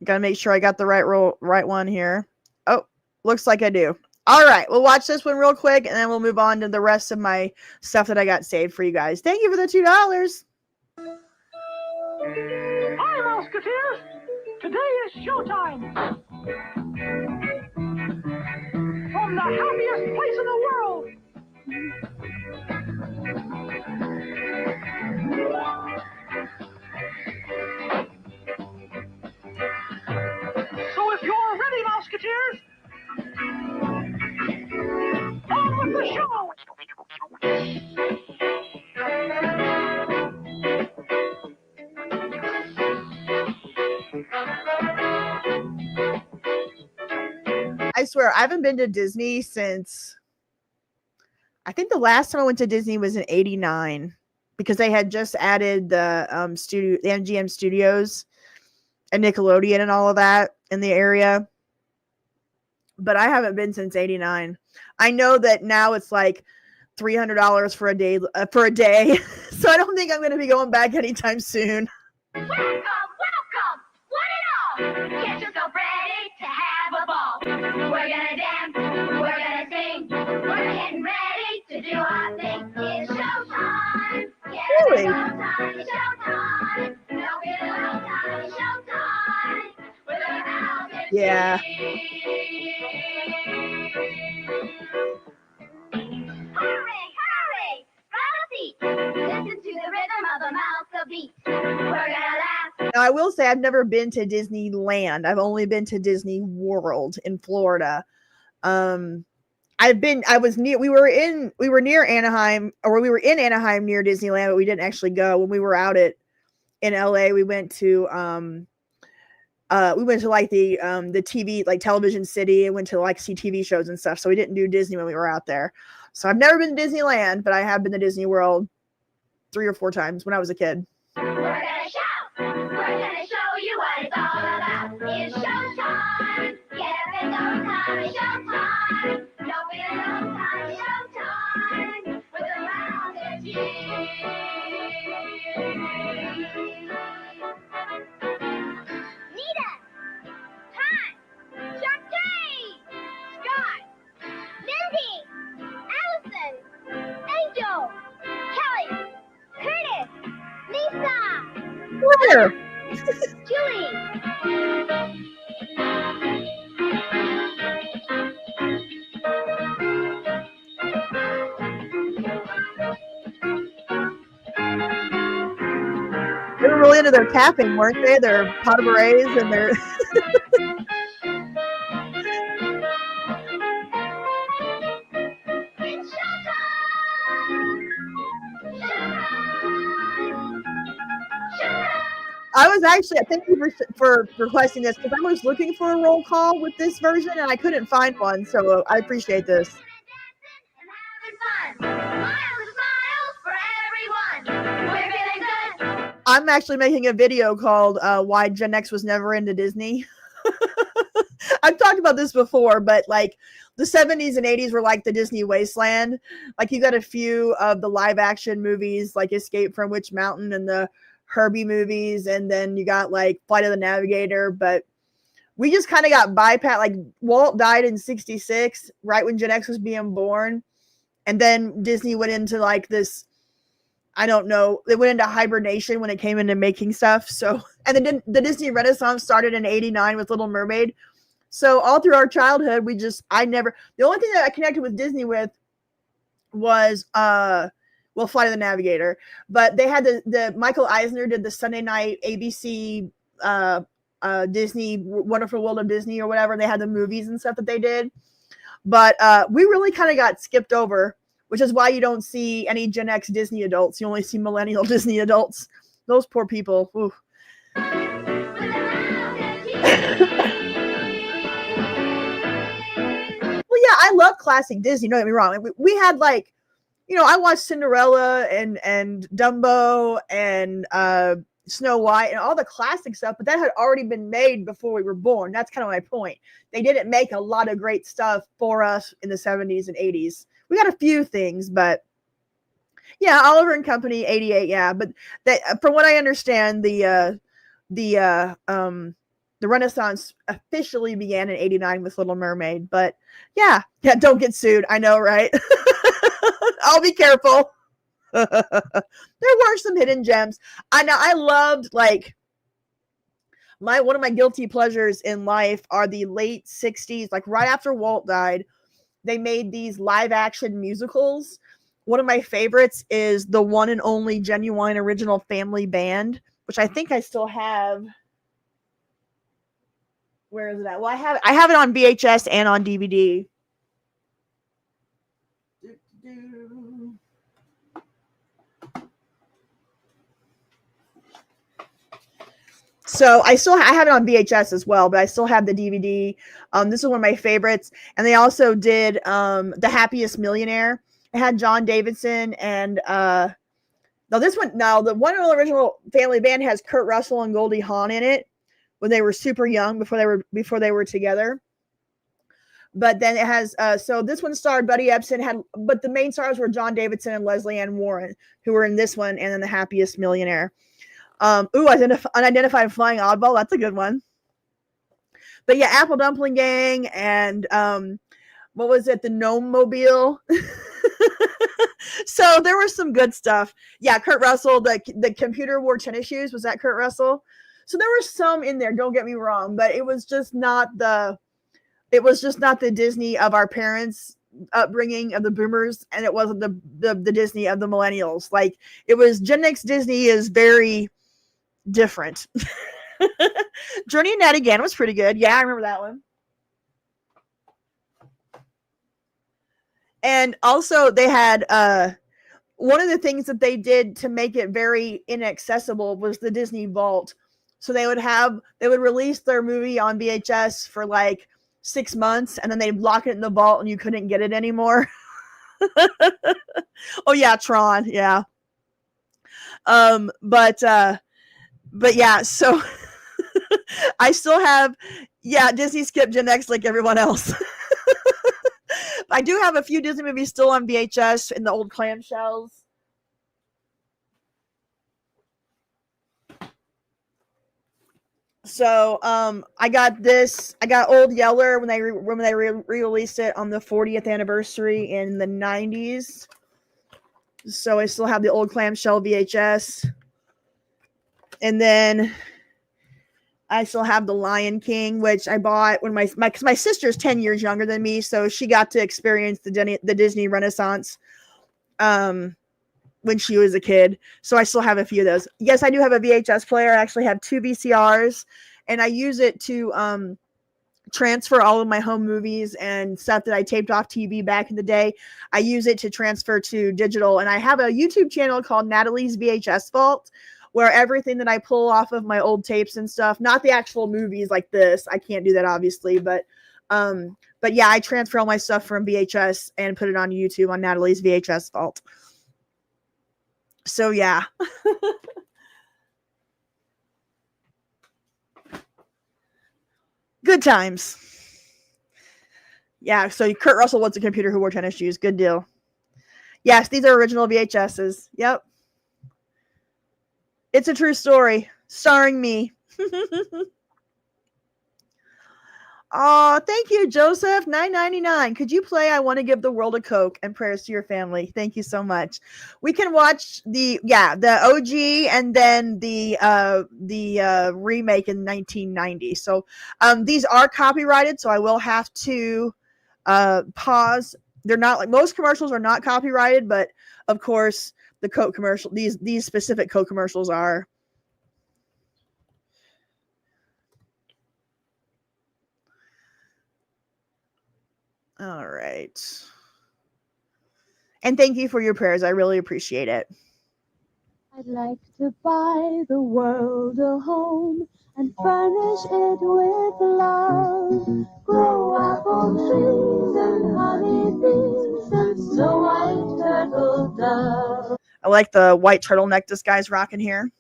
Gotta make sure I got the right one here. Oh, looks like I do. All right, we'll watch this one real quick, and then we'll move on to the rest of my stuff that I got saved for you guys. Thank you for the $2. Hi, Musketeers! Today is showtime! From the happiest place in the world! swear, I haven't been to Disney since, I think the last time I went to Disney was in '89 because they had just added the the MGM Studios and Nickelodeon and all of that in the area. But I haven't been since '89. I know that now it's like $300 for a day, so I don't think I'm going to be going back anytime soon. Welcome, welcome, one and all. Get yourself ready to have a ball. We're gonna dance, we're gonna sing, we're getting ready to do our thing. It's showtime. Yeah, Really? it's showtime, it's showtime. Don't get a little time, it's showtime. We're gonna have it. Yeah. Hurry, hurry, grab a seat. Listen to the rhythm of the mouse beat. We're gonna laugh. Now, I will say I've never been to Disneyland. I've only been to Disney World in Florida. We were near Anaheim, or we were in Anaheim near Disneyland, but we didn't actually go. When we were out in LA, we went to like the TV, like Television City, and went to like see TV shows and stuff. So we didn't do Disney when we were out there. So I've never been to Disneyland, but I have been to Disney World 3 or 4 times when I was a kid. We're gonna shout. We're gonna show you what it's all about. It's showtime. Get up and go time. It's showtime. Don't be a little time. It's showtime. With a round and Nita, Todd, Shantae, Scott, Mindy, Allison, Angel, Kelly, Curtis, Lisa, Where? Julie. They were really into their tapping, weren't they? Their pas de bourrées and their. It's showtime. I was actually, thank you for requesting this, because I was looking for a roll call with this version and I couldn't find one. So I appreciate this. I'm actually making a video called Why Gen X Was Never Into Disney. I've talked about this before, but like the 70s and 80s were like the Disney wasteland. Like you got a few of the live action movies like Escape from Witch Mountain and the Herbie movies, and then you got like Flight of the Navigator, but we just kind of got bypassed. Like Walt died in '66, right when Gen X was being born, and then Disney went into like this, I don't know, they went into hibernation when it came into making stuff. So, and then the Disney Renaissance started in '89 with Little Mermaid. So all through our childhood, the only thing that I connected with Disney with was Flight of the Navigator. But they had the Michael Eisner did the Sunday night ABC Disney Wonderful World of Disney or whatever. They had the movies and stuff that they did. But we really kind of got skipped over, which is why you don't see any Gen X Disney adults. You only see millennial Disney adults. Those poor people. Ooh. Well, yeah, I love classic Disney. Don't get me wrong. We had like, I watched Cinderella and Dumbo and Snow White and all the classic stuff, but that had already been made before we were born. That's kind of my point. They didn't make a lot of great stuff for us in the 70s and 80s. We got a few things, but yeah, Oliver and Company, 88, yeah. But from what I understand, the Renaissance officially began in '89 with Little Mermaid. But yeah, don't get sued. I know, right? I'll be careful. There were some hidden gems. I loved like one of my guilty pleasures in life are the late '60s, like right after Walt died. They made these live action musicals. One of my favorites is the one and only Genuine Original Family Band, which I think I still have. Where is it at? Well, I have it on VHS and on DVD. So I have it on VHS as well, but I still have the DVD. This is one of my favorites. And they also did The Happiest Millionaire. It had John Davidson and the one original family band has Kurt Russell and Goldie Hawn in it when they were super young before they were together. But then it has so this one starred Buddy Ebsen, but the main stars were John Davidson and Leslie Ann Warren, who were in this one, and then The Happiest Millionaire. Unidentified Flying Oddball, that's a good one. But yeah, Apple Dumpling Gang and what was it? The Gnome Mobile. So there was some good stuff. Yeah, Kurt Russell, the computer wore tennis shoes. Was that Kurt Russell? So there were some in there, don't get me wrong, but it was just not the Disney of our parents' upbringing of the boomers, and it wasn't the Disney of the millennials. Like, it was Gen X Disney is very different. Journey and Natty Gann was pretty good. Yeah, I remember that one. And also they had one of the things that they did to make it very inaccessible was the Disney Vault. So they would release their movie on VHS for like 6 months, and then they'd lock it in the vault and you couldn't get it anymore. Oh yeah, Tron, yeah. But yeah, so I still have, Disney skipped Gen X like everyone else. I do have a few Disney movies still on VHS in the old clamshells. So I got Old Yeller when they re-released it on the 40th anniversary in the 90s. So I still have the old clamshell VHS. And then I still have The Lion King, which I bought when my sister's 10 years younger than me, so she got to experience the Disney Renaissance when she was a kid. So I still have a few of those. Yes, I do have a VHS player. I actually have 2 VCRs, and I use it to transfer all of my home movies and stuff that I taped off TV back in the day. I use it to transfer to digital, and I have a YouTube channel called Natalie's VHS Vault, where everything that I pull off of my old tapes and stuff, not the actual movies like this, I can't do that obviously, but yeah, I transfer all my stuff from VHS and put it on YouTube on Natalie's VHS Vault. So yeah. Good times. Yeah, so Kurt Russell was a computer who wore tennis shoes. Good deal. Yes, these are original VHSs. Yep. It's a true story, starring me. Oh, thank you, Joseph. $9.99. Could you play I Want to Give the World a Coke and Prayers to Your Family? Thank you so much. We can watch the OG and then the remake in 1990. So these are copyrighted, so I will have to pause. They're not like most commercials are not copyrighted, but of course the Coke commercial, these specific Coke commercials are. All right. And thank you for your prayers. I really appreciate it. I'd like to buy the world a home and furnish it with love. Grow apple trees and honeybees and snow white turtle doves. I like the white turtleneck this guy's rocking here.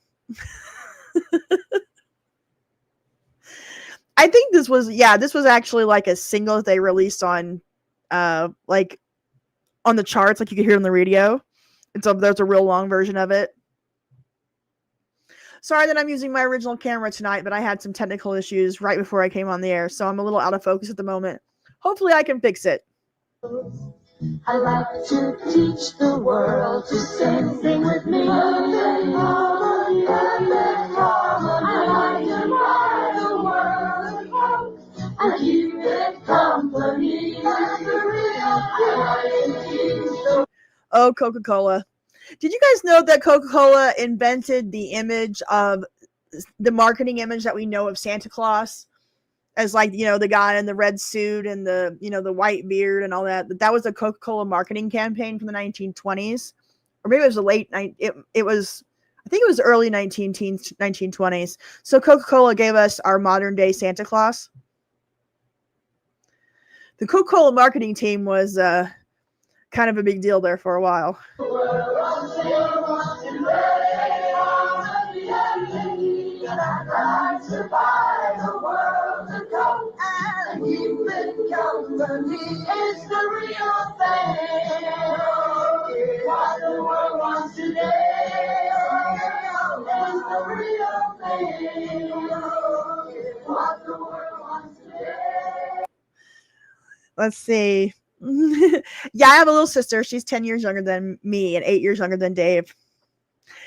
I think this was actually like a single that they released on like on the charts, like you could hear on the radio. And so there's a real long version of it. Sorry that I'm using my original camera tonight, but I had some technical issues right before I came on the air, so I'm a little out of focus at the moment. Hopefully I can fix it. I like to teach the world to sing with me. I like to buy the world a Coke and keep it company. Oh, Coca-Cola. Did you guys know that Coca-Cola invented the image of the marketing image that we know of Santa Claus as, like, you know, the guy in the red suit and the, you know, the white beard and all that? That was a Coca-Cola marketing campaign from the 1920s, or maybe it was the late night. It was, I think it was early 1920s. So Coca-Cola gave us our modern day Santa Claus. The Coca-Cola marketing team was kind of a big deal there for a while. It's the real thing. What the world wants today is the real thing. What the world wants today. Let's see. Yeah, I have a little sister. She's 10 years younger than me and 8 years younger than Dave.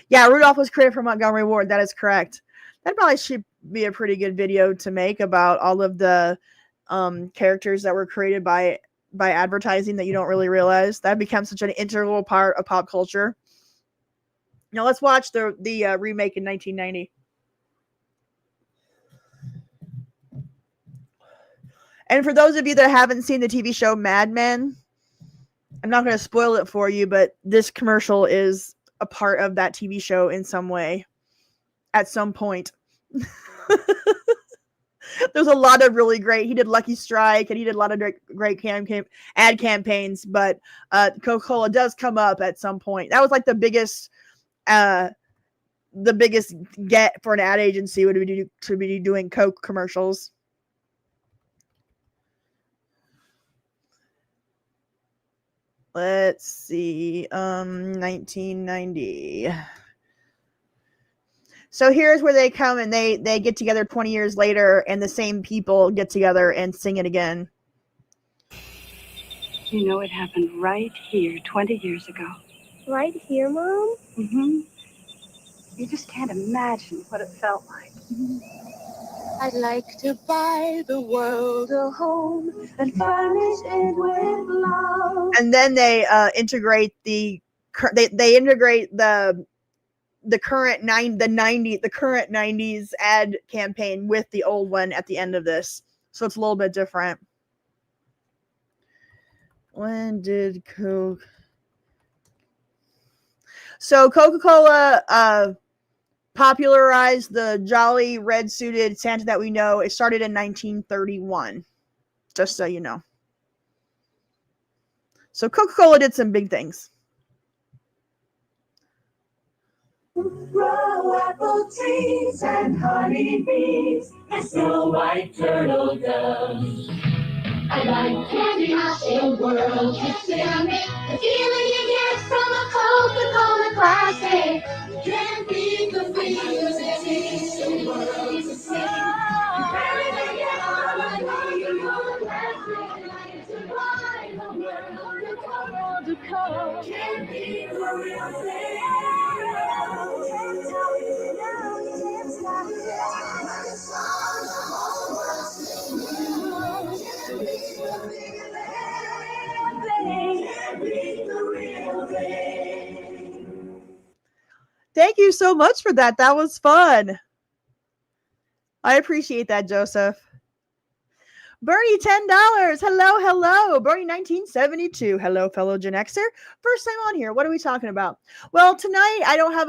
Yeah, Rudolph was created from Montgomery Ward. That is correct. That probably should be a pretty good video to make about all of the characters that were created by advertising that you don't really realize. That becomes such an integral part of pop culture. Now let's watch the remake in 1990. And for those of you that haven't seen the TV show Mad Men, I'm not going to spoil it for you, but this commercial is a part of that TV show in some way at some point. There's a lot of really great. He did Lucky Strike and he did a lot of great ad campaigns, but Coca-Cola does come up at some point. That was like the biggest get for an ad agency would be to be doing Coke commercials. Let's see, 1990. So here's where they come and they get together 20 years later, and the same people get together and sing it again. You know, it happened right here 20 years ago. Right here, Mom? Mm-hmm. You just can't imagine what it felt like. I'd like to buy the world a home and furnish it with love. And then they integrate the current current 90s ad campaign with the old one at the end of this, so it's a little bit different. When did Coca-Cola popularized the jolly red suited Santa that we know? It started in 1931, just so you know. So Coca-Cola did some big things. Grow apple trees and honey bees and snow white turtle doves. I like candy out in the world, it's yummy. The feeling you get from a Coca-Cola classic. You can't beat the feeling it takes the world to see. You barely get on a Coca-Cola classic. To buy the world to come. Can't beat the real thing. Thank you so much for that. That was fun. I appreciate that, Joseph. Bernie, $10. Hello. Bernie, 1972. Hello, fellow Gen Xer. First time on here. What are we talking about? Well, tonight I don't have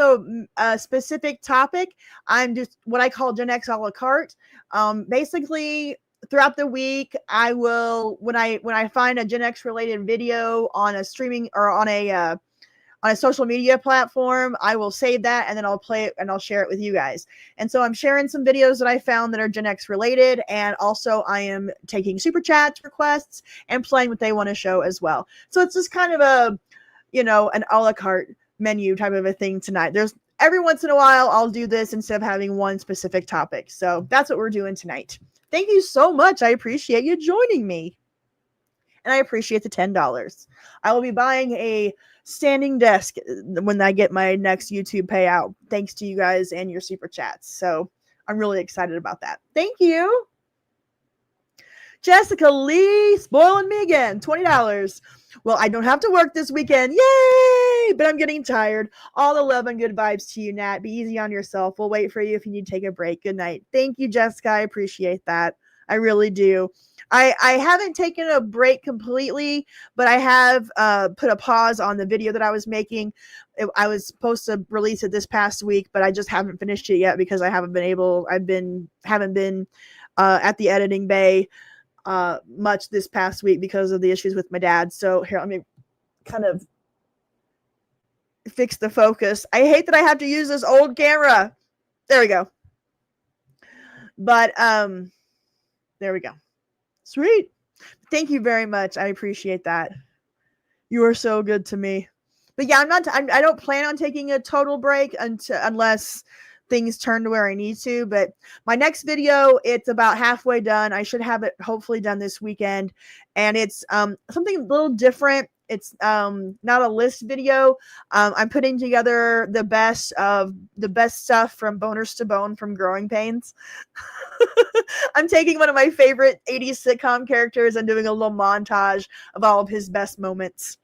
a specific topic. I'm just what I call Gen X a la carte. Basically, throughout the week, I will when I find a Gen X related video on a streaming or on a social media platform, I will save that and then I'll play it and I'll share it with you guys. And so I'm sharing some videos that I found that are Gen X related, and also I am taking super chats, requests, and playing what they want to show as well. So it's just kind of a, an a la carte menu type of a thing tonight. There's every once in a while I'll do this instead of having one specific topic. So that's what we're doing tonight. Thank you so much. I appreciate you joining me. And I appreciate the $10. I will be buying a standing desk when I get my next YouTube payout, thanks to you guys and your super chats. So I'm really excited about that. Thank you. Jessica Lee, spoiling me again. $20. Well, I don't have to work this weekend. Yay! But I'm getting tired. All the love and good vibes to you, Nat. Be easy on yourself. We'll wait for you if you need to take a break. Good night. Thank you, Jessica. I appreciate that. I really do. I haven't taken a break completely, but I have put a pause on the video that I was making. I was supposed to release it this past week, but I just haven't finished it yet because I haven't been at the editing bay much this past week because of the issues with my dad. So here, let me kind of fix the focus. I hate that I have to use this old camera. There we go. But there we go. Sweet. Thank you very much. I appreciate that. You are so good to me. But yeah, I don't plan on taking a total break unless things turn to where I need to. But my next video, it's about halfway done. I should have it hopefully done this weekend. And it's something a little different. It's not a list video. I'm putting together the best stuff from Boners to Bone from Growing Pains. I'm taking one of my favorite 80s sitcom characters and doing a little montage of all of his best moments.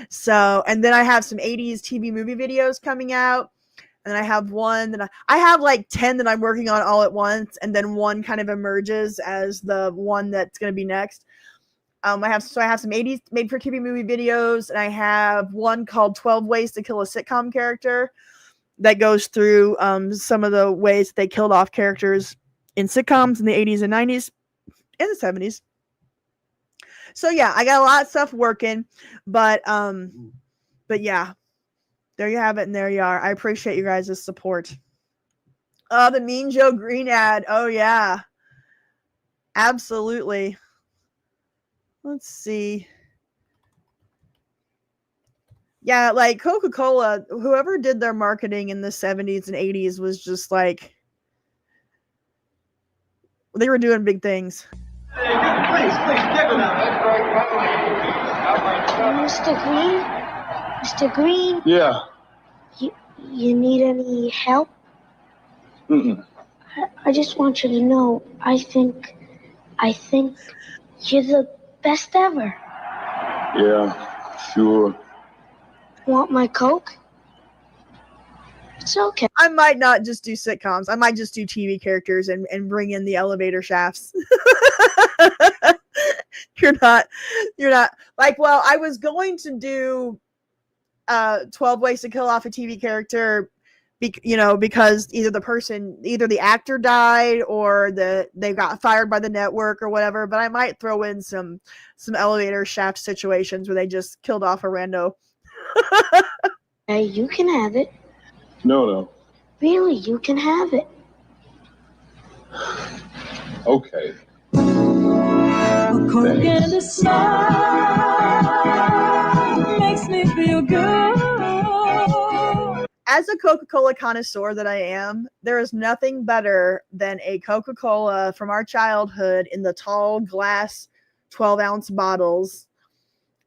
So, and then I have some 80s TV movie videos coming out. And then I have one that I have like 10 that I'm working on all at once. And then one kind of emerges as the one that's going to be next. I have some 80s made for TV movie videos, and I have one called 12 Ways to Kill a Sitcom Character that goes through some of the ways that they killed off characters in sitcoms in the 80s and 90s and the 70s. So yeah, I got a lot of stuff working, but yeah, there you have it, and there you are. I appreciate you guys' support. Oh, the Mean Joe Green ad. Oh yeah, absolutely. Let's see. Yeah, like Coca-Cola, whoever did their marketing in the 70s and 80s was just like, they were doing big things. Please, take them out. Mr. Green? Mr. Green? Yeah. You need any help? Mm-mm. I just want you to know, I think you're the best ever. Yeah, sure. Want my Coke? It's okay. I might not just do sitcoms. I might just do TV characters and bring in the elevator shafts. You're not like, well, I was going to do 12 Ways to Kill Off a TV Character, because either the actor died or they got fired by the network or whatever, but I might throw in some elevator shaft situations where they just killed off a rando. Hey, you can have it. No. Really, you can have it. Okay. A Coke and a smile makes me feel good. As a Coca-Cola connoisseur that I am, there is nothing better than a Coca-Cola from our childhood in the tall glass 12-ounce bottles.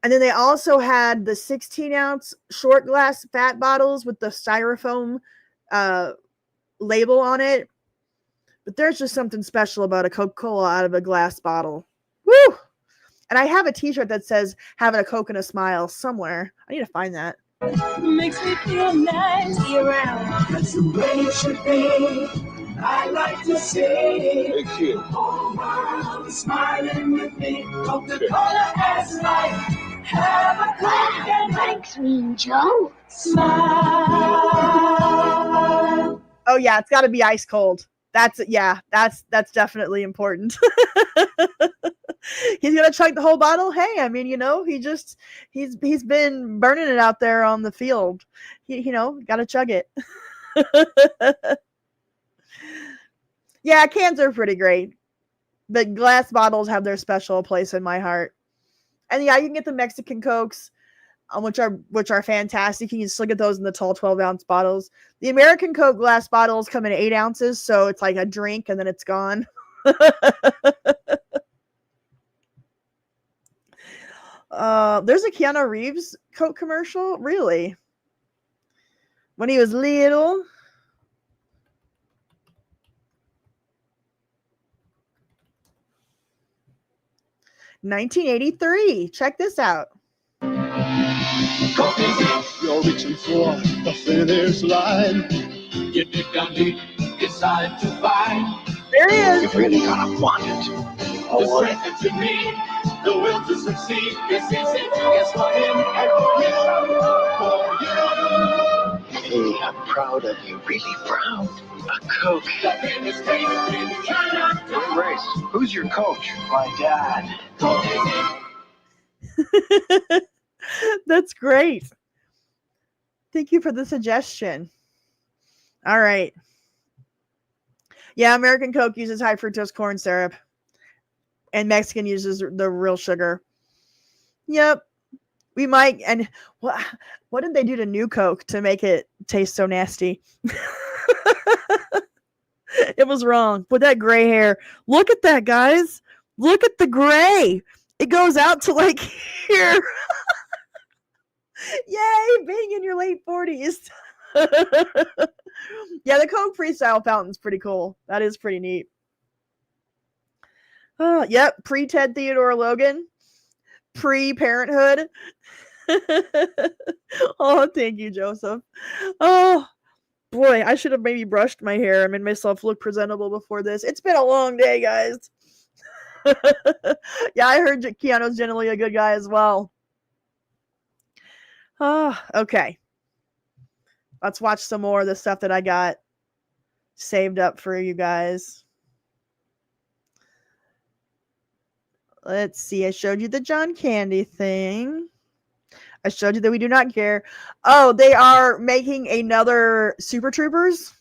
And then they also had the 16-ounce short glass fat bottles with the styrofoam label on it. But there's just something special about a Coca-Cola out of a glass bottle. Woo! And I have a t-shirt that says, having a Coke and a smile somewhere. I need to find that. Makes me feel nice year-round. That's the way it should be. I like to see. Hey, kid. Whole world smiling with me. Coca-Cola as life. Have a Coke and thanks, Mean Joe. Smile. Oh yeah, it's got to be ice cold. That's definitely important. He's gonna chug the whole bottle. Hey, I mean, he's been burning it out there on the field. Gotta chug it. Yeah, cans are pretty great, but glass bottles have their special place in my heart. And yeah, you can get the Mexican Cokes, which are fantastic. You can still get those in the tall 12-ounce bottles. The American Coke glass bottles come in 8 ounces, so it's like a drink and then it's gone. There's a Keanu Reeves Coke commercial, really? When he was little. $1983. Check this out. You're reaching for the finish line. You dig down deep, decide to find. There he is. You really gotta want it. The strength to me, the will to succeed. This is it. It's for him and for you. Hey, I'm proud of you. Really proud. A Coke. The biggest taste in China. Hey, Race, who's your coach? My dad. Coke is it. That's great. Thank you for the suggestion. All right. Yeah, American Coke uses high fructose corn syrup, and Mexican uses the real sugar. Yep. We might. And what did they do to New Coke to make it taste so nasty? It was wrong. With that gray hair. Look at that, guys. Look at the gray. It goes out to like here. Yay, being in your late 40s. Yeah, the Coke freestyle fountain's pretty cool. That is pretty neat. Oh, yep, pre-Ted Theodore Logan. Pre-parenthood. Oh, thank you, Joseph. Oh, boy, I should have maybe brushed my hair and made myself look presentable before this. It's been a long day, guys. Yeah, I heard Keanu's generally a good guy as well. Oh, okay. Let's watch some more of the stuff that I got saved up for you guys. Let's see. I showed you the John Candy thing. I showed you that we do not care. Oh, they are making another Super Troopers.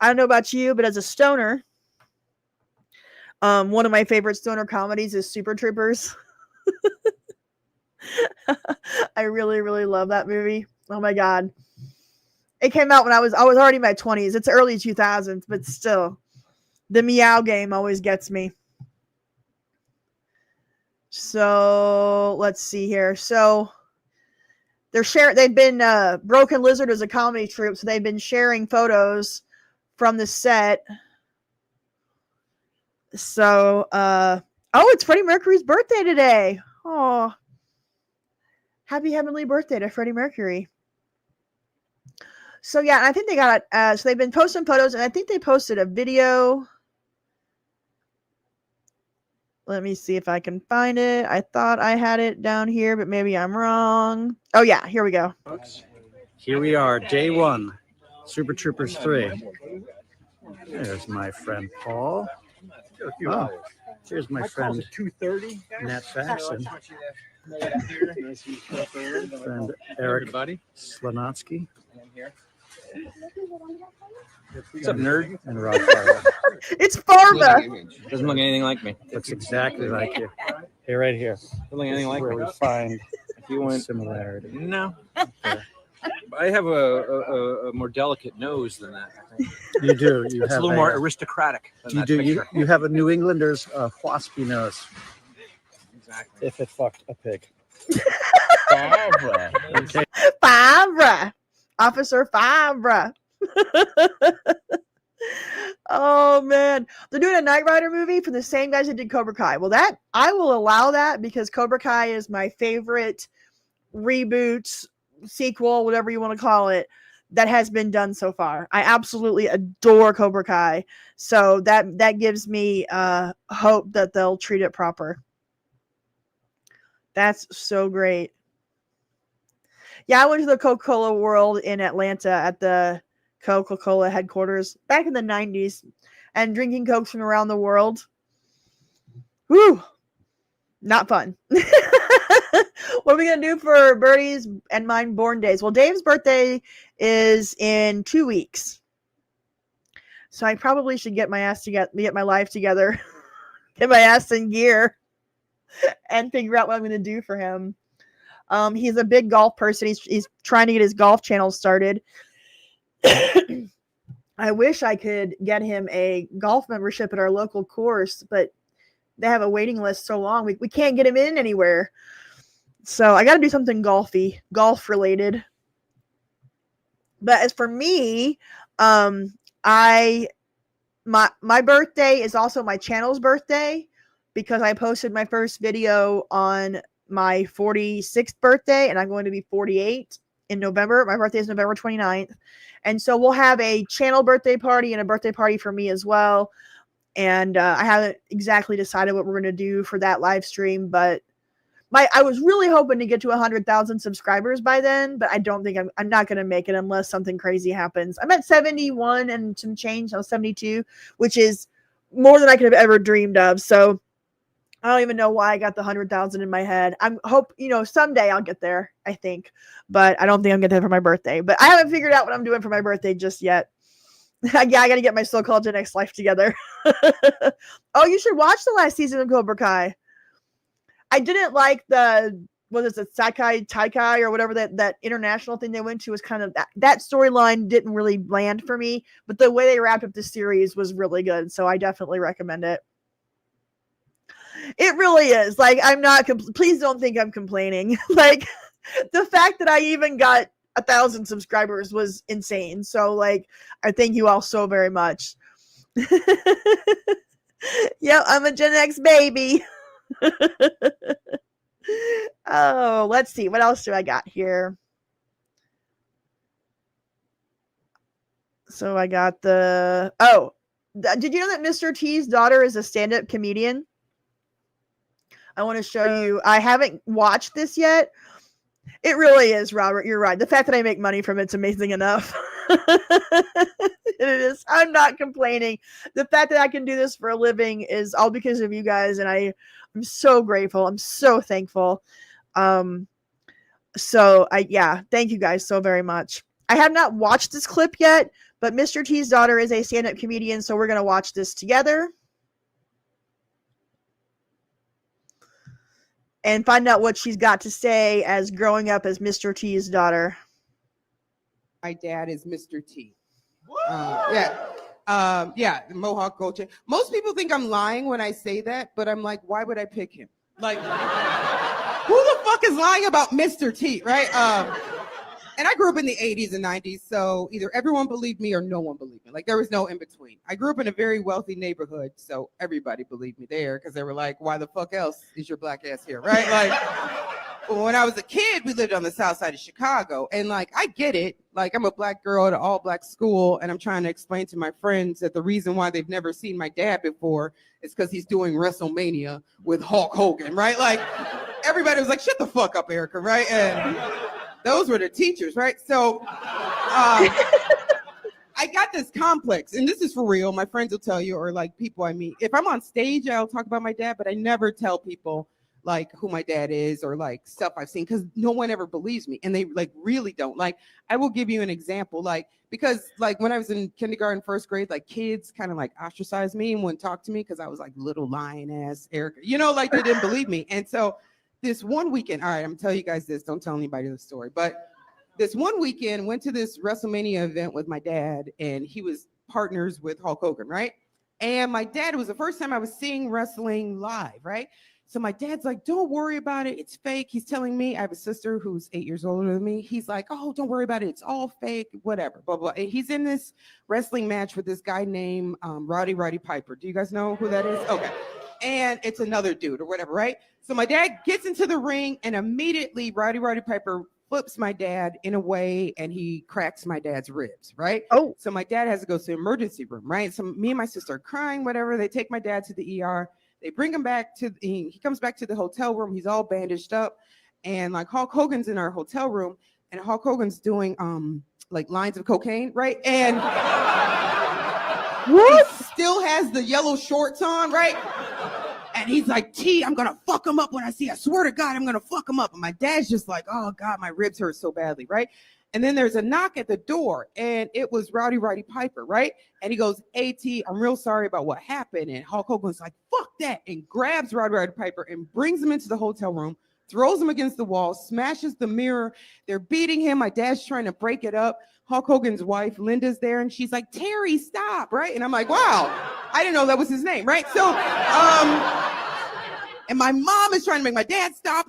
I don't know about you, but as a stoner, one of my favorite stoner comedies is Super Troopers. I really, really love that movie. Oh my God. It came out when I was already in my 20s. It's early 2000s, but still. The Meow game always gets me. So, let's see here. So, they've been Broken Lizard is a comedy troupe, so they've been sharing photos from the set. So, oh, it's Freddie Mercury's birthday today. Oh. Happy heavenly birthday to Freddie Mercury. So yeah, I think they got so they've been posting photos, and I think they posted a video. Let me see if I can find it. I thought I had it down here, but maybe I'm wrong. Oh yeah, here we go. Here we are, day one, Super Troopers 3. There's my friend Paul. Oh, here's my friend Nat Faxon. Friend Eric Slanotsky. What's up, nerd? And Rob Farva. It's Farva. Doesn't look anything like me. Looks exactly like you. Hey, right here. Doesn't look anything like where me. we find If you want similarity. No. I have a more delicate nose than that. I think. You do. You It's have a little more aristocratic than You that do. picture. You have a New Englander's waspy nose. Exactly. If it fucked a pig. Barbara. Okay. Favre. Officer Favre. Oh man, they're doing a Knight Rider movie from the same guys that did Cobra Kai. Well, that I will allow that because Cobra Kai is my favorite reboot, sequel, whatever you want to call it, that has been done so far. I absolutely adore Cobra Kai, so that gives me hope that they'll treat it proper. That's so great. Yeah, I went to the Coca-Cola World in Atlanta at the Coca-Cola headquarters back in the 90s and drinking Cokes from around the world. Whew. Not fun. What are we going to do for Birdie's and mine born days? Well, Dave's birthday is in 2 weeks. So I probably should get my ass together, get my life together, get my ass in gear, and figure out what I'm going to do for him. He's a big golf person. He's trying to get his golf channel started. I wish I could get him a golf membership at our local course, but they have a waiting list so long. We can't get him in anywhere. So I got to do something golf related. But as for me, my birthday is also my channel's birthday because I posted my first video on my 46th birthday, and I'm going to be 48 in November. My birthday is November 29th. And so we'll have a channel birthday party and a birthday party for me as well. And I haven't exactly decided what we're going to do for that live stream, but I was really hoping to get to 100,000 subscribers by then, but I don't think I'm not going to make it unless something crazy happens. I'm at 71 and some change. I was 72, which is more than I could have ever dreamed of. So I don't even know why I got the 100,000 in my head. I'm hope, someday I'll get there, I think, but I don't think I'm getting there for my birthday, but I haven't figured out what I'm doing for my birthday just yet. Yeah, I got to get my so-called Gen X life together. Oh, you should watch the last season of Cobra Kai. I didn't like Sakai Taikai or whatever that international thing they went to was kind of that storyline didn't really land for me, but the way they wrapped up the series was really good. So I definitely recommend it. It really is. Like, I'm not, please don't think I'm complaining. Like, the fact that I even got 1,000 subscribers was insane. So, like, I thank you all so very much. Yep, I'm a Gen X baby. Oh, let's see. What else do I got here? So I got did you know that Mr. T's daughter is a stand-up comedian? I want to show you. I haven't watched this yet. It really is, Robert. You're right. The fact that I make money from it's amazing enough. It is. I'm not complaining. The fact that I can do this for a living is all because of you guys, and I'm so grateful. I'm so thankful. Thank you guys so very much. I have not watched this clip yet, but Mr. T's daughter is a stand-up comedian, so we're gonna watch this together and find out what she's got to say as growing up as Mr. T's daughter. My dad is Mr. T. Mohawk Gold chain. Most people think I'm lying when I say that, but I'm like, why would I pick him? Like, who the fuck is lying about Mr. T, right? And I grew up in the 80s and 90s, so either everyone believed me or no one believed me. Like, there was no in between. I grew up in a very wealthy neighborhood, so everybody believed me there because they were like, why the fuck else is your black ass here, right? Like, when I was a kid, we lived on the south side of Chicago, and like, I get it. Like, I'm a black girl at an all-black school, and I'm trying to explain to my friends that the reason why they've never seen my dad before is because he's doing WrestleMania with Hulk Hogan, right? Like, everybody was like, shut the fuck up, Erica, right? And those were the teachers, right? So I got this complex, and this is for real. My friends will tell you, or like people I meet. If I'm on stage, I'll talk about my dad, but I never tell people like who my dad is or like stuff I've seen because no one ever believes me, and they like really don't. Like, I will give you an example, like, because like when I was in kindergarten, first grade, like kids kind of like ostracized me and wouldn't talk to me because I was like little lion ass Erica, like they didn't believe me. And so this one weekend, all right, I'm gonna tell you guys this, don't tell anybody the story, but this one weekend went to this WrestleMania event with my dad, and he was partners with Hulk Hogan, right? And my dad, it was the first time I was seeing wrestling live, right? So my dad's like, don't worry about it, it's fake. He's telling me, I have a sister who's 8 years older than me. He's like, oh, don't worry about it, it's all fake, whatever, blah, blah. And he's in this wrestling match with this guy named Roddy Piper. Do you guys know who that is? Okay. And it's another dude or whatever, right? So my dad gets into the ring, and immediately Roddy Piper flips my dad in a way, and he cracks my dad's ribs, right? Oh. So my dad has to go to the emergency room, right? So me and my sister are crying, whatever. They take my dad to the ER. They bring him back he comes back to the hotel room. He's all bandaged up. And like Hulk Hogan's in our hotel room, and Hulk Hogan's doing like lines of cocaine, right? And he still has the yellow shorts on, right? And he's like, T, I'm gonna fuck him up when I see, I swear to God, I'm gonna fuck him up. And my dad's just like, oh God, my ribs hurt so badly, right? And then there's a knock at the door, and it was Roddy Piper, right? And he goes, hey, T, I'm real sorry about what happened. And Hulk Hogan's like, fuck that, and grabs Roddy Piper and brings him into the hotel room, throws him against the wall, smashes the mirror. They're beating him. My dad's trying to break it up. Hulk Hogan's wife, Linda's there, and she's like, Terry, stop, right? And I'm like, wow, I didn't know that was his name, right? So, and my mom is trying to make my dad stop.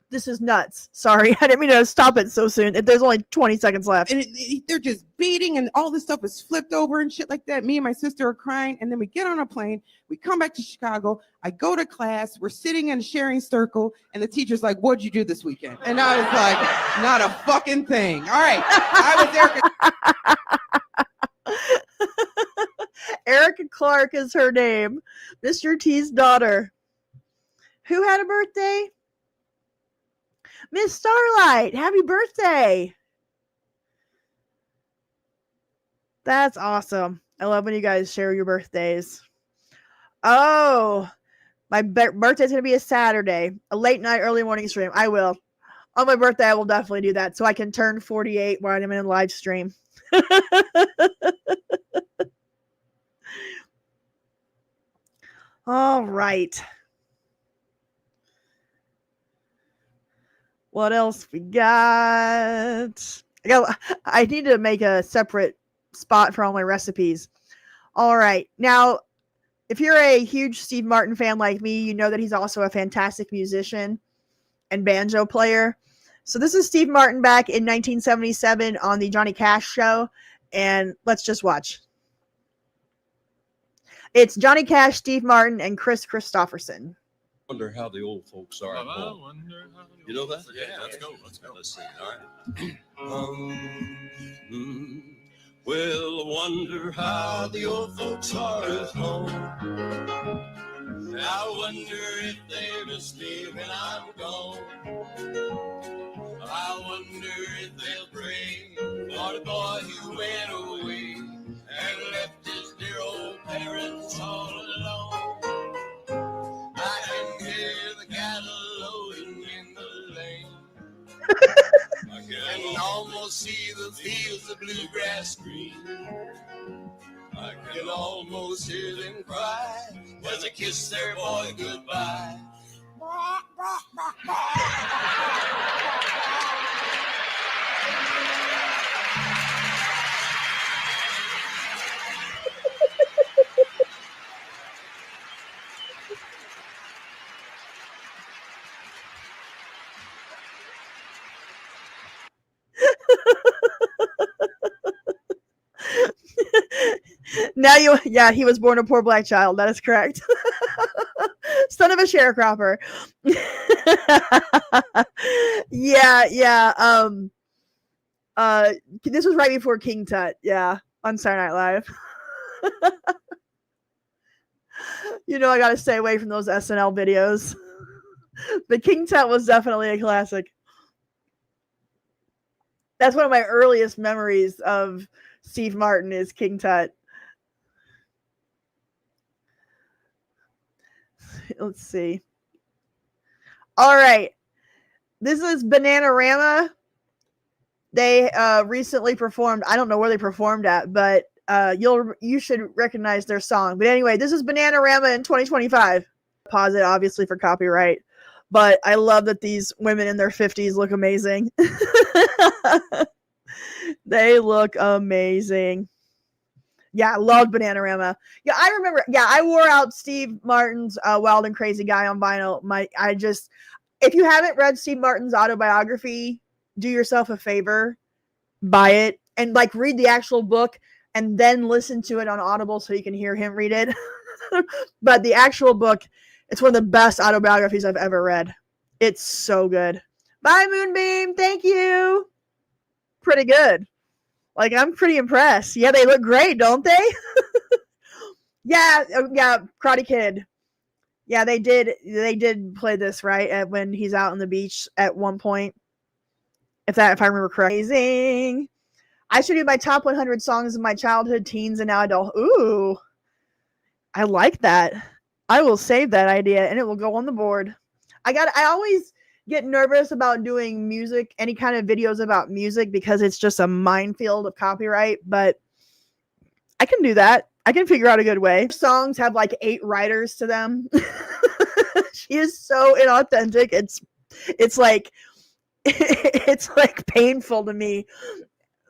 This is nuts. Sorry, I didn't mean to stop it so soon. There's only 20 seconds left. And they're just beating, and all this stuff is flipped over and shit like that. Me and my sister are crying, and then we get on a plane. We come back to Chicago. I go to class. We're sitting in a sharing circle, and the teacher's like, what'd you do this weekend? And I was like, not a fucking thing. All right. I was there. Erica Clark is her name. Mr. T's daughter. Who had a birthday? Miss Starlight. Happy birthday. That's awesome. I love when you guys share your birthdays. Oh, my birthday's going to be a Saturday. A late night, early morning stream. I will. On my birthday, I will definitely do that so I can turn 48 while I'm in a live stream. All right. What else we got? I need to make a separate spot for all my recipes. All right. Now, if you're a huge Steve Martin fan like me, you know that he's also a fantastic musician and banjo player. So this is Steve Martin back in 1977 on the Johnny Cash show. And let's just watch. It's Johnny Cash, Steve Martin, and Chris Christopherson. Wonder how the old folks are at home. You know that? Yeah, let's go. Let's see. All right. Well, I wonder how the old folks are at home. I wonder if they're just me when I'm gone. I wonder if they'll pray for the boy who went away and left his dear old parents all alone. I can hear the cattle lowing in the lane. I can almost see the fields of bluegrass green. I can almost hear them cry as they kiss their boy goodbye. He was born a poor black child. That is correct. Son of a sharecropper. This was right before King Tut. Yeah, on Saturday Night Live. You know I gotta stay away from those SNL videos. But King Tut was definitely a classic. That's one of my earliest memories of Steve Martin is King Tut. Let's see. All right. This is Bananarama. They recently performed. I don't know where they performed at, but you should recognize their song. But anyway, this is Bananarama in 2025. Pause it, obviously, for copyright. But I love that these women in their 50s look amazing. They look amazing. Yeah, I love Bananarama. Yeah, I remember. Yeah, I wore out Steve Martin's Wild and Crazy Guy on vinyl. If you haven't read Steve Martin's autobiography, do yourself a favor, buy it, and read the actual book, and then listen to it on Audible so you can hear him read it. But the actual book, it's one of the best autobiographies I've ever read. It's so good. Bye, Moonbeam. Thank you. Pretty good. I'm pretty impressed. Yeah, they look great, don't they? Yeah, Karate Kid. Yeah, they did play this, right? When he's out on the beach at one point. If I remember correctly. Amazing. I should do my top 100 songs of my childhood, teens, and now adult. Ooh. I like that. I will save that idea and it will go on the board. I always get nervous about doing music, any kind of videos about music, because it's just a minefield of copyright, but I can do that. I can figure out a good way. Songs have 8 writers to them. She is so inauthentic. It's painful to me.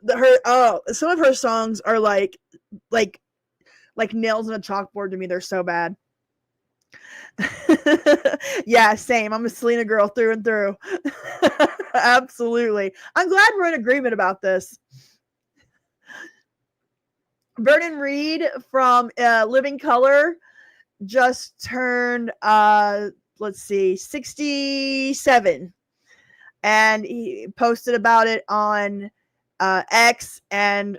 Some of her songs are like nails in a chalkboard to me. They're so bad. Yeah, same. I'm a Selena girl through and through. Absolutely. I'm glad we're in agreement about this. Vernon Reid from Living Color just turned 67, and he posted about it on X, and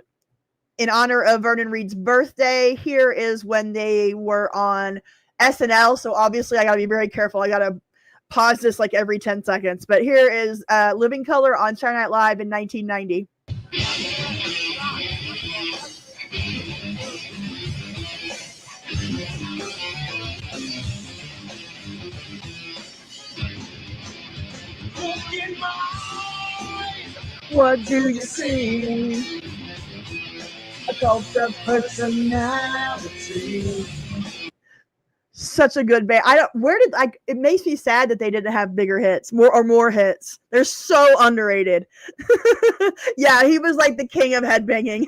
in honor of Vernon Reid's birthday. Here is when they were on SNL. So obviously I got to be very careful. I got to pause this like every 10 seconds. But here is Living Color on Saturday Night Live in 1990. What do you see? A cult of personality. Such a good band. It makes me sad that they didn't have bigger hits, more hits. They're so underrated. Yeah, he was like the king of headbanging.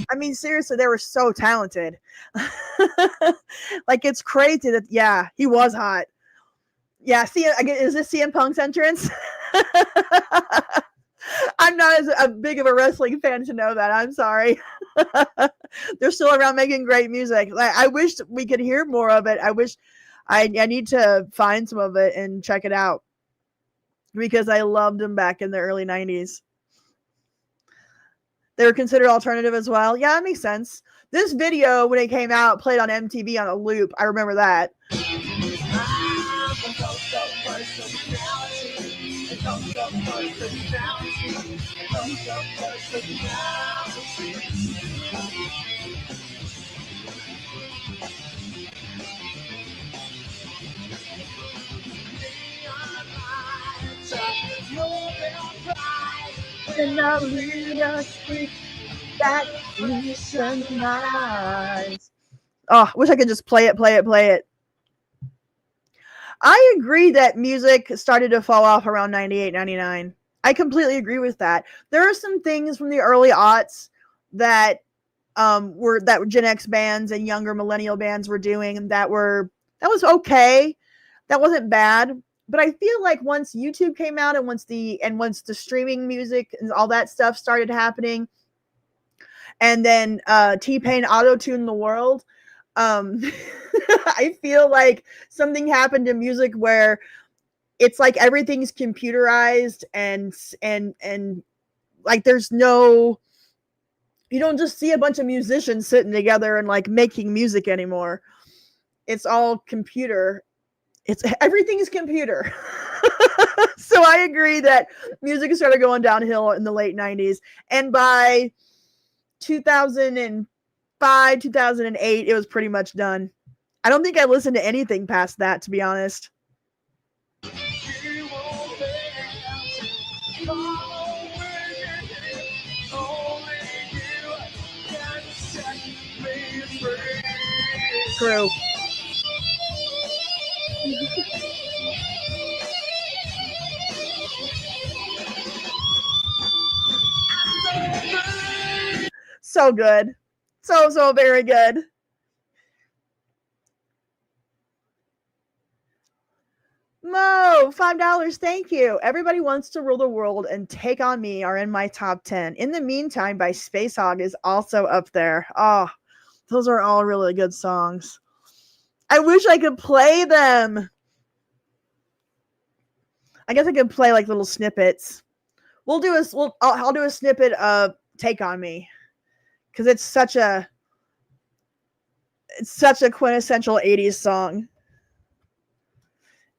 I mean, seriously, they were so talented. Like, it's crazy that, yeah, he was hot. Yeah, is this CM Punk's entrance? I'm not as a big of a wrestling fan to know that. I'm sorry. They're still around making great music. Like, I wish we could hear more of it. I need to find some of it and check it out because I loved them back in the early 90s. They were considered alternative as well. Yeah, that makes sense. This video, when it came out, played on MTV on a loop. I remember that. And now lead us speak that listenize. Oh, I wish I could just play it. I agree that music started to fall off around 98, 99. I completely agree with that. There are some things from the early aughts that were Gen X bands and younger millennial bands were doing that was okay. That wasn't bad. But I feel like once YouTube came out and once the streaming music and all that stuff started happening, and then T-Pain auto-tuned the world, I feel like something happened to music where it's like everything's computerized and like you don't just see a bunch of musicians sitting together and like making music anymore. It's all computer. Everything's computer. So I agree that music started going downhill in the late 90s. And by 2005, 2008, it was pretty much done. I don't think I listened to anything past that, to be honest. True. So good. So very good. Mo, $5. Thank you. Everybody Wants to Rule the World and Take on Me are in my top 10. In the Meantime by Space Hog is also up there. Oh, those are all really good songs. I wish I could play them. I guess I could play like little snippets. I'll do a snippet of Take on Me because it's such a quintessential 80s song.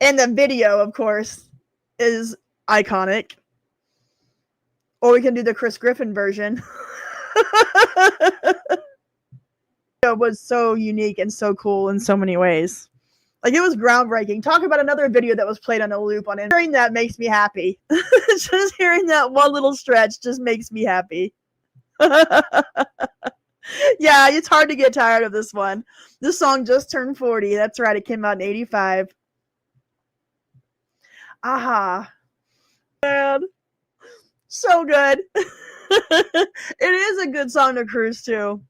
And the video, of course, is iconic. Or we can do the Chris Griffin version. It was so unique and so cool in so many ways. Like, it was groundbreaking. Talk about another video that was played on a loop on it. Hearing that makes me happy. Just hearing that one little stretch just makes me happy. Yeah, it's hard to get tired of this one. This song just turned 40. That's right. It came out in 85. Aha. Man. So good. It is a good song to cruise to.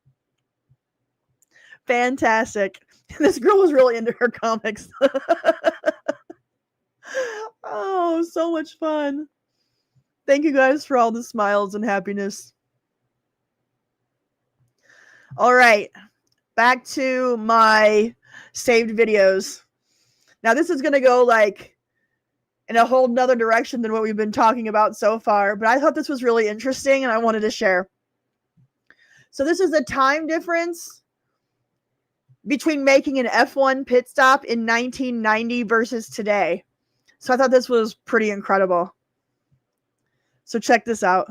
Fantastic. This girl was really into her comics. Oh, so much fun. Thank you guys for all the smiles and happiness. All right. back to my saved videos. Now this is going to go like in a whole nother direction than what we've been talking about so far, but I thought this was really interesting and I wanted to share. So this is the time difference between making an F1 pit stop in 1990 versus today. So I thought this was pretty incredible. So check this out.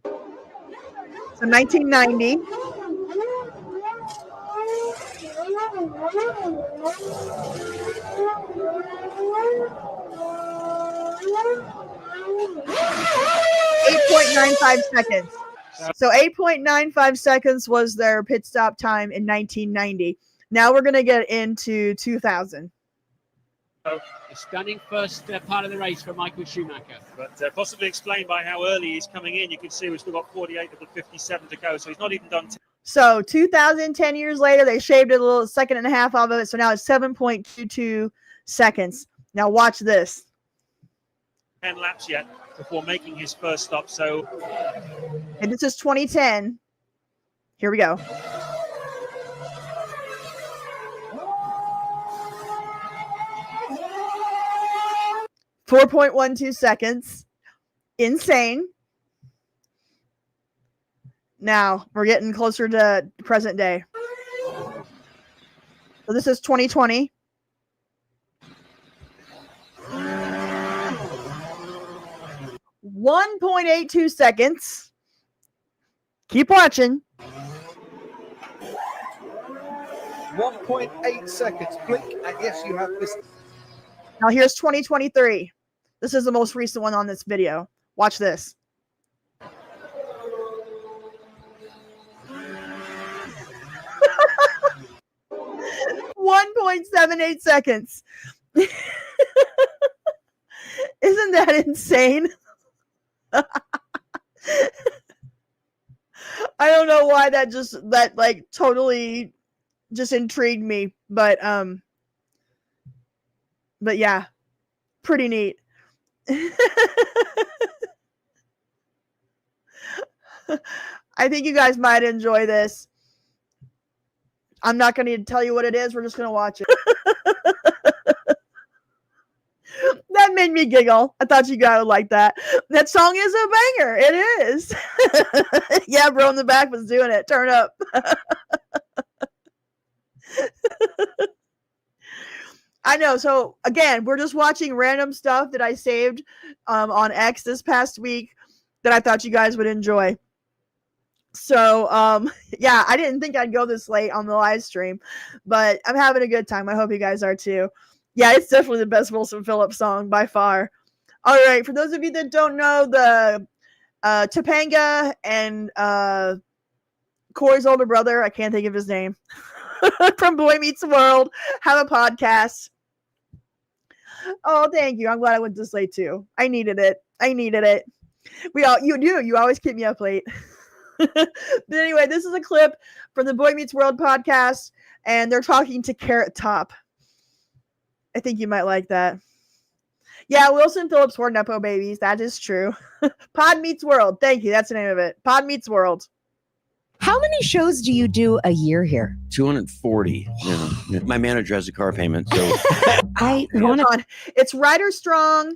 So 1990. .95 seconds. So 8.95 seconds was their pit stop time in 1990. Now we're going to get into 2000. A stunning first part of the race for Michael Schumacher. But possibly explained by how early he's coming in. You can see we've still got 48 of the 57 to go, so he's not even done. So 10 years later, they shaved it a little second and a half off of it, so now it's 7.22 seconds. Now watch this. 10 laps yet before making his first stop. So, and this is 2010. Here we go. .12 seconds. Insane. Now we're getting closer to present day. So this is 2020. .82 seconds. Keep watching. 1.8 seconds. Blink, and yes, you have this. Now here's 2023. This is the most recent one on this video. Watch this. .78 seconds. Isn't that insane? I don't know why that like totally just intrigued me, but yeah, pretty neat. I think you guys might enjoy this. I'm not going to tell you what it is. We're just going to watch it. That made me giggle. I thought you guys would like that. That song is a banger. It is. Yeah, bro in the back was doing it. Turn up. I know. So again, we're just watching random stuff that I saved on X this past week that I thought you guys would enjoy. So yeah, I didn't think I'd go this late on the live stream, but I'm having a good time. I hope you guys are too. Yeah, it's definitely the best Wilson Phillips song by far. All right, for those of you that don't know, the Topanga and Corey's older brother, I can't think of his name, from Boy Meets World, have a podcast. Oh, thank you. I'm glad I went this late too. I needed it. You always keep me up late. But anyway, this is a clip from the Boy Meets World podcast, and they're talking to Carrot Top. I think you might like that. Yeah, Wilson Phillips were Nepo babies. That is true. Pod Meets World. Thank you. That's the name of it. Pod Meets World. How many shows do you do a year here? 240. Yeah. My manager has a car payment, so I want to. It's Ryder Strong.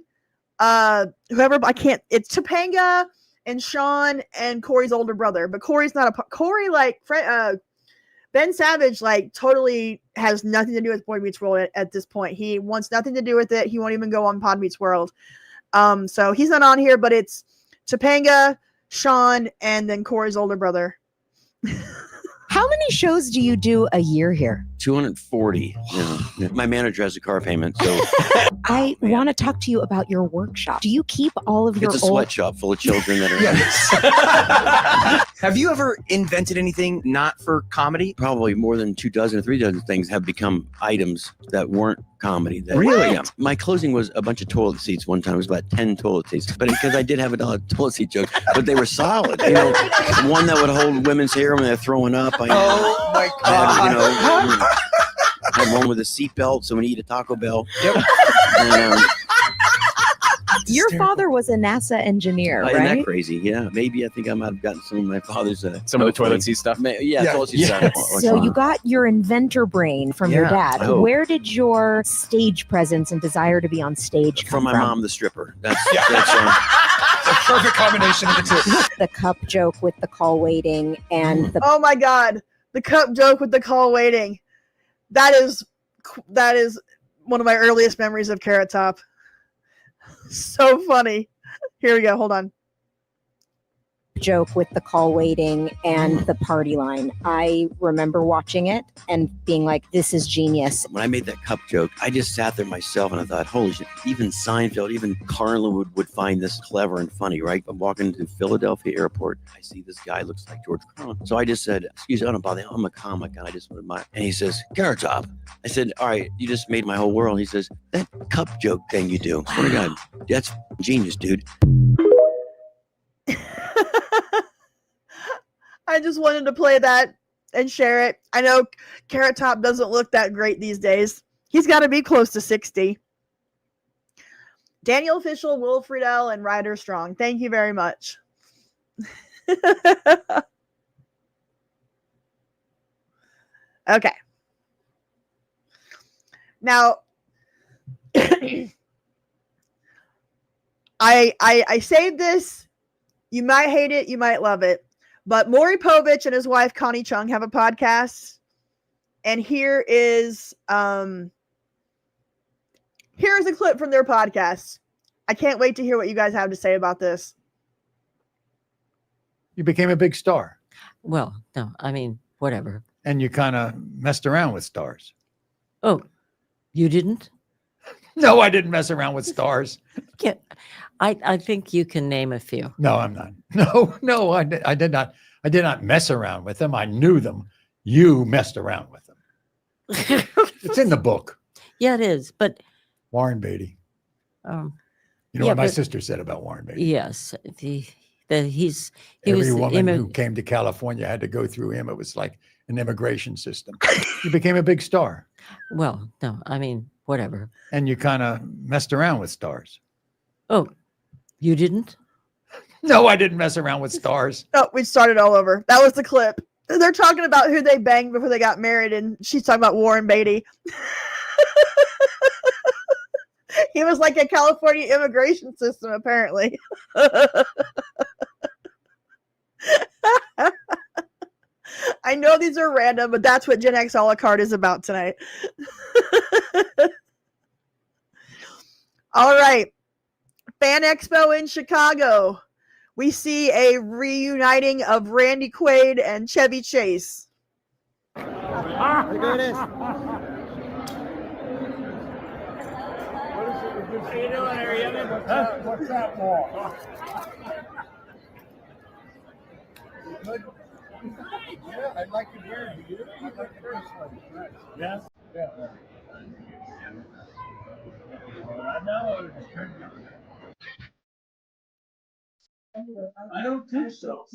Whoever I can't. It's Topanga and Sean and Corey's older brother, but Corey's not a Corey like Ben Savage like totally has nothing to do with Boy Meets World at this point. He wants nothing to do with it. He won't even go on Pod Meets World. So he's not on here, but it's Topanga, Sean, and then Corey's older brother. How many shows do you do a year here? 240. Yeah. My manager has a car payment, so I want to talk to you about your workshop. Do you keep all of your it's a sweatshop full of children that are Yes. Have you ever invented anything not for comedy? Probably more than 3 dozen things have become items that weren't comedy. Really? Yeah. My closing was a bunch of toilet seats one time. It was about 10 toilet seats, but because I did have a toilet seat joke, but they were solid. You know, one that would hold women's hair when they're throwing up. Oh my God. I had one with a seatbelt, so when you eat a Taco Bell. Yep. And, Your father was a NASA engineer, Isn't that right? crazy? Yeah, maybe I think I might have gotten some of my father's Some of the toilet seat stuff. Toilet seat stuff. So you got your inventor brain from your Yeah, dad. I hope. Where did your stage presence and desire to be on stage come From my mom, the stripper. That's The perfect combination of the two. The cup joke with the call waiting and the Oh my God, the cup joke with the call waiting. That is one of my earliest memories of Carrot Top. So funny. Here we go. Hold on. joke with the call waiting and the party line. I remember watching it and being like, this is genius. when I made that cup joke, I just sat there myself and I thought, holy shit, even Seinfeld, even Carlin would find this clever and funny, right? I'm walking to Philadelphia airport. I see this guy looks like George Carlin. So I just said, excuse me, I don't bother you. I'm a comic and I just want to admire. And he says, Carrot Top. I said, all right, you just made my whole world. He says, that cup joke thing you do. Swear to God, that's genius, dude. I just wanted to play that and share it. I know Carrot Top doesn't look that great these days. He's got to be close to 60. Daniel Fishel, Will Friedle, and Ryder Strong. Thank you very much. Okay. Now, I saved this. You might hate it, you might love it. But Maury Povich and his wife Connie Chung have a podcast. And here is here's a clip from their podcast. I can't wait to hear what you guys have to say about this. You became a big star. Well, no, I mean, whatever. And you kind of messed around with stars. Oh, you didn't? No, I didn't mess around with stars. Yeah, I think you can name a few. No, I'm not. No, I did not. I did not mess around with them. I knew them. You messed around with them. It's in the book. Yeah, it is. But Warren Beatty. You You know what my sister said about Warren Beatty? Yes, he was Every the woman who came to California had to go through him. It was like an immigration system. You became a big star. Well, no, I mean, whatever. And you kind of messed around with stars. Oh, you didn't? No, I didn't mess around with stars. Oh, we started all over. That was the clip. They're talking about who they banged before they got married, and she's talking about Warren Beatty. He was like a California immigration system, apparently. I know these are random, but that's what Gen X a la carte is about tonight. All right. Fan Expo in Chicago. We see a reuniting of Randy Quaid and Chevy Chase. Look at this. How you doing, Ariana? What's that for? Good. Yeah, I'd like to hear you. I'd like to hear this. Yes? Yeah. I know. I don't think so.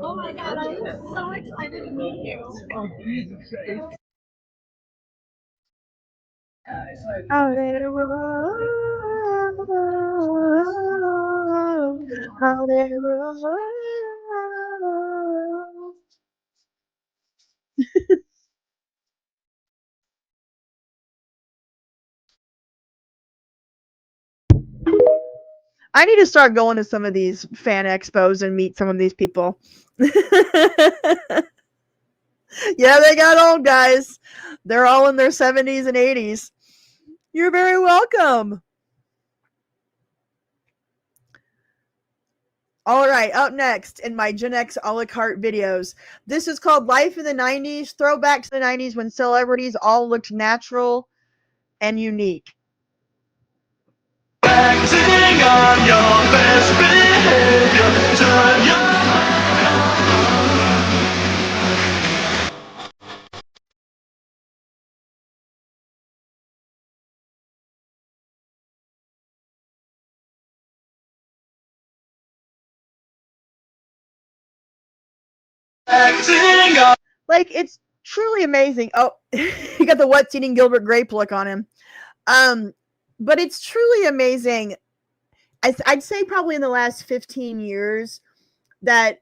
Oh my God, I'm so excited to meet you. Oh, Jesus. How they roll, how they roll. I need to start going to some of these fan expos and meet some of these people. Yeah, they got old, guys. They're all in their 70s and 80s. You're very welcome. All right, up next in my Gen X a la carte videos. This is called Life in the 90s, throwbacks to the 90s when celebrities all looked natural and unique. Acting on your best behavior, turn your Like, it's truly amazing. Oh, you got the what's eating Gilbert Grape look on him. But it's truly amazing. I'd say probably in the last 15 years that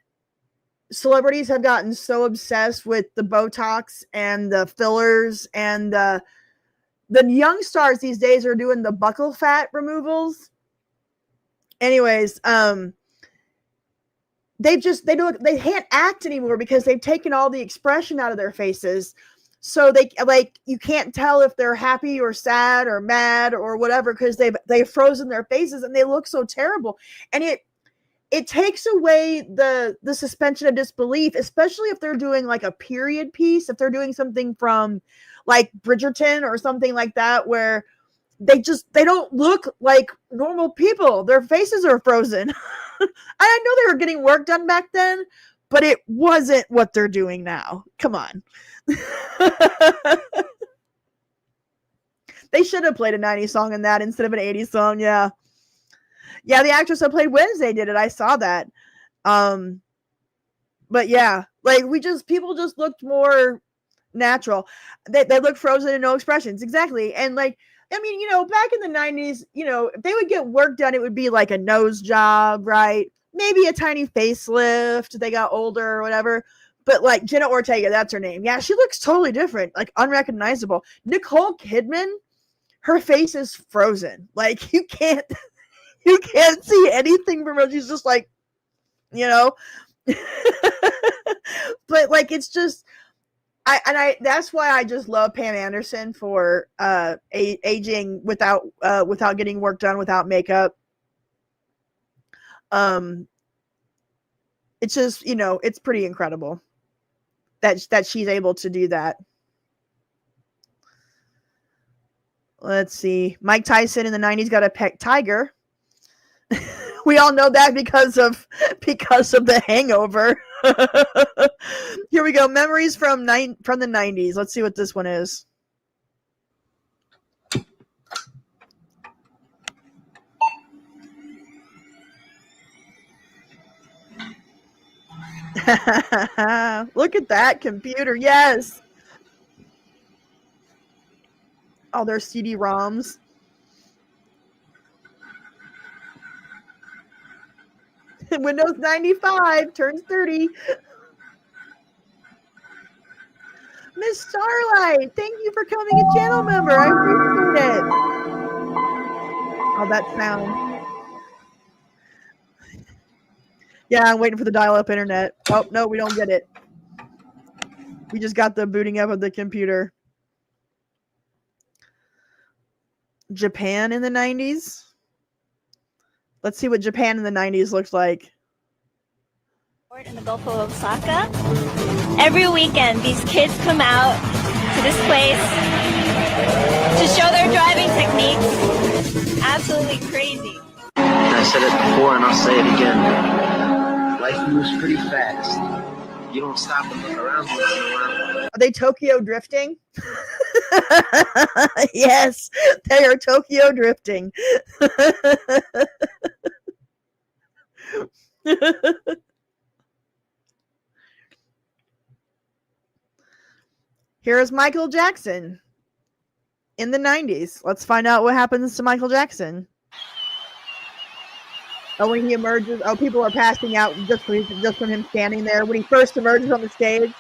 celebrities have gotten so obsessed with the Botox and the fillers, and the young stars these days are doing the buccal fat removals. Anyways, they can't act anymore because they've taken all the expression out of their faces. So you can't tell if they're happy or sad or mad or whatever, because they've frozen their faces and they look so terrible. And it takes away the suspension of disbelief, especially if they're doing like a period piece, if they're doing something from like Bridgerton or something like that, where they don't look like normal people. Their faces are frozen. I know they were getting work done back then, but it wasn't what they're doing now. Come on. They should have played a 90s song in that instead of an 80s song. Yeah. Yeah, the actress that played Wednesday did it. I saw that. But yeah, like people just looked more natural. They looked frozen and no expressions. Exactly. And like, I mean, back in the 90s, if they would get work done, it would be like a nose job, right? Maybe a tiny facelift. They got older or whatever. But like Jenna Ortega, that's her name. Yeah, she looks totally different, like unrecognizable. Nicole Kidman, her face is frozen. Like you can't see anything from her. She's just like, but like it's just. That's why I just love Pam Anderson for aging without getting work done, without makeup. It's just, it's pretty incredible that she's able to do that. Let's see. Mike Tyson in the 90s got a pet tiger. We all know that because of The Hangover. Here we go. Memories from the 90s. Let's see what this one is. Look at that computer. Yes. Oh, there's CD-ROMs. Windows 95 turns 30. Miss Starlight, thank you for becoming a channel member. I appreciate it. Oh, that sound. Yeah, I'm waiting for the dial-up internet. Oh, no, we don't get it. We just got the booting up of the computer. Japan in the 90s. Let's see what Japan in the 90s looks like. In the Gulf of Osaka. Every weekend, these kids come out to this place to show their driving techniques. Absolutely crazy. I said it before and I'll say it again. Life moves pretty fast. You don't stop and look around once in a while. Are they Tokyo drifting? Yes, they are Tokyo drifting. Here is Michael Jackson in the 90s. Let's find out what happens to Michael Jackson. Oh, when he emerges, people are passing out just from him standing there. When he first emerges on the stage.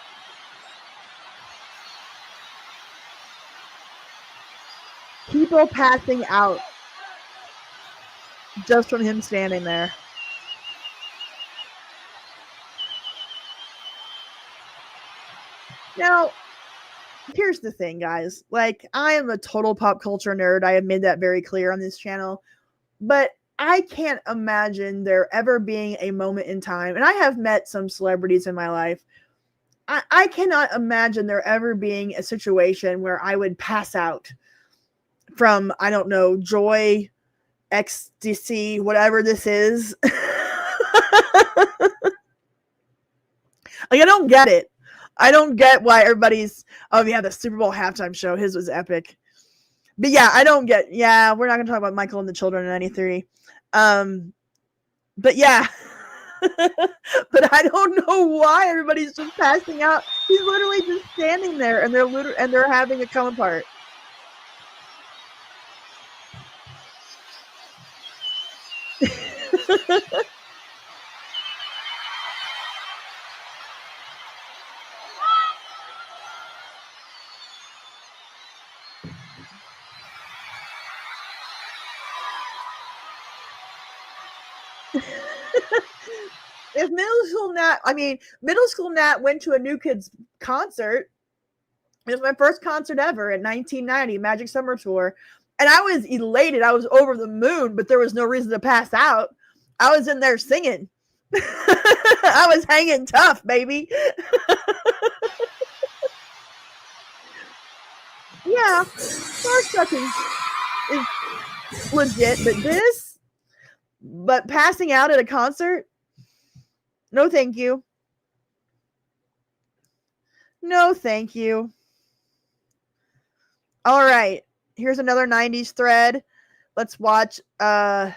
People passing out just from him standing there. Now, here's the thing, guys. Like, I am a total pop culture nerd. I have made that very clear on this channel. But I can't imagine there ever being a moment in time, and I have met some celebrities in my life. I cannot imagine there ever being a situation where I would pass out from, I don't know, joy, ecstasy, whatever this is. Like, I don't get it. I don't get why everybody's, oh yeah, the Super Bowl halftime show, his was epic. But yeah, I don't get, yeah, we're not going to talk about Michael and the Children in 93. But yeah, But I don't know why everybody's just passing out. He's literally just standing there, and they're having a come apart. If middle school Nat went to a New Kids concert. It was my first concert ever in 1990, Magic Summer Tour. And I was elated. I was over the moon, but there was no reason to pass out. I was in there singing. I was hanging tough, baby. Yeah, starstruck is legit, but passing out at a concert? No, thank you. No, thank you. All right, here's another 90s thread. Let's watch a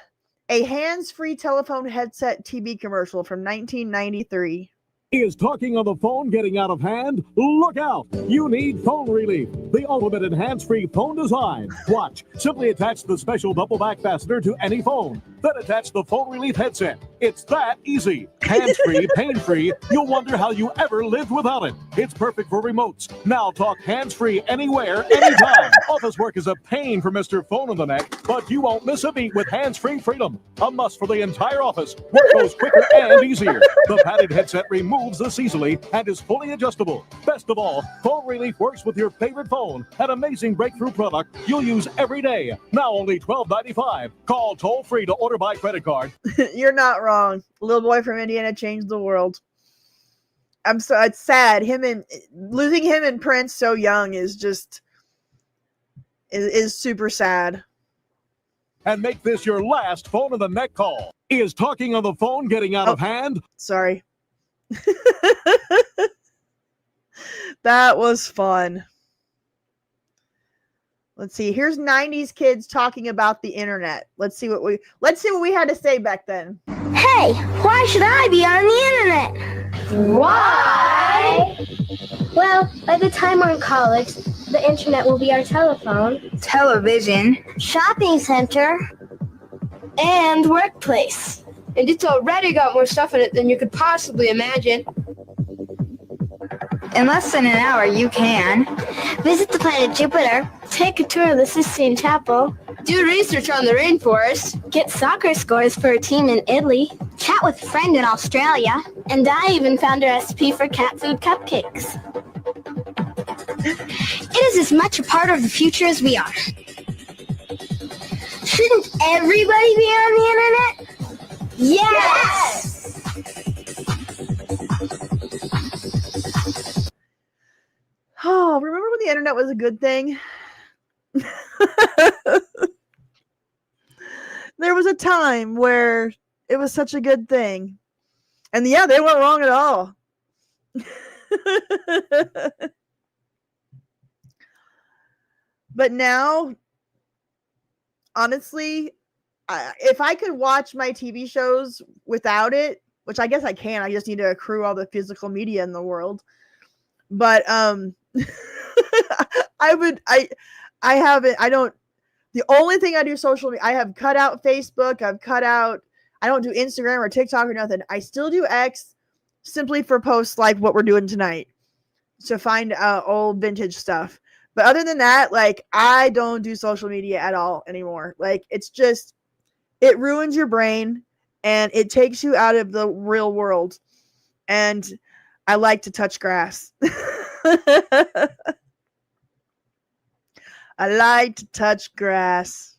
hands-free telephone headset TV commercial from 1993. He is talking on the phone, getting out of hand. Look out! You need phone relief. The ultimate in hands-free phone design. Watch. Simply attach the special double back fastener to any phone. Then attach the phone relief headset. It's that easy. Hands-free, pain-free. You'll wonder how you ever lived without it. It's perfect for remotes. Now talk hands-free anywhere, anytime. Office work is a pain for Mr. Phone in the Neck, but you won't miss a beat with hands-free freedom. A must for the entire office. Work goes quicker and easier. The padded headset removes this easily and is fully adjustable. Best of all, phone relief works with your favorite phone. An amazing breakthrough product you'll use every day. Now only $12.95. Call toll-free to order by credit card. You're not wrong. Little boy from Indiana changed the world. It's sad. Losing him and Prince so young is super sad. And make this your last Phone in the Neck call. He is talking on the phone, getting out of hand. Sorry. That was fun. Let's see. Here's 90s kids talking about the internet. Let's see what we had to say back then. Hey, why should I be on the internet? Why? Well, by the time we're in college, the internet will be our telephone, television, shopping center, and workplace. And it's already got more stuff in it than you could possibly imagine. In less than an hour, you can visit the planet Jupiter, take a tour of the Sistine Chapel, do research on the rainforest, get soccer scores for a team in Italy, chat with a friend in Australia, and I even found a recipe for cat food cupcakes. It is as much a part of the future as we are. Shouldn't everybody be on the internet? Yes! Oh, remember when the internet was a good thing? There was a time where it was such a good thing. And yeah, they weren't wrong at all. But now, honestly, if I could watch my TV shows without it, which I guess I can, I just need to accrue all the physical media in the world. But the only thing I do social media, I have cut out Facebook, I don't do Instagram or TikTok or nothing. I still do X simply for posts like what we're doing tonight to find old vintage stuff. But other than that, like, I don't do social media at all anymore. Like, it ruins your brain and it takes you out of the real world. And I like to touch grass. I like to touch grass.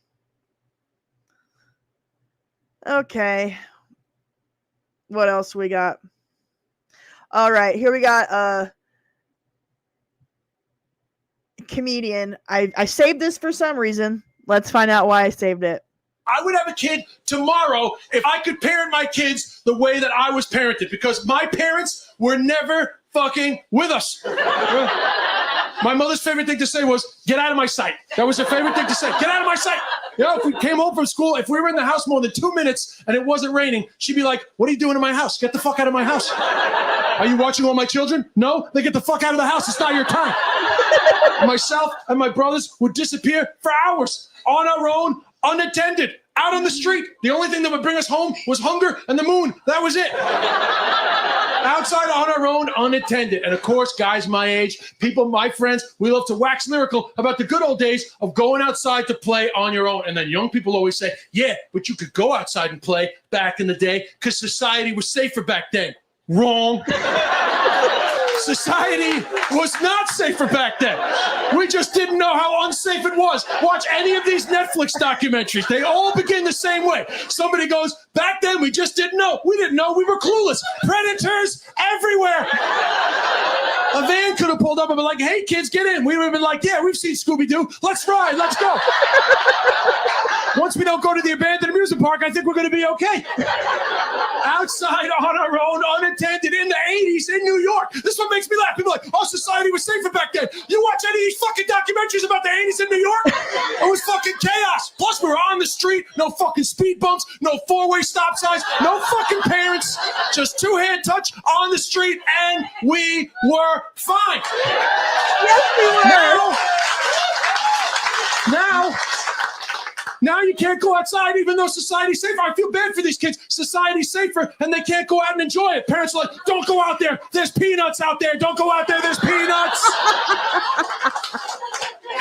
Okay. What else we got? All right, here we got a comedian. I saved this for some reason. Let's find out why I saved it. I would have a kid tomorrow if I could parent my kids the way that I was parented, because my parents were never fucking with us. My mother's favorite thing to say was, get out of my sight. That was her favorite thing to say. Get out of my sight. You know, if we came home from school, if we were in the house more than 2 minutes and it wasn't raining, she'd be like, what are you doing in my house? Get the fuck out of my house. Are you watching all my children? No? Then get the fuck out of the house. It's not your time. Myself and my brothers would disappear for hours on our own, unattended, out on the street. The only thing that would bring us home was hunger and the moon. That was it. Outside on our own, unattended. And of course, guys my age, people, my friends, we love to wax lyrical about the good old days of going outside to play on your own. And then young people always say, yeah, but you could go outside and play back in the day because society was safer back then. Wrong. Society was not safer back then. We just didn't know how unsafe it was. Watch any of these Netflix documentaries. They all begin the same way. Somebody goes, back then we just didn't know. We didn't know. We were clueless. Predators everywhere. A van could have pulled up and been like, hey, kids, get in. We would have been like, yeah, we've seen Scooby-Doo. Let's ride. Let's go. Once we don't go to the abandoned amusement park, I think we're going to be okay. Outside on our own, unattended, in the 80s in New York. This is what makes me laugh. People are like, oh, society was safer back then. You watch any of these fucking documentaries about the 80s in New York? It was fucking chaos. Plus, we were on the street. No fucking speed bumps. No four-way stop signs. No fucking parents. Just two-hand touch on the street, and we were fine. Yes, we were. Now you can't go outside even though society's safer. I feel bad for these kids. Society's safer and they can't go out and enjoy it. Parents are like, don't go out there. There's peanuts out there. Don't go out there. There's peanuts.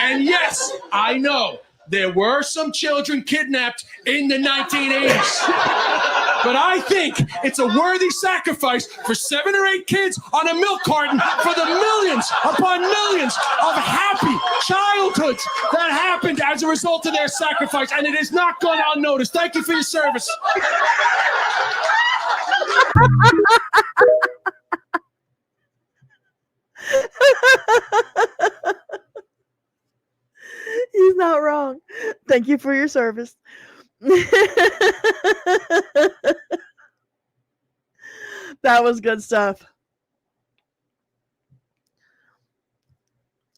And yes, I know there were some children kidnapped in the 1980s. But I think it's a worthy sacrifice for 7 or 8 kids on a milk carton for the millions upon millions of happy childhoods that happened as a result of their sacrifice. And it has not gone unnoticed. Thank you for your service. He's not wrong. Thank you for your service. That was good stuff.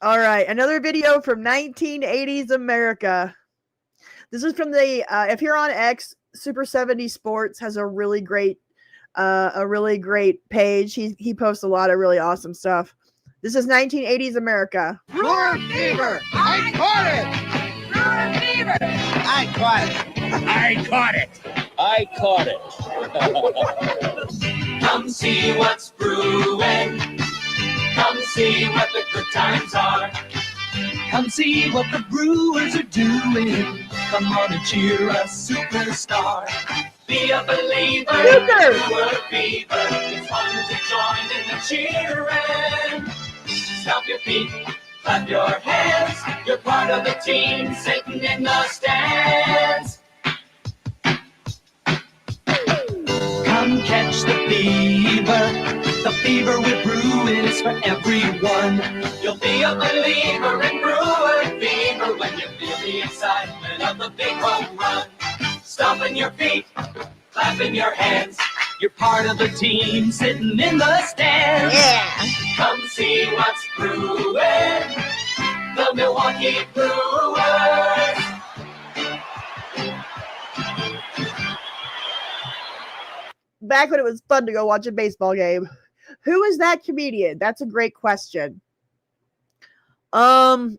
All right, another video from 1980s America. This is from the if you're on X, Super 70 Sports has a really great page. He posts a lot of really awesome stuff. This is 1980s America. Brewer fever! I caught it! Brewer fever! I caught it! I caught it! I caught it. Come see what's brewing. Come see what the good times are. Come see what the Brewers are doing. Come on and cheer us, superstar. Be a believer. Brewer fever. It's fun to join in the cheering. Stomp your feet, clap your hands. You're part of the team sitting in the stands. Come catch the fever. The fever we're brewing is for everyone. You'll be a believer in Brewer fever when you feel the excitement of the big home run. Stomping your feet, clapping your hands. You're part of the team sitting in the stands. Yeah. Come see what's brewing. The Milwaukee Brewers. Back when it was fun to go watch a baseball game. Who is that comedian? That's a great question. The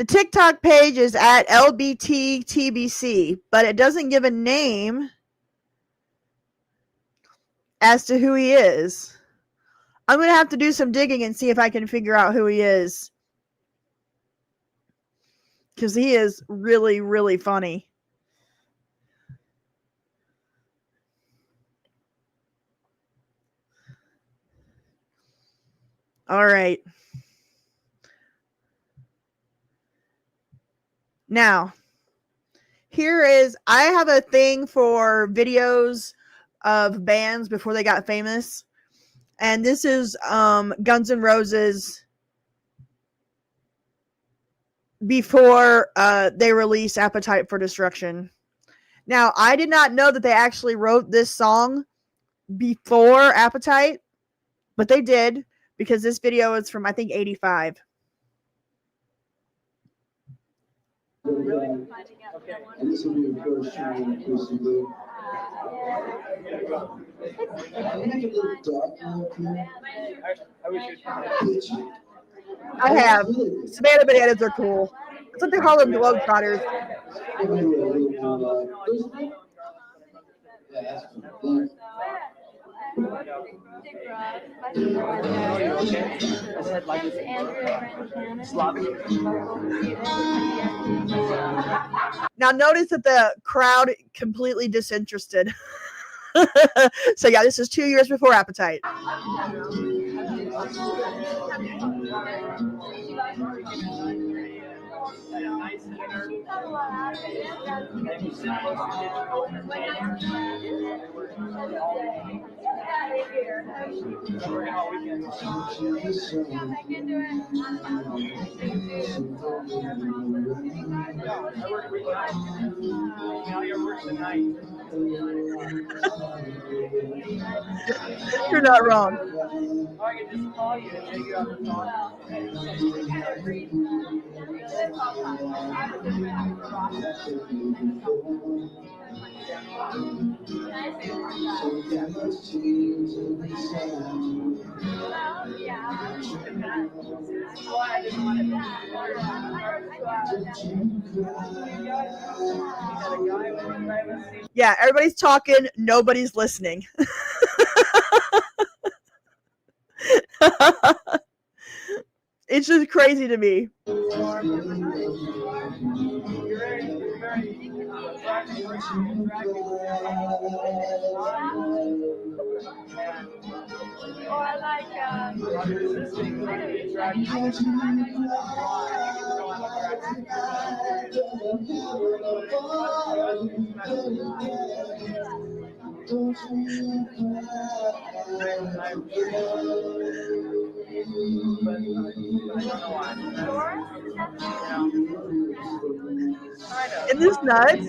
TikTok page is at LBTTBC, but it doesn't give a name as to who he is. I'm going to have to do some digging and see if I can figure out who he is. Because he is really, really funny. All right. Now, I have a thing for videos of bands before they got famous. And this is Guns N' Roses before they released Appetite for Destruction. Now, I did not know that they actually wrote this song before Appetite, but they did because this video is from, I think, 85. I have. Savannah bananas are cool. It's like the Harlem Globetrotters. Now notice that the crowd completely disinterested. So yeah, this is 2 years before Appetite. You're not wrong. Yeah, everybody's talking, nobody's listening. It's just crazy to me. Isn't this nuts?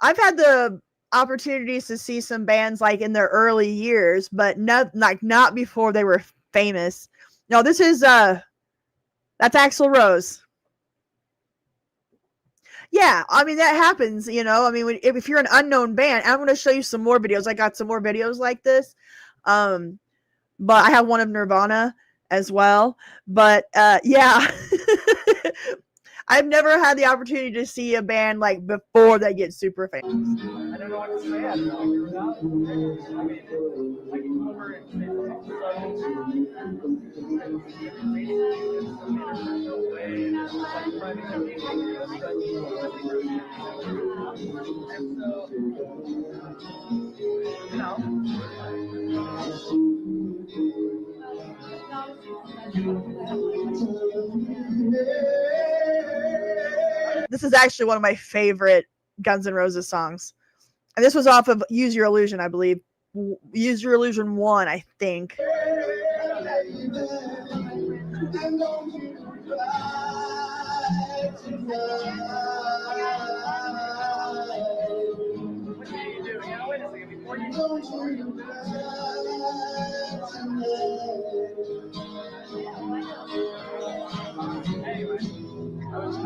I've had the opportunities to see some bands like in their early years, but not before they were famous. No, this is that's Axl Rose. Yeah, I mean that happens, you know. I mean, if you're an unknown band, I'm going to show you some more videos. I got some more videos like this, but I have one of Nirvana as well. But yeah, I've never had the opportunity to see a band like before they get super famous. I don't know what to say. I This is actually one of my favorite Guns N' Roses songs. And this was off of Use Your Illusion, I believe. Use Your Illusion 1, I think.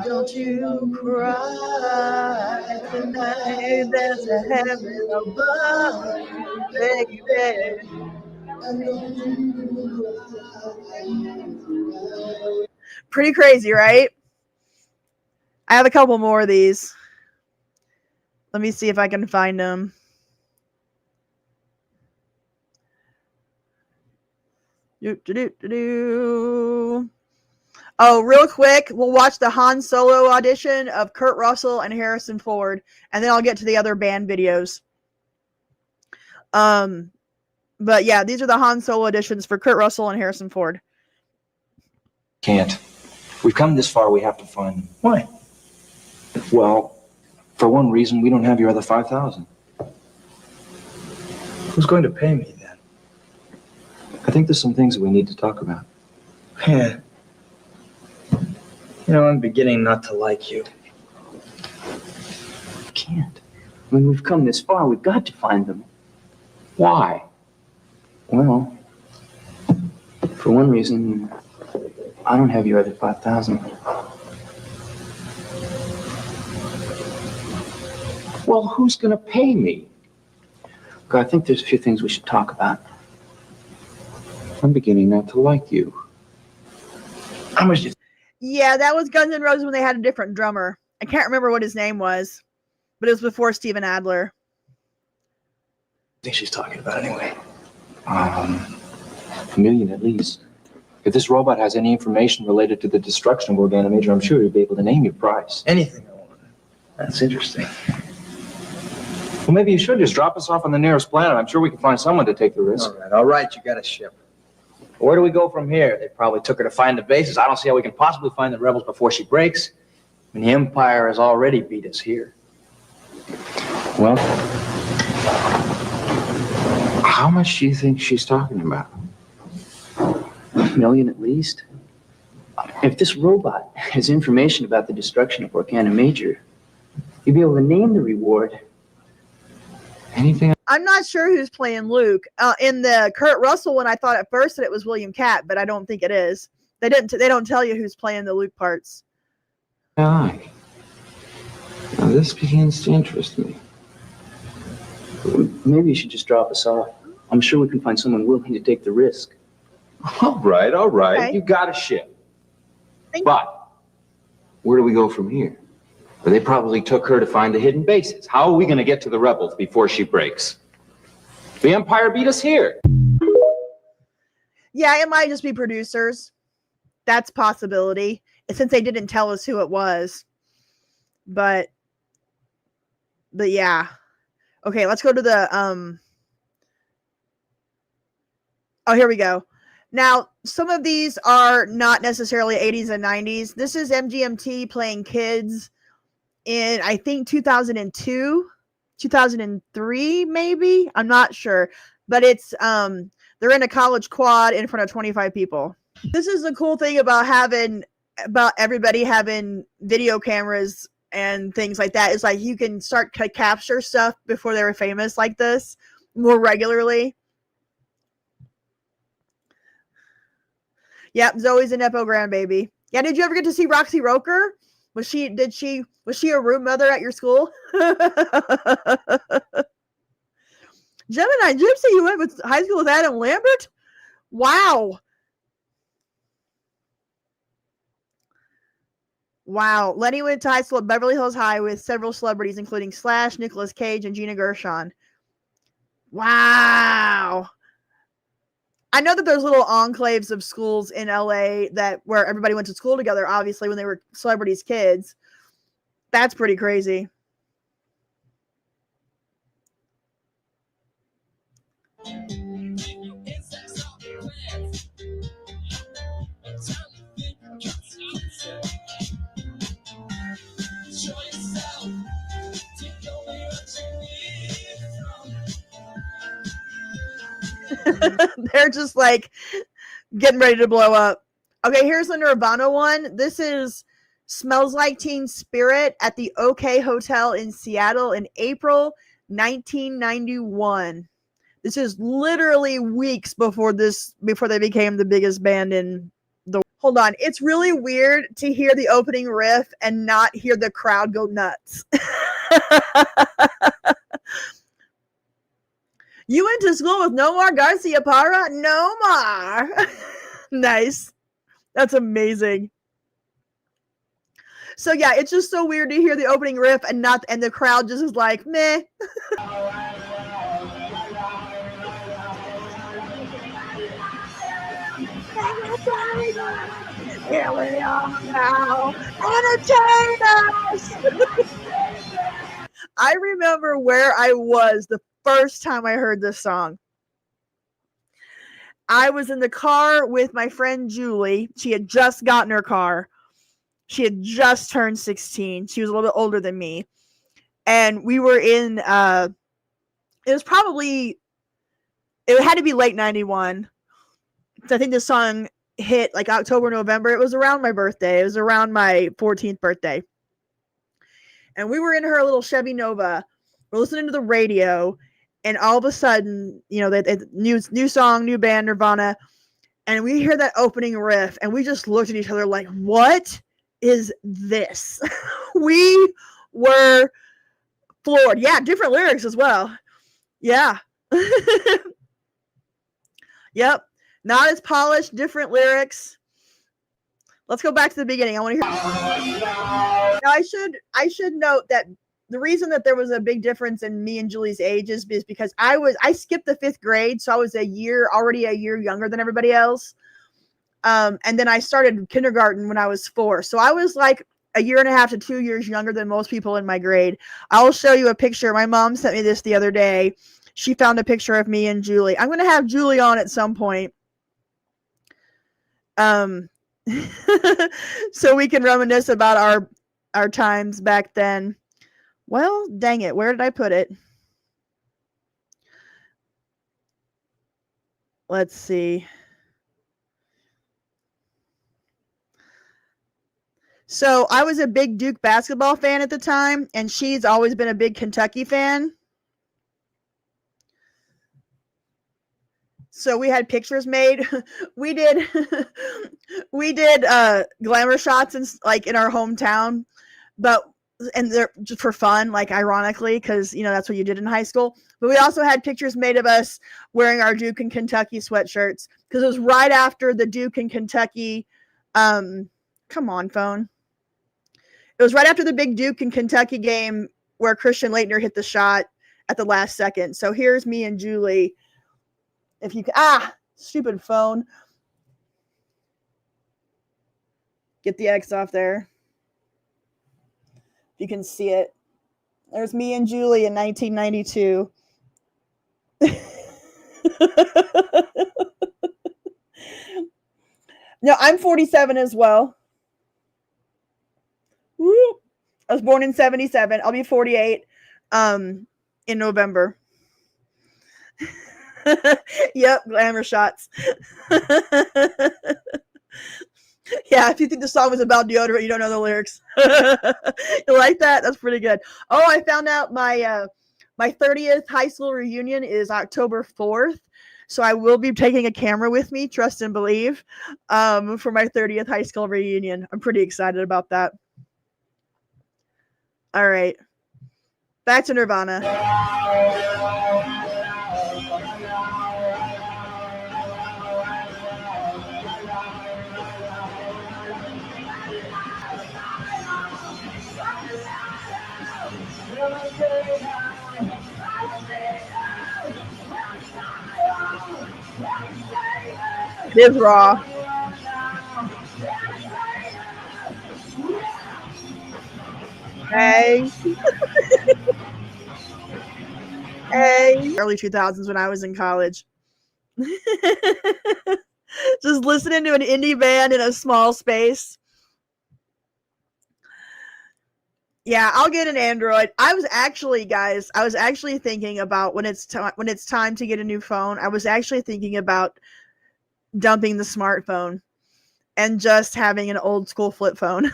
Don't you cry tonight, there's a heaven above you, baby. Pretty crazy, right? I have a couple more of these. Let me see if I can find them. Oh, real quick, we'll watch the Han Solo audition of Kurt Russell and Harrison Ford, and then I'll get to the other band videos. But yeah, these are the Han Solo auditions for Kurt Russell and Harrison Ford. Can't. We've come this far, we have to find them. Why? Well, for one reason, we don't have your other 5,000. Who's going to pay me then? I think there's some things that we need to talk about. Yeah. You know, I'm beginning not to like you. Can't. I mean, we've come this far, we've got to find them. Why? Well, for one reason, I don't have your other 5,000. Well, who's going to pay me? Look, I think there's a few things we should talk about. I'm beginning not to like you. How much do you Yeah, that was Guns N' Roses when they had a different drummer. I can't remember what his name was, but it was before Steven Adler. think she's talking about anyway? $1 million at least. If this robot has any information related to the destruction of Organa Major, I'm sure he'll be able to name your price. Anything I want. That's interesting. Well, maybe you should just drop us off on the nearest planet. I'm sure we can find someone to take the risk. All right, you got a ship. Where do we go from here? They probably took her to find the bases. I don't see how we can possibly find the rebels before she breaks. I mean, the Empire has already beat us here. Well, how much do you think she's talking about? $1 million at least? If this robot has information about the destruction of Organa Major, you'd be able to name the reward. Anything? I'm not sure who's playing Luke. In the Kurt Russell one, I thought at first that it was William Catt, but I don't think it is. They don't tell you who's playing the Luke parts. Now this begins to interest me. Maybe you should just drop us off. I'm sure we can find someone willing to take the risk. All right. Okay. You got a ship. But where do we go from here? Well, they probably took her to find the hidden bases. How are we going to get to the rebels before she breaks? The Empire beat us here. Yeah, it might just be producers. That's a possibility. Since they didn't tell us who it was. But yeah. Okay, let's go to the oh, here we go. Now, some of these are not necessarily 80s and 90s. This is MGMT playing kids in, I think, 2002, 2003, maybe. I'm not sure. But it's they're in a college quad in front of 25 people. This is the cool thing about everybody having video cameras and things like that. Is like you can start to capture stuff before they were famous like this more regularly. Yep, Zoe's a Nepo grandbaby. Yeah, did you ever get to see Roxy Roker? Was she a room mother at your school? Gemini Gypsy, you went with high school with Adam Lambert? Wow. Wow. Lenny went to high school at Beverly Hills High with several celebrities, including Slash, Nicolas Cage, and Gina Gershon. Wow. I know that there's little enclaves of schools in LA where everybody went to school together, obviously, when they were celebrities' kids. That's pretty crazy. They're just like getting ready to blow up. Okay, here's the Nirvana one. This is Smells Like Teen Spirit at the OK Hotel in Seattle in April 1991. This is literally weeks before they became the biggest band in the world. Hold on. It's really weird to hear the opening riff and not hear the crowd go nuts. You went to school with Nomar Garcia Parra? Nomar. Nice. That's amazing. So yeah, it's just so weird to hear the opening riff and the crowd just is like, meh. Here we are now. Entertain us. I remember where I was the first time I heard this song. I was in the car with my friend Julie. She had just gotten her car. She had just turned 16. She was a little bit older than me. And we were in, it had to be late 91. So I think this song hit like October, November. It was around my birthday. It was around my 14th birthday. And we were in her little Chevy Nova. We're listening to the radio. And all of a sudden, the new song, new band, Nirvana. And we hear that opening riff, and we just looked at each other like, what is this? We were floored. Yeah, different lyrics as well. Yeah. Yep. Not as polished, different lyrics. Let's go back to the beginning. I want to hear. Now, I should note that the reason that there was a big difference in me and Julie's ages is because I skipped the 5th grade, so I was already a year younger than everybody else. And then I started kindergarten when I was 4. So I was like a year and a half to 2 years younger than most people in my grade. I'll show you a picture. My mom sent me this the other day. She found a picture of me and Julie. I'm going to have Julie on at some point. So we can reminisce about our times back then. Well, dang it. Where did I put it? Let's see. So I was a big Duke basketball fan at the time, and she's always been a big Kentucky fan. So we had pictures made. we did glamour shots in our hometown, and they're just for fun, like ironically, because that's what you did in high school. But we also had pictures made of us wearing our Duke and Kentucky sweatshirts because it was right after the Duke and Kentucky. Come on, phone. It was right after the big Duke and Kentucky game where Christian Laettner hit the shot at the last second. So here's me and Julie. If you stupid phone. Get the X off there. If you can see it. There's me and Julie in 1992. No, I'm 47 as well. Woo. I was born in 77. I'll be 48 in November. Yep, glamour shots. Yeah, if you think the song was about deodorant, you don't know the lyrics. You like that? That's pretty good. Oh, I found out my 30th high school reunion is October 4th. So I will be taking a camera with me, trust and believe, for my 30th high school reunion. I'm pretty excited about that. All right. Back to Nirvana. It is raw. Hey. Hey. Early 2000s when I was in college. Just listening to an indie band in a small space. Yeah, I'll get an Android. I was actually thinking about when it's time to get a new phone. I was actually thinking about dumping the smartphone and just having an old school flip phone.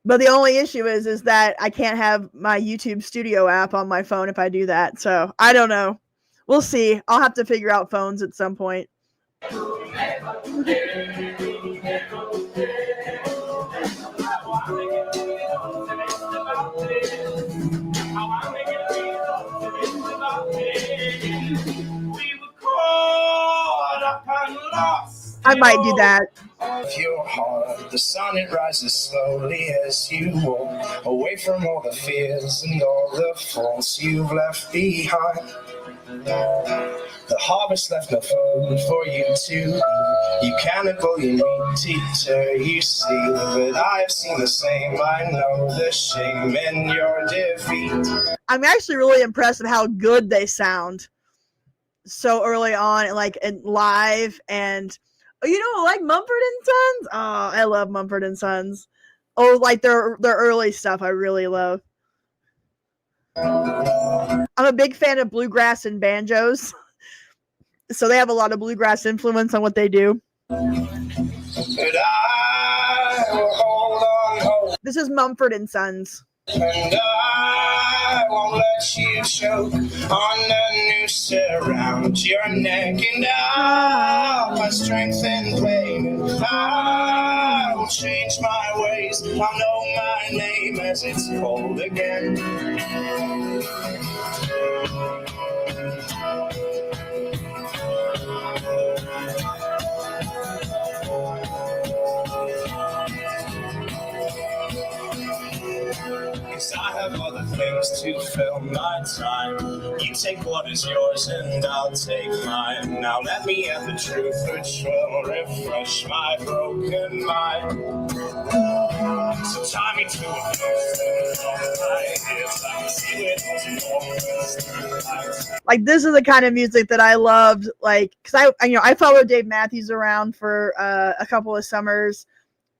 But the only issue is that I can't have my YouTube Studio app on my phone if I do that. So I don't know. We'll see. I'll have to figure out phones at some point. I might do that. Your heart, the sun it rises slowly as you walk away from all the fears and all the faults you've left behind. The harvest left no food for you to eat. You cannibal, you meat eater, you see. But I have seen the same. I know the shame in your defeat. I'm actually really impressed with how good they sound so early on, and live, and like Mumford and Sons. Oh, I love Mumford and Sons. Oh, like their early stuff, I really love. I'm a big fan of bluegrass and banjos, so they have a lot of bluegrass influence on what they do. This is Mumford and Sons. And I I won't let you choke on the noose around your neck. And I'll my strength and blame. I will change my ways. I'll know my name as it's cold again. Cause I have other things to fill my time. You take what is yours and I'll take mine. Now let me have the truth which will refresh my broken mind. So tie me to a post and all my hips. I can see it. Like, this is the kind of music that I loved. Like, because I followed Dave Matthews around for a couple of summers.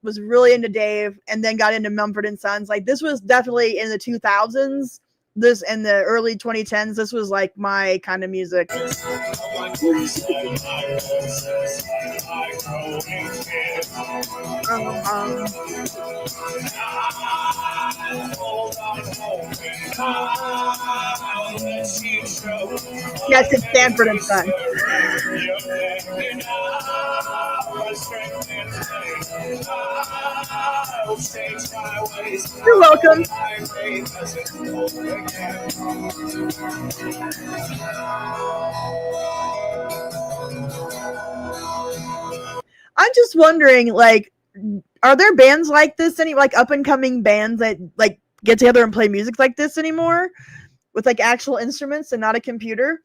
Was really into Dave, and then got into Mumford and Sons. Like, this was definitely in the 2000s. This in the early 2010s. This was like my kind of music. Yes, it's Stanford and Son. You're welcome. I'm just wondering, like, are there bands like this, any like up and coming bands that like get together and play music like this anymore, with like actual instruments and not a computer?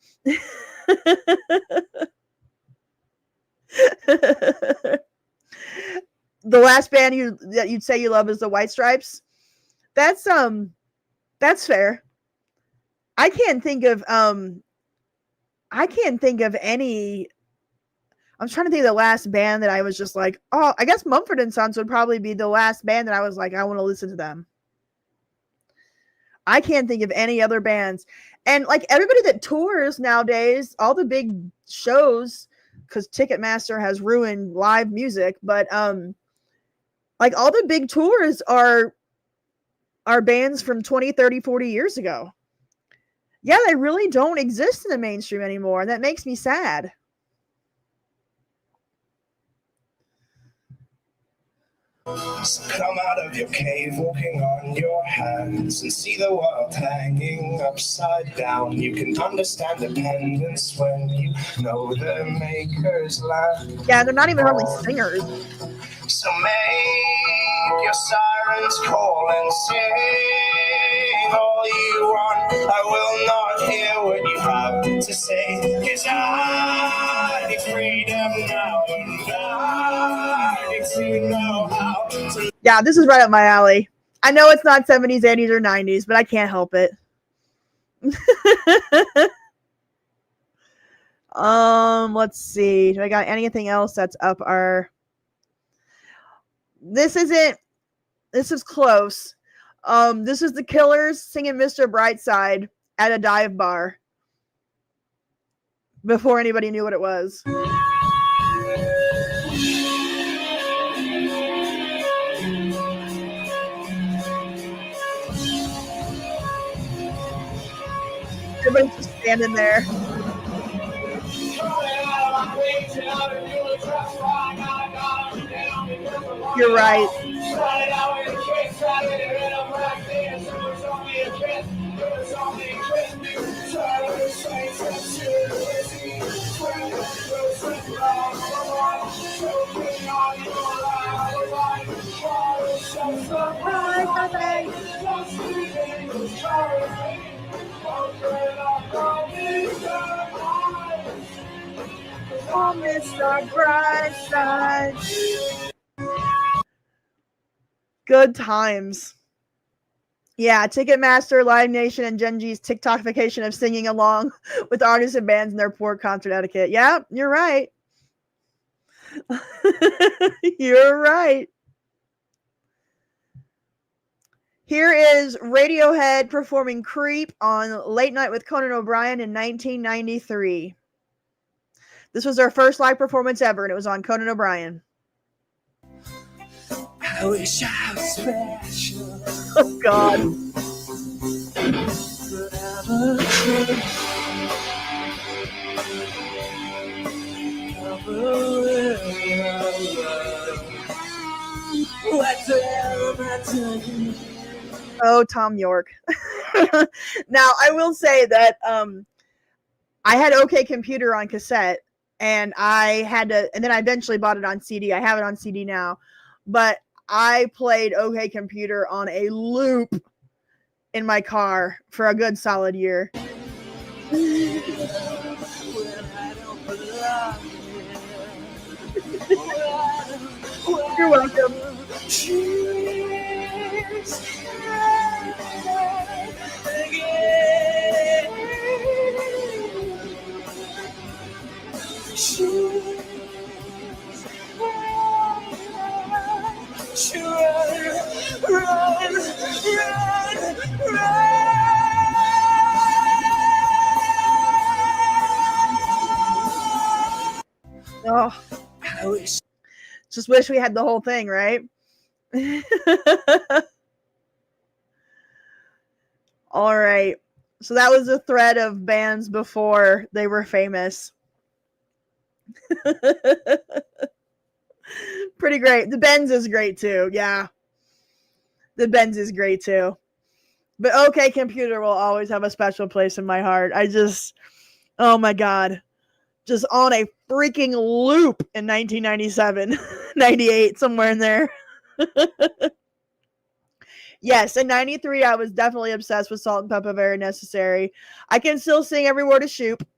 The last band that you'd say you love is the White Stripes. That's fair. I can't think of any. I'm trying to think of the last band that I was just like, oh, I guess Mumford and Sons would probably be the last band that I was like, I want to listen to them. I can't think of any other bands. And like everybody that tours nowadays, all the big shows, because Ticketmaster has ruined live music, but like all the big tours are bands from 20, 30, 40 years ago. Yeah, they really don't exist in the mainstream anymore, and that makes me sad. So come out of your cave, walking on your hands, and see the world hanging upside down. You can understand dependence when you know the maker's land. Yeah, they're not even hardly singers. So make your sirens call and sing all you want. I will not hear what you have to say, 'cause I need freedom now, and I need to know how to. Yeah, this is right up my alley. I know it's not 70s, 80s, or 90s, but I can't help it. Let's see. Do I got anything else that's up our... This is close. This is the Killers singing Mr. Brightside at a dive bar before anybody knew what it was. Everybody's just standing there. You're right. Oh, Mr. Brightside. Good times. Yeah, Ticketmaster, Live Nation, and Gen G's TikTokification of singing along with artists and bands in their poor concert etiquette. Yeah, you're right. You're right. Here is Radiohead performing Creep on Late Night with Conan O'Brien in 1993. This was their first live performance ever, and it was on Conan O'Brien. I wish I was special. Oh, God. Oh, Tom York. Now, I will say that I had OK Computer on cassette, and and then I eventually bought it on CD. I have it on CD now, but I played OK Computer on a loop in my car for a good solid year. You're welcome. Oh, just wish we had the whole thing, right? All right. So that was a thread of bands before they were famous. Pretty great. The Benz is great too. Yeah. The Benz is great too. But OK Computer will always have a special place in my heart. Oh my God. Just on a freaking loop in 1997, 98, somewhere in there. Yes, in 93, I was definitely obsessed with Salt and Pepper Very Necessary. I can still sing every word of Shoop.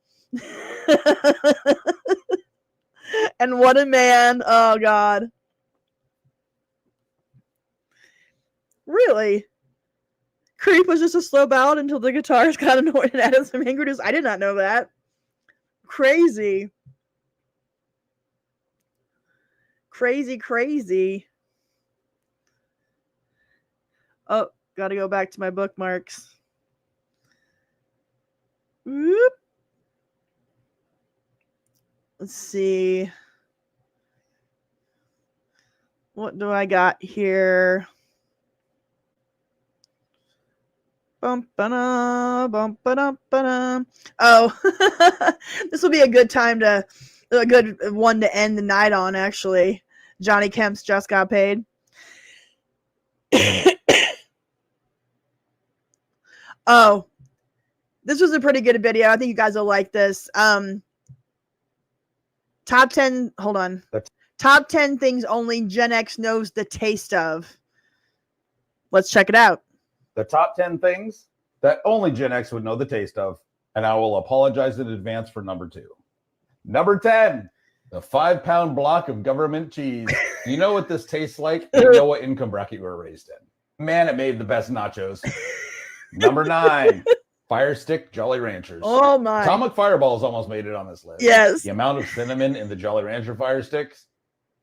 And What a Man. Oh, God. Really? Creep was just a slow ballad until the guitars got annoyed and added some ingredients. I did not know that. Crazy. Crazy. Oh, gotta go back to my bookmarks. Whoop. Let's see. What do I got here? Bum-ba-da, bum-ba-da-ba-da. Oh, this will be a good one to end the night on, actually. Johnny Kemp's Just Got Paid. Oh, this was a pretty good video. I think you guys will like this. Top 10, hold on. Top 10 things only Gen X knows the taste of. Let's check it out. The top 10 things that only Gen X would know the taste of, and I will apologize in advance for number 2. Number 10, the 5-pound block of government cheese. You know what this tastes like? You know what income bracket you were raised in. Man, it made the best nachos. Number 9, Fire Stick Jolly Ranchers. Oh my. Atomic Fireballs almost made it on this list. Yes. The amount of cinnamon in the Jolly Rancher Fire Sticks,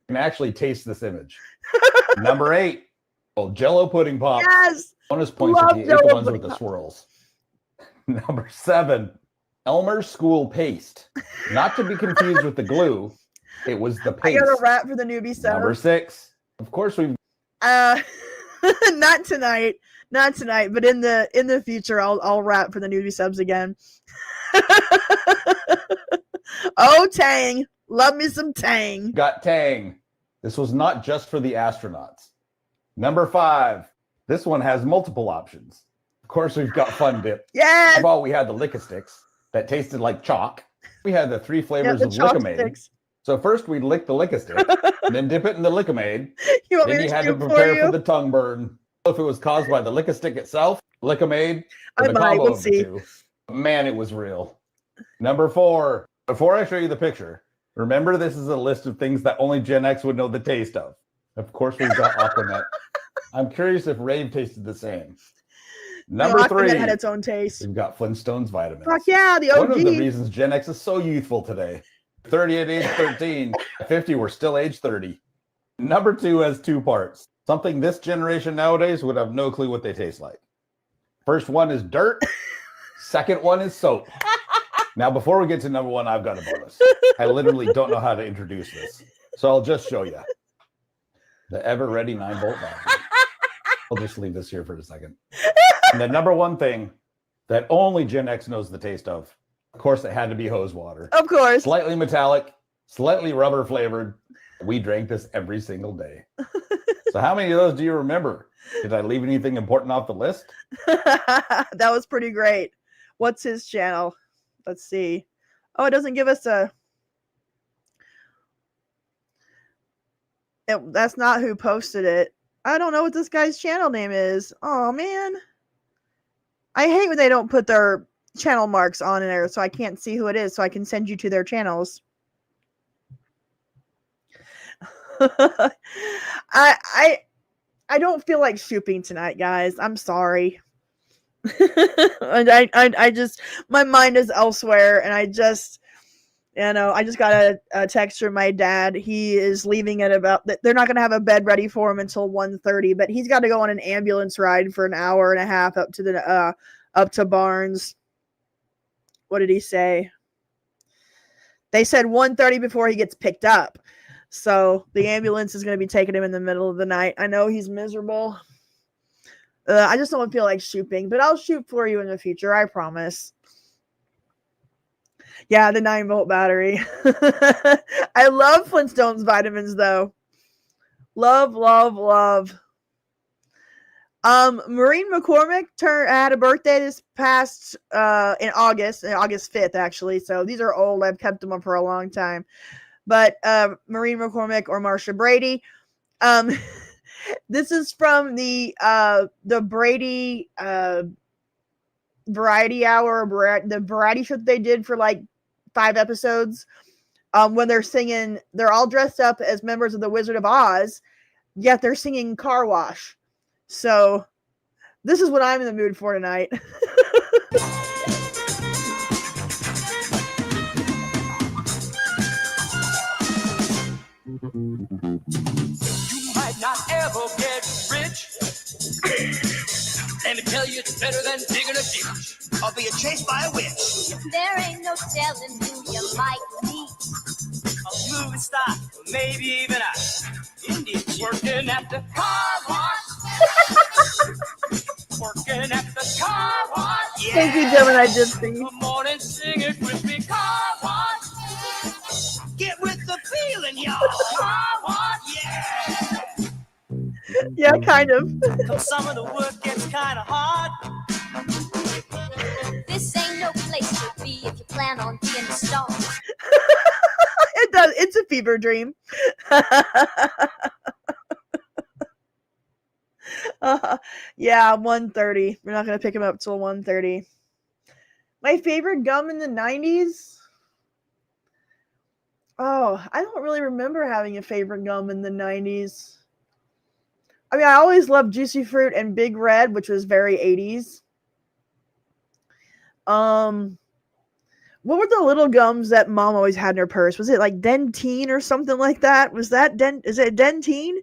you can actually taste this image. Number 8, Jell-O Pudding Pop. Yes. Bonus points if you ate the ones with the swirls. Number 7, Elmer's School Paste. Not to be confused with the glue. It was the paste. I got a rap for the newbie stuff. Number 6, of course we've. Not tonight, but in the future, I'll rap for the newbie subs again. Oh, Tang, love me some Tang. Got Tang. This was not just for the astronauts. Number 5, this one has multiple options. Of course, we've got Fun Dip. Yes. Well, we had the Lick-a-Sticks that tasted like chalk. We had the 3 flavors of chalk Lick-a-Made. sticks. So first we'd lick the Lick-a-Stick, then dip it in the Lick-a-Made. You want Then me you to had to shoot for prepare you? for the tongue burn. If it was caused by the Lick-a-Stick itself, Lick-a-Made, or the combo we'll of see. the two. Man, it was real. Number 4, before I show you the picture, remember this is a list of things that only Gen X would know the taste of. Of course, we've got Aquanet. I'm curious if Rave tasted the same. Number No, 3, Aquanet had its own taste. we've got Flintstones vitamins. Fuck yeah, the OG. One of the reasons Gen X is so youthful today. 30 at age 13, 50 we're still age 30. Number 2 has 2 parts. Something this generation nowadays would have no clue what they taste like. First one is dirt. Second one is soap. Now, before we get to number 1, I've got a bonus. I literally don't know how to introduce this, so I'll just show you. The ever-ready 9-volt battery. I'll just leave this here for a second. And the number 1 thing that only Gen X knows the taste of course, it had to be hose water. Of course. Slightly metallic, slightly rubber flavored, We drank this every single day. So how many of those do you remember? Did I leave anything important off the list? That was pretty great. What's his channel? Let's see. Oh, it doesn't give us a... that's not who posted it. I don't know what this guy's channel name is. Oh, man. I hate when they don't put their channel marks on there, so I can't see who it is, so I can send you to their channels. I don't feel like shooping tonight, guys. I'm sorry. And I just, my mind is elsewhere, and I just got a text from my dad. He is leaving at about, they're not going to have a bed ready for him until 1:30, but he's got to go on an ambulance ride for an hour and a half up to Barnes. What did he say? They said 1:30 before he gets picked up. So the ambulance is going to be taking him in the middle of the night. I know he's miserable. I just don't feel like shooping, but I'll shoot for you in the future. I promise. Yeah, the 9-volt battery. I love Flintstones vitamins, though. Love, love, love. Maureen McCormick had a birthday this past in August 5th, actually. So these are old. I've kept them up for a long time. But Maureen McCormick or Marsha Brady. This is from the Brady Variety Hour, the variety show that they did for like 5 episodes. When they're singing, they're all dressed up as members of the Wizard of Oz, yet they're singing Car Wash. So this is what I'm in the mood for tonight. You might not ever get rich. Let me tell you, it's better than digging a ditch or being chased by a witch. There ain't no telling who you might meet. A movie star, maybe even a Indian chick. Working at the car wash. Working at the car wash. Yeah. Thank you, Gemini Gypsy. Come on and sing it with me, car wash. Get with the feeling, y'all. Car wash, yeah. Yeah, kind of. Come some of the work gets kind of hard. This ain't no place to be if you plan on being a star. It does. It's a fever dream. Yeah, 1:30. We're not going to pick him up till 1:30. My favorite gum in the 90s? Oh, I don't really remember having a favorite gum in the 90s. I mean, I always loved Juicy Fruit and Big Red, which was very 80s. What were the little gums that Mom always had in her purse? Was it like Dentine or something like that? Was that is it Dentine?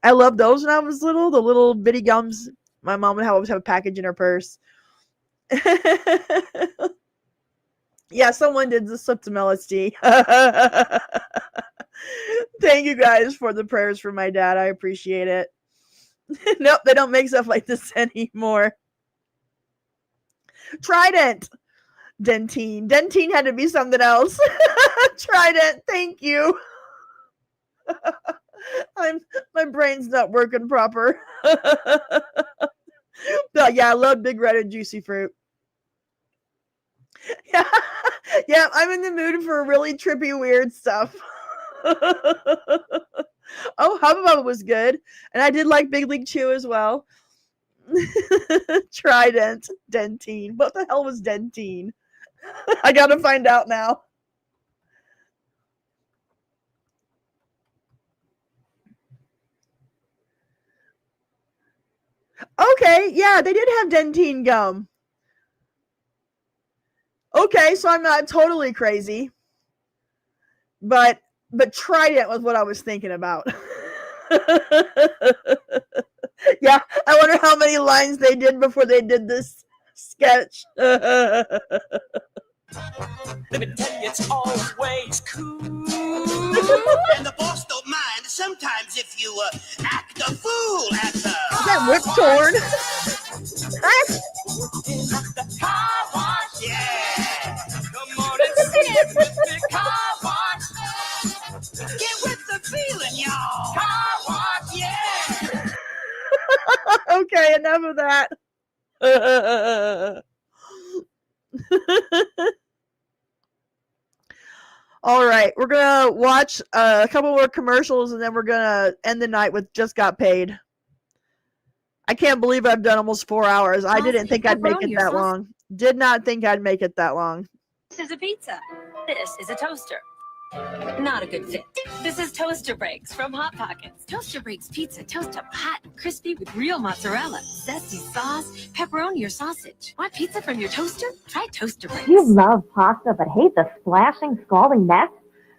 I loved those when I was little. The little bitty gums. My mom would always have a package in her purse. Yeah, someone did the slip to LSD. Thank you guys for the prayers for my dad. I appreciate it. Nope, they don't make stuff like this anymore. Trident. Dentine. Dentine had to be something else. Trident, thank you. My brain's not working proper. But yeah, I love Big Red and Juicy Fruit. Yeah, I'm in the mood for really trippy, weird stuff. Oh, Hubba Bubba was good. And I did like Big League Chew as well. Trident. Dentine. What the hell was Dentine? I gotta find out now. Okay, yeah, they did have Dentine gum. Okay, so I'm not totally crazy. But Trident was what I was thinking about. Yeah, I wonder how many lines they did before they did this sketch. Let me tell you, it's always cool. And the boss don't mind sometimes if you act a fool at the... Is that Whip Torn? The car wash, yeah. Come on and sing it with the car wash. Get with the feeling. Okay, enough of that. All right, we're gonna watch a couple more commercials and then we're gonna end the night with Just Got Paid. I can't believe I've done almost 4 hours. I didn't think I'd make it that long. Did not think I'd make it that long. This is a pizza. This is a toaster. Not a good fit. This is Toaster Breaks from Hot Pockets. Toaster Breaks pizza, toast up hot and crispy with real mozzarella, zesty sauce, pepperoni or sausage. Want pizza from your toaster? Try Toaster Breaks. You love pasta but hate the splashing, scalding mess?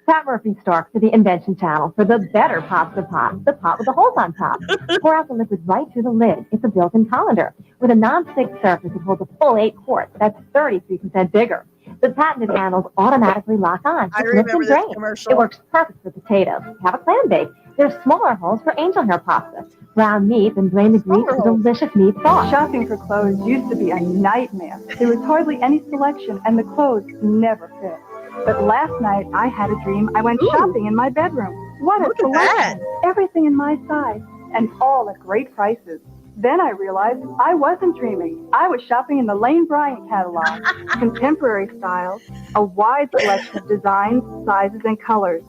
Pat Murphy Stark to the Invention Channel for the better pasta pot, the pot with the holes on top. Pour out the liquid right through the lid. It's a built-in colander with a non-stick surface that holds a full 8 quarts. That's 33% bigger. The patented handles automatically lock on. I Just lift remember and this drain. commercial. It works perfect for potatoes. Have a clam bake. There's smaller holes for angel hair pasta. Brown meat and drain the grease with delicious meat sauce. Shopping for clothes used to be a nightmare. There was hardly any selection, and the clothes never fit. But last night, I had a dream. I went shopping in my bedroom. What a selection! Everything in my size, and all at great prices. Then I realized I wasn't dreaming. I was shopping in the Lane Bryant catalog. Contemporary styles, a wide selection of designs, sizes, and colors.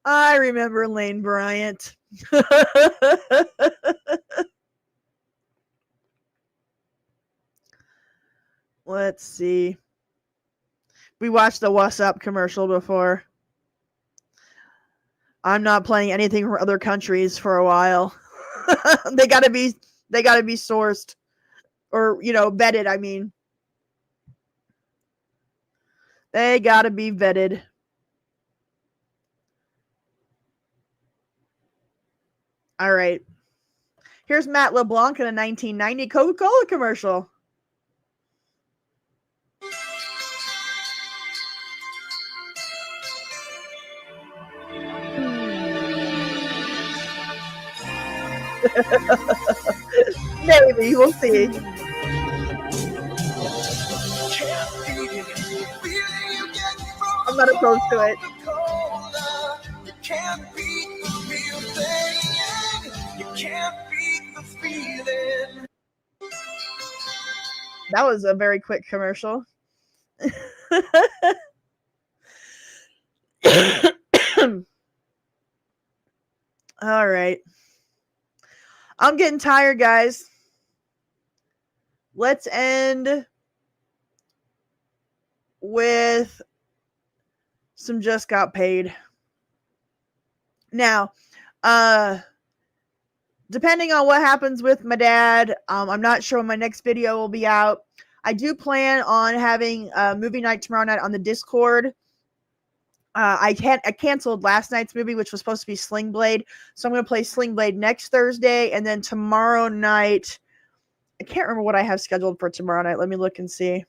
I remember Lane Bryant. Let's see. We watched the What's Up commercial before. I'm not playing anything from other countries for a while. They gotta be sourced. Or, vetted, I mean. They gotta be vetted. All right. Here's Matt LeBlanc in a 1990 Coca-Cola commercial. Maybe, we'll see. I'm not opposed to it. You can't beat the real thing. You can't beat the feeling. That was a very quick commercial. All right. I'm getting tired, guys. Let's end with some Just Got Paid. Now, depending on what happens with my dad, I'm not sure when my next video will be out. I do plan on having a movie night tomorrow night on the Discord. I canceled last night's movie, which was supposed to be Sling Blade. So I'm going to play Sling Blade next Thursday. And then tomorrow night, I can't remember what I have scheduled for tomorrow night. Let me look and see.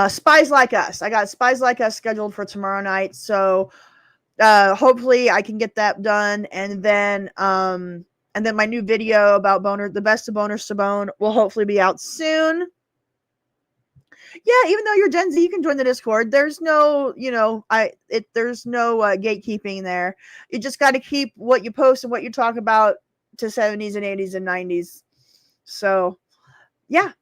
Spies Like Us. I got Spies Like Us scheduled for tomorrow night. So hopefully I can get that done. And then my new video about the best of Boners to Bone will hopefully be out soon. Yeah, even though you're Gen Z, you can join the Discord. There's no, there's no gatekeeping there. You just got to keep what you post and what you talk about to 70s and 80s and 90s. So, yeah,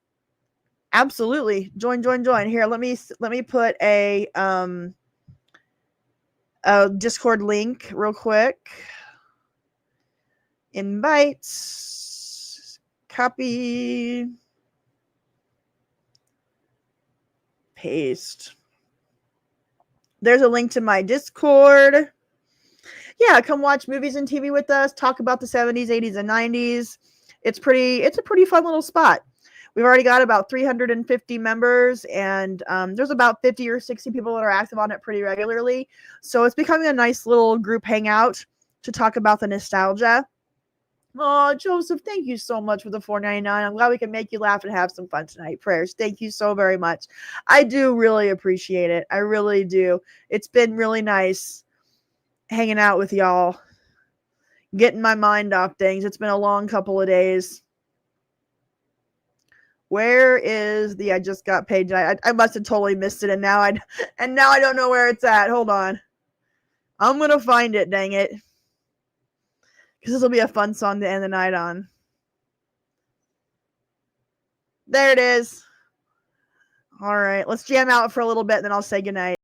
absolutely. Join. Here, let me put a Discord link real quick. Invites, copy, paste. There's a link to my Discord. Yeah, come watch movies and TV with us. Talk about the 70s, 80s, and 90s. It's a pretty fun little spot. We've already got about 350 members, and there's about 50 or 60 people that are active on it pretty regularly. So it's becoming a nice little group hangout to talk about the nostalgia. Oh, Joseph, thank you so much for the $4.99. I'm glad we can make you laugh and have some fun tonight. Prayers. Thank you so very much. I do really appreciate it. I really do. It's been really nice hanging out with y'all, getting my mind off things. It's been a long couple of days. Where is the I just got paid tonight? I must have totally missed it, and now I don't know where it's at. Hold on. I'm gonna find it, dang it. Because this will be a fun song to end the night on. There it is. All right, let's jam out for a little bit, then I'll say goodnight.